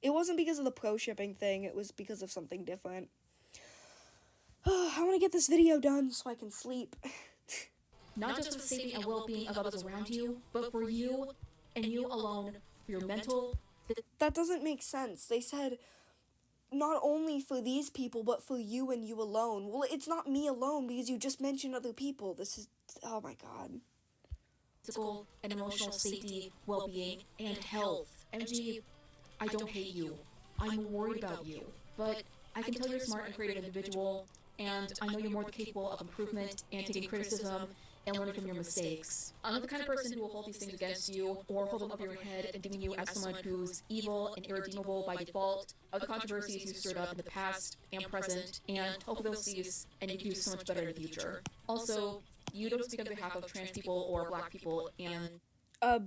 It wasn't because of the pro-shipping thing, it was because of something different. I want to get this video done so I can sleep. Not just for the safety and well-being of others around you, but for you and you alone, for your mental... That doesn't make sense. They said, not only for these people, but for you and you alone. Well, it's not me alone, because you just mentioned other people. This is... Oh my god. Physical and emotional safety, well-being, and health. MG, I don't hate you. I'm worried about you. But I can tell you're a smart and creative individual, and I know you're more than capable of improvement and taking criticism and learning from your mistakes. I'm not the kind of person who will hold these things against you or hold them over your head and deeming you as someone who's evil and irredeemable by default of the controversies you stirred up in the past and present, and hopefully they'll cease and you can do so much better in the future. Also, you don't speak on behalf of trans people or black people, and... I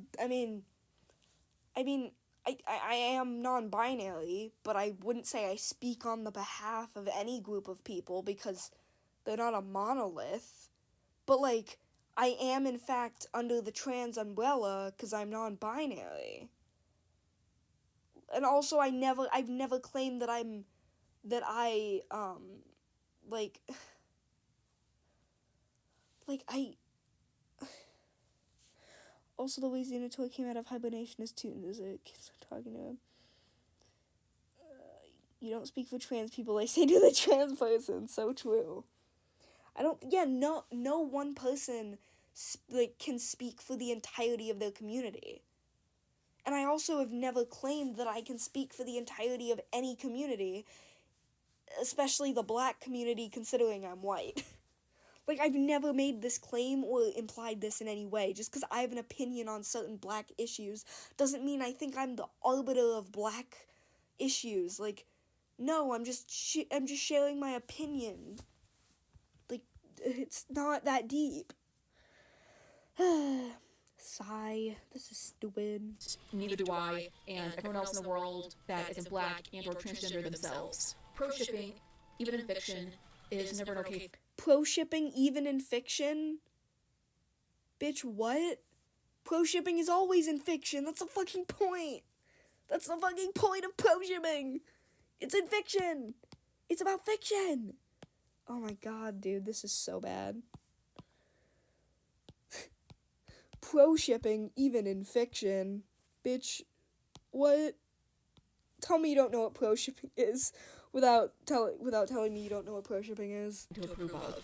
am non-binary, but I wouldn't say I speak on the behalf of any group of people because they're not a monolith. But, like, I am, in fact, under the trans umbrella because I'm non-binary. And also, I've never claimed that Also, the Louisiana toy came out of hibernation as Toon is talking to him. You don't speak for trans people, I say to the trans person. So true. No one person, can speak for the entirety of their community. And I also have never claimed that I can speak for the entirety of any community, especially the black community, considering I'm white. Like, I've never made this claim or implied this in any way. Just because I have an opinion on certain black issues doesn't mean I think I'm the arbiter of black issues. Like, no, I'm just sharing my opinion. Like, it's not that deep. Sigh. This is stupid. Neither do I, and everyone else in the world that isn't black and or transgender themselves. Pro-shipping, even in fiction, is never an okay... Pro-shipping even in fiction? Bitch, what? Pro-shipping is always in fiction. That's the fucking point. That's the fucking point of pro-shipping. It's in fiction. It's about fiction. Oh my god, dude, this is so bad. Pro-shipping even in fiction. Bitch, what? Tell me you don't know what pro-shipping is. Without telling me you don't know what pro-shipping is. To approve of.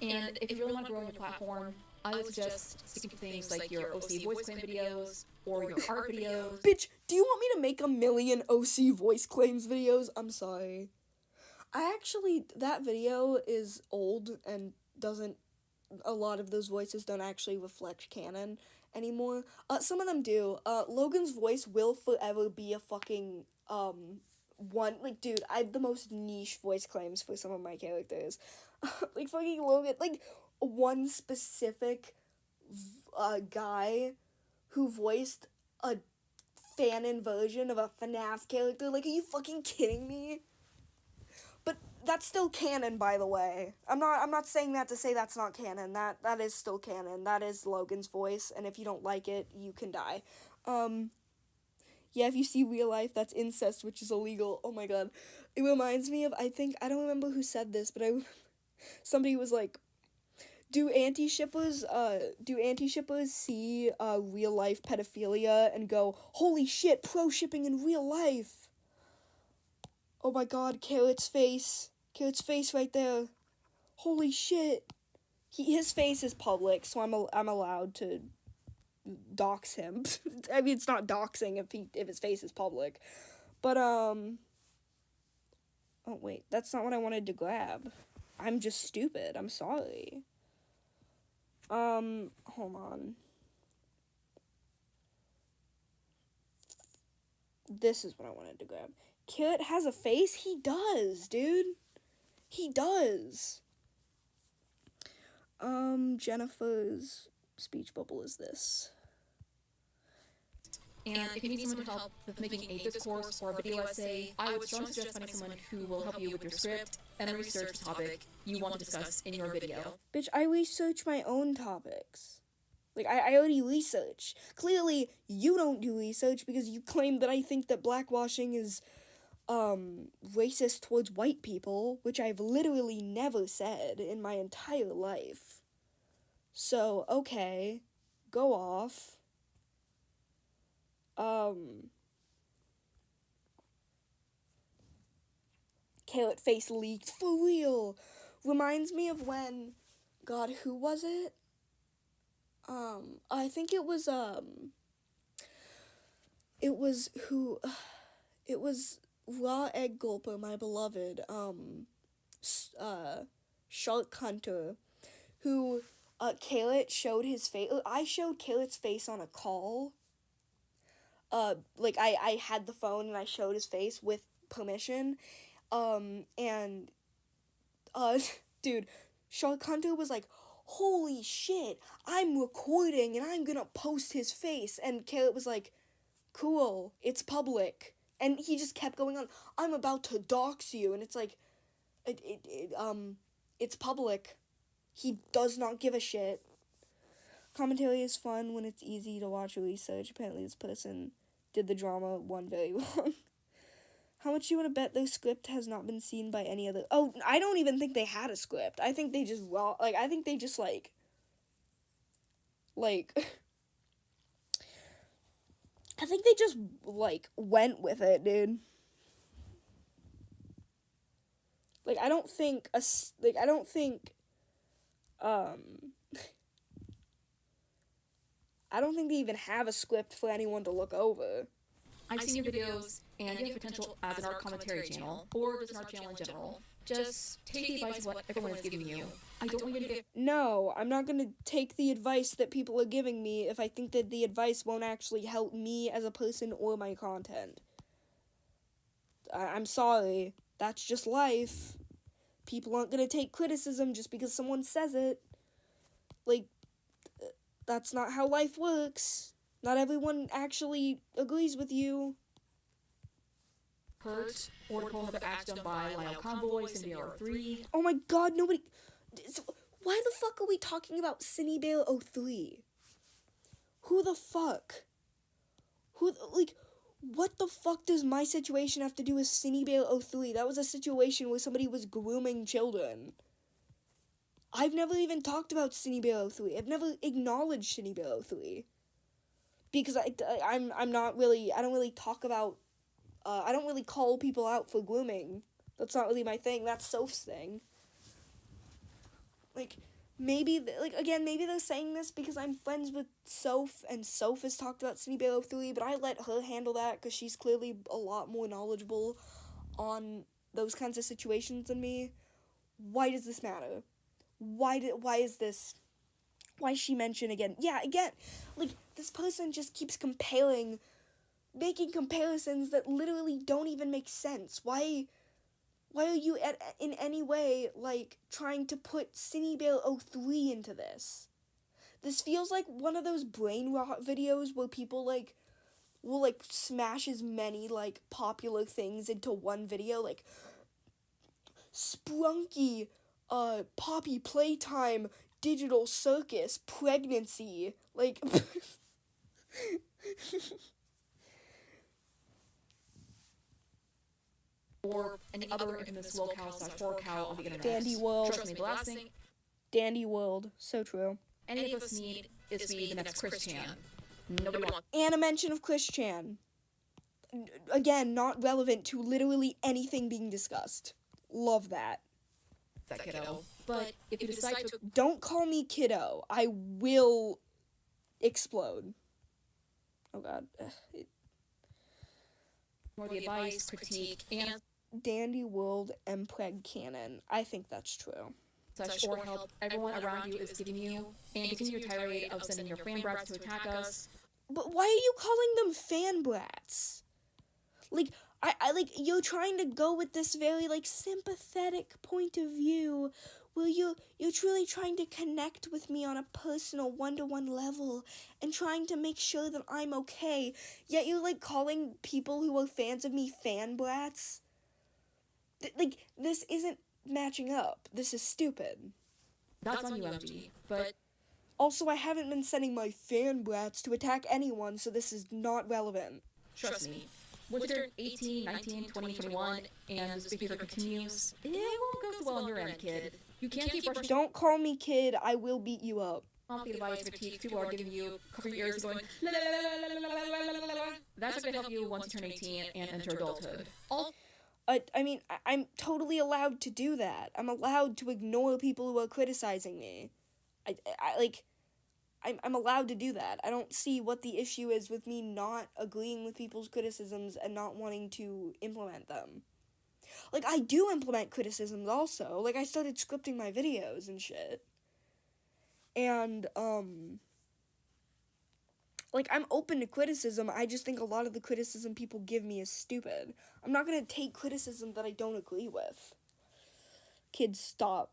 And if you really want to grow on your platform, I would suggest sticking to things like your OC voice claim videos or your art videos. Bitch, do you want me to make 1,000,000 OC voice claims videos? I'm sorry. That video is old and a lot of those voices don't actually reflect canon anymore. Some of them do. Logan's voice will forever be a fucking, dude, I have the most niche voice claims for some of my characters. Like, fucking Logan, like, one specific guy who voiced a fanon version of a FNAF character. Like, are you fucking kidding me? But that's still canon, by the way. I'm not saying that to say that's not canon. That is still canon. That is Logan's voice, and if you don't like it, you can die. Yeah, if you see real life, that's incest, which is illegal. Oh my god. It reminds me of, I don't remember who said this, but somebody was like, do anti-shippers see real life pedophilia and go, holy shit, pro-shipping in real life? Oh my god, Carrot's face right there. Holy shit. His face is public, so I'm allowed to dox him. I mean, it's not doxing if his face is public. But oh wait, that's not what I wanted to grab. I'm just stupid. I'm sorry. Hold on. This is what I wanted to grab. Carrot has a face? He does, dude. He does. Jennifer's speech bubble is this. And if you need someone to help with making a discourse or a video essay, I would strongly suggest finding someone who will help you with your script and research the topic you want to discuss in your video. Bitch, I research my own topics. Like, I already research. Clearly, you don't do research because you claim that I think that blackwashing is, racist towards white people, which I've literally never said in my entire life. So, okay, go off. Carrot face leaked for real. Reminds me of when, God, who was it? I think it was Raw Egg Gulper, my beloved, Shark Hunter, who, Carrot showed his face. I showed Carrot's face on a call. Like, I had the phone and I showed his face with permission, and, dude, Shark Hunter was like, holy shit, I'm recording and I'm gonna post his face, and Carrot was like, cool, it's public, and he just kept going on, I'm about to dox you, and it's like, it's public. He does not give a shit. Commentary is fun when it's easy to watch or research. Apparently this person did the drama one very wrong. How much do you want to bet their script has not been seen by any other... Oh, I don't even think they had a script. I think they just I think they just, like... I think they just, went with it, dude. Like, I don't think... I don't think they even have a script for anyone to look over. I've seen your videos, and you have potential as an art commentary channel, or just an art channel in general. Just take the advice of what everyone is giving you. I don't want you to get... No, I'm not gonna take the advice that people are giving me if I think that the advice won't actually help me as a person or my content. I'm sorry. That's just life. People aren't gonna take criticism just because someone says it. Like, that's not how life works. Not everyone actually agrees with you. Hurt or told the acts done by Lyle Convoy, Cindy R3. Oh my god, nobody... Why the fuck are we talking about Cinnybale 03? Who the fuck? What the fuck does my situation have to do with Cinnybale 03? That was a situation where somebody was grooming children. I've never even talked about Cinnybale 03. I've never acknowledged Cinnybale 03. Because I'm not really... I don't really talk about... I don't really call people out for grooming. That's not really my thing. That's Soph's thing. Maybe they're saying this because I'm friends with Soph, and Soph has talked about Cinnybale 03, but I let her handle that because she's clearly a lot more knowledgeable on those kinds of situations than me. Why does this matter? Why is she mentioned again? Yeah, again, this person just keeps comparing making comparisons that literally don't even make sense. Why are you in any way, like, trying to put Cinebear03 into this? This feels like one of those brain rot videos where people, like, will, like, smash as many, like, popular things into one video, like, Sprunky, Poppy Playtime, Digital Circus, Pregnancy, like... or any other infamous lolcow/horror cow on the internet. Dandy World. Trust me, the last thing Dandy World. So true. any of us need is to be the next Chris Chan. Nobody wants And a mention of Chris Chan. Again, not relevant to literally anything being discussed. Love that. that kiddo. But if you decide to Don't call me kiddo. I will explode. Oh god. ignore the advice, critique, and Dandy World Mpreg Canon. I think that's true. such or help everyone around you is giving you, and continue your tirade of sending your fan brats to attack us. But why are you calling them fan brats? Like, I like, you're trying to go with this very, like, sympathetic point of view where you're truly trying to connect with me on a personal one-to-one level and trying to make sure that I'm okay, yet you're, like, calling people who are fans of me fan brats? Like, this isn't matching up. This is stupid. That's on you, MG. But Also, I haven't been sending my fan brats to attack anyone, so this is not relevant. trust me, once you turn 18, 19, 20, 21, and this behavior continues, it won't go so well on your end, kid. You can't keep brushing Don't call me kid, I will beat you up. off the advice, critique, people are giving you, cover your ears going, la la la la la la la la la la. That's not going to help you once you turn 18 and enter adulthood. I mean, I'm totally allowed to do that. I'm allowed to ignore people who are criticizing me. I'm allowed to do that. I don't see what the issue is with me not agreeing with people's criticisms and not wanting to implement them. Like, I do implement criticisms also. Like, I started scripting my videos and shit. And, like, I'm open to criticism. I just think a lot of the criticism people give me is stupid. I'm not gonna take criticism that I don't agree with. Kids, stop.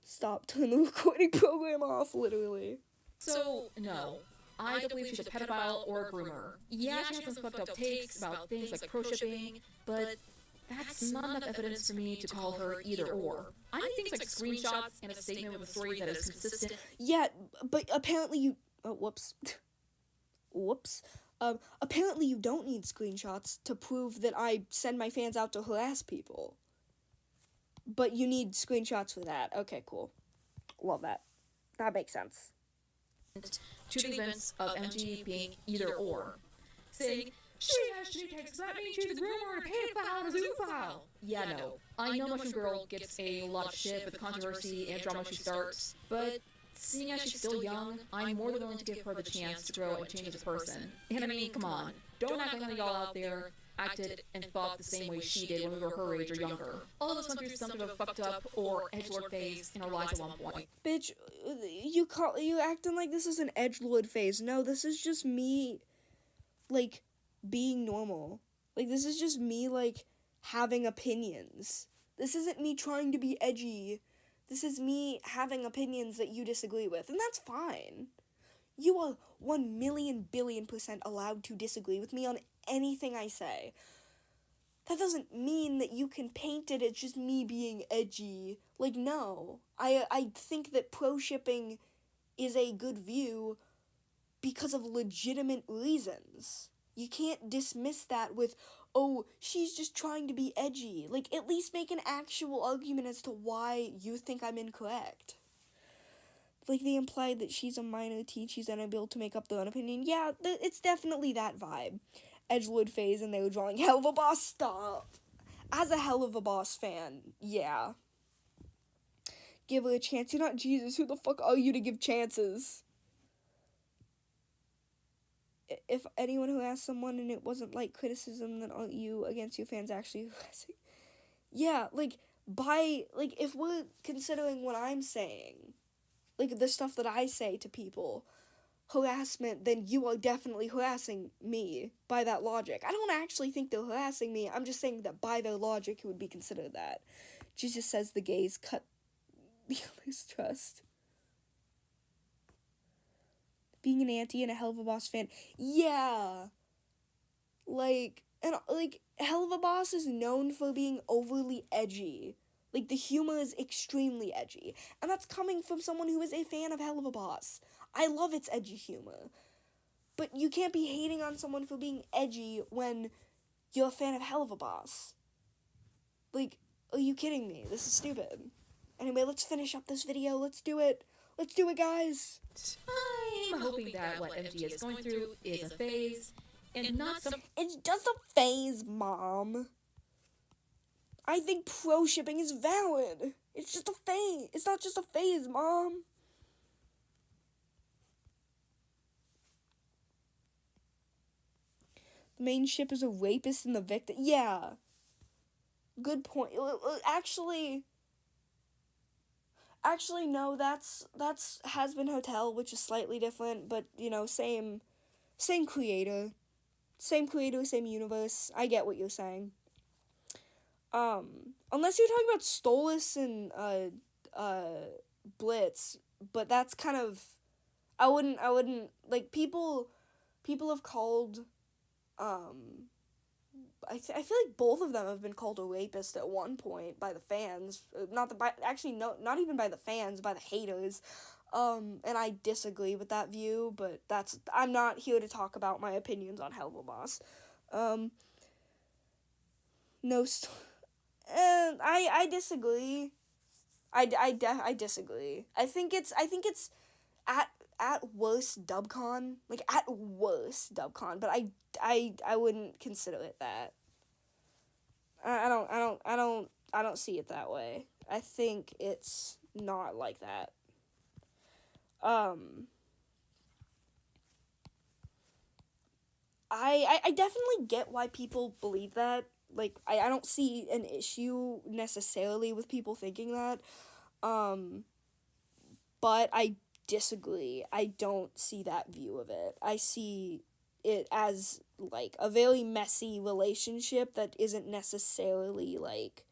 Stop, turn the recording program off, literally. So, no. I don't believe she's a pedophile or a groomer. Yeah, she has some fucked up takes about things like pro-shipping, but that's not enough evidence for me to call her either or. I need things like screenshots and a statement with a story that is consistent. Yeah, but apparently you... Oh, whoops. Whoops. Apparently you don't need screenshots to prove that I send my fans out to harass people. But you need screenshots for that. Okay, cool. Love that. That makes sense. To the events of MG being either or. Saying, she has shitty takes, that means she's a groomer, a pedophile, and a zoophile. Yeah, no. I know Mushroom Girl gets a lot of shit with the controversy and drama she starts, but seeing as she's still young, I'm more than willing to give her the chance to grow and change as a person. And I mean, come on. Don't act like none of y'all out there acted and thought the same way she did when we were her age or younger. All of us went through something of a fucked up or edgelord phase in our lives at one point. Bitch, you acting like this is an edgelord phase. No, this is just me, like, being normal. Like, this is just me, like, having opinions. This isn't me trying to be edgy. This is me having opinions that you disagree with, and that's fine. You are 1,000,000,000,000,000% allowed to disagree with me on anything I say. That doesn't mean that you can paint it as just me being edgy. Like, no. I think that pro-shipping is a good view because of legitimate reasons. You can't dismiss that with, oh, she's just trying to be edgy. Like, at least make an actual argument as to why you think I'm incorrect. Like, they implied that she's a minor teen, she's unable to make up their own opinion. Yeah, it's definitely that vibe. Edgelord phase, and they were drawing Hell of a Boss. Stop. As a Hell of a Boss fan, yeah. Give her a chance. You're not Jesus. Who the fuck are you to give chances? If anyone who asked someone and it wasn't, like, criticism, then aren't you against your fans actually harassing? Yeah, like, if we're considering what I'm saying, like, the stuff that I say to people, harassment, then you are definitely harassing me by that logic. I don't actually think they're harassing me. I'm just saying that by their logic, it would be considered that. Jesus says the gays cut the other's trust. Being an auntie and a Hell of a Boss fan. Yeah. Like, Hell of a Boss is known for being overly edgy. Like, the humor is extremely edgy. And that's coming from someone who is a fan of Hell of a Boss. I love its edgy humor. But you can't be hating on someone for being edgy when you're a fan of Hell of a Boss. Like, are you kidding me? This is stupid. Anyway, let's finish up this video. Let's do it. Let's do it, guys. I'm hoping that what MG is going through is a phase and not some. It's just a phase, Mom. I think pro-shipping is valid. It's just a phase. It's not just a phase, Mom. The main ship is a rapist and the victim. Yeah. Good point. Actually, no, that's Has-Been Hotel, which is slightly different, but, you know, same creator. Same creator, same universe. I get what you're saying. Unless you're talking about Stolas and, Blitz, but that's kind of, I wouldn't, like, people have called, I feel like both of them have been called a rapist at one point by the fans. Not even by the fans, by the haters. And I disagree with that view, but I'm not here to talk about my opinions on Hell of a Boss. I disagree. I disagree. I think it's at worst dubcon, like at worst dubcon, but I wouldn't consider it that. I don't see it that way. I think it's not like that. I definitely get why people believe that. Like, I don't see an issue necessarily with people thinking that. But I disagree. I don't see that view of it. I see it as, like, a very messy relationship that isn't necessarily, like,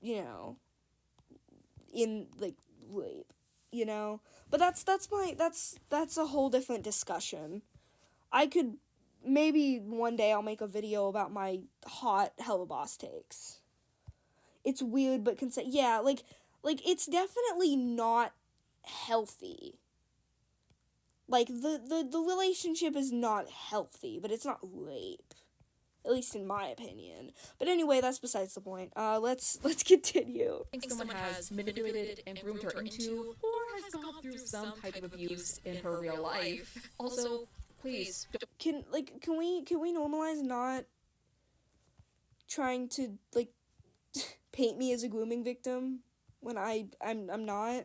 you know, in, like, rape, you know? But that's a whole different discussion. Maybe one day I'll make a video about my hot Hell of a Boss takes. It's weird, but yeah, like, it's definitely not healthy. Like, the relationship is not healthy, but it's not rape. At least in my opinion. But anyway, that's besides the point. Let's continue. I think someone has manipulated and groomed her into, or has gone through some type of abuse in her real life. Also, please Can we normalize not trying to, like, paint me as a grooming victim when I'm not?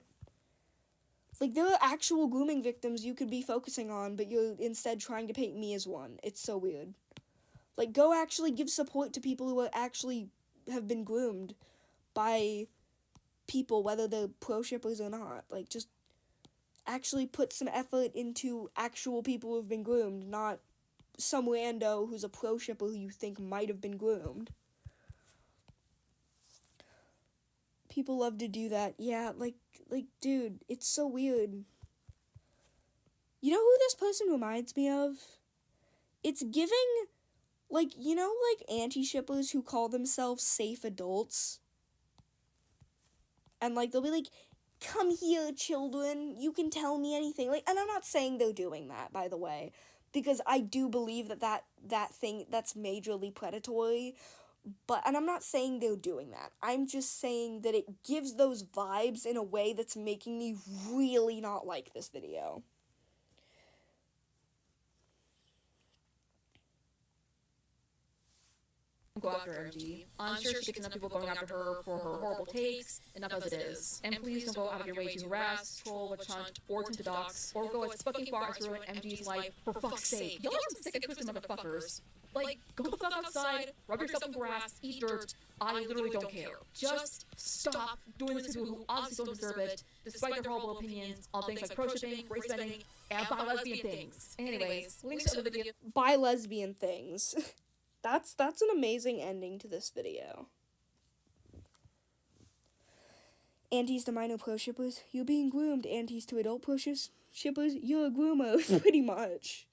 Like, there are actual grooming victims you could be focusing on, but you're instead trying to paint me as one. It's so weird. Like, go actually give support to people who actually have been groomed by people, whether they're pro-shippers or not. Like, just actually put some effort into actual people who have been groomed, not some rando who's a pro-shipper who you think might have been groomed. People love to do that. Yeah, like, dude, it's so weird. You know who this person reminds me of? It's giving, like, you know, like, anti-shippers who call themselves safe adults? And, like, they'll be like, come here, children, you can tell me anything. Like, and I'm not saying they're doing that, by the way, because I do believe that thing, that's majorly predatory. And I'm not saying they're doing that. I'm just saying that it gives those vibes in a way that's making me really not like this video. go after MG. I'm sure she gets enough people going after her for her horrible takes, enough as it is. And please don't go out of your way to harass, troll, witch hunt, or to dox, or go as fucking far as ruin MG's life for fuck's sake. Y'all are some sick and twisted motherfuckers. Like, go the fuck outside, rub yourself in grass, eat dirt. I literally don't care. Just stop doing this to people who obviously don't deserve it, despite their horrible opinions on things like pro-shipping, race bending, and bi-lesbian things. Anyways, links to the video. Bi lesbian things. That's an amazing ending to this video. Antes to minor pro shippers, you're being groomed. Antes to adult pro shippers, you're a groomer, pretty much.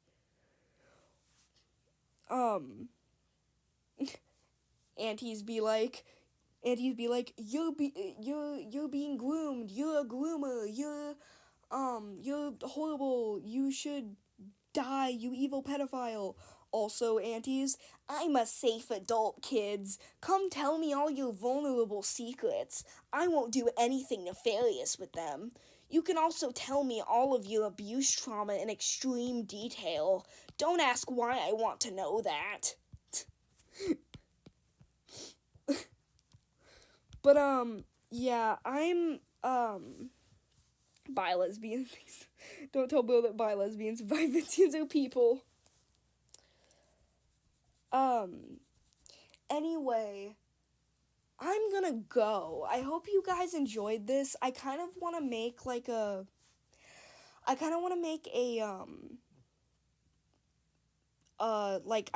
Aunties be like, you're being groomed. You're a groomer. You're horrible. You should die. You evil pedophile. Also, aunties, I'm a safe adult, kids. Come tell me all your vulnerable secrets. I won't do anything nefarious with them. You can also tell me all of your abuse trauma in extreme detail. Don't ask why I want to know that. But, yeah, I'm, bi-lesbian. Don't tell Bill that bi-lesbians and bi-lesbians are people. Anyway, I'm gonna go. I hope you guys enjoyed this. I kind of want to make, I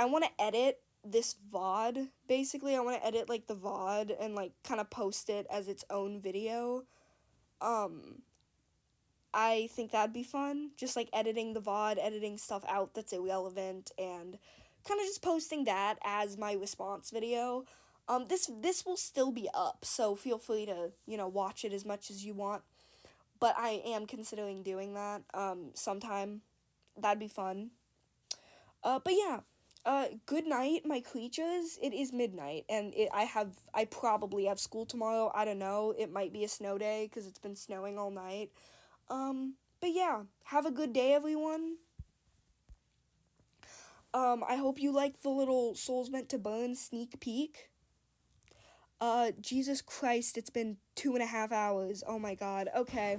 want to edit this VOD, basically. I want to edit, the VOD and, kind of post it as its own video. I think that'd be fun. Just, editing the VOD, editing stuff out that's irrelevant, and kind of just posting that as my response video. This will still be up, so feel free to, watch it as much as you want. But I am considering doing that, sometime. That'd be fun. But yeah. Good night, my creatures. It is midnight, and I probably have school tomorrow. I don't know. It might be a snow day, because it's been snowing all night. But yeah, have a good day, everyone. I hope you liked the little Souls Meant to Burn sneak peek. Jesus Christ, it's been 2.5 hours. Oh my god. Okay.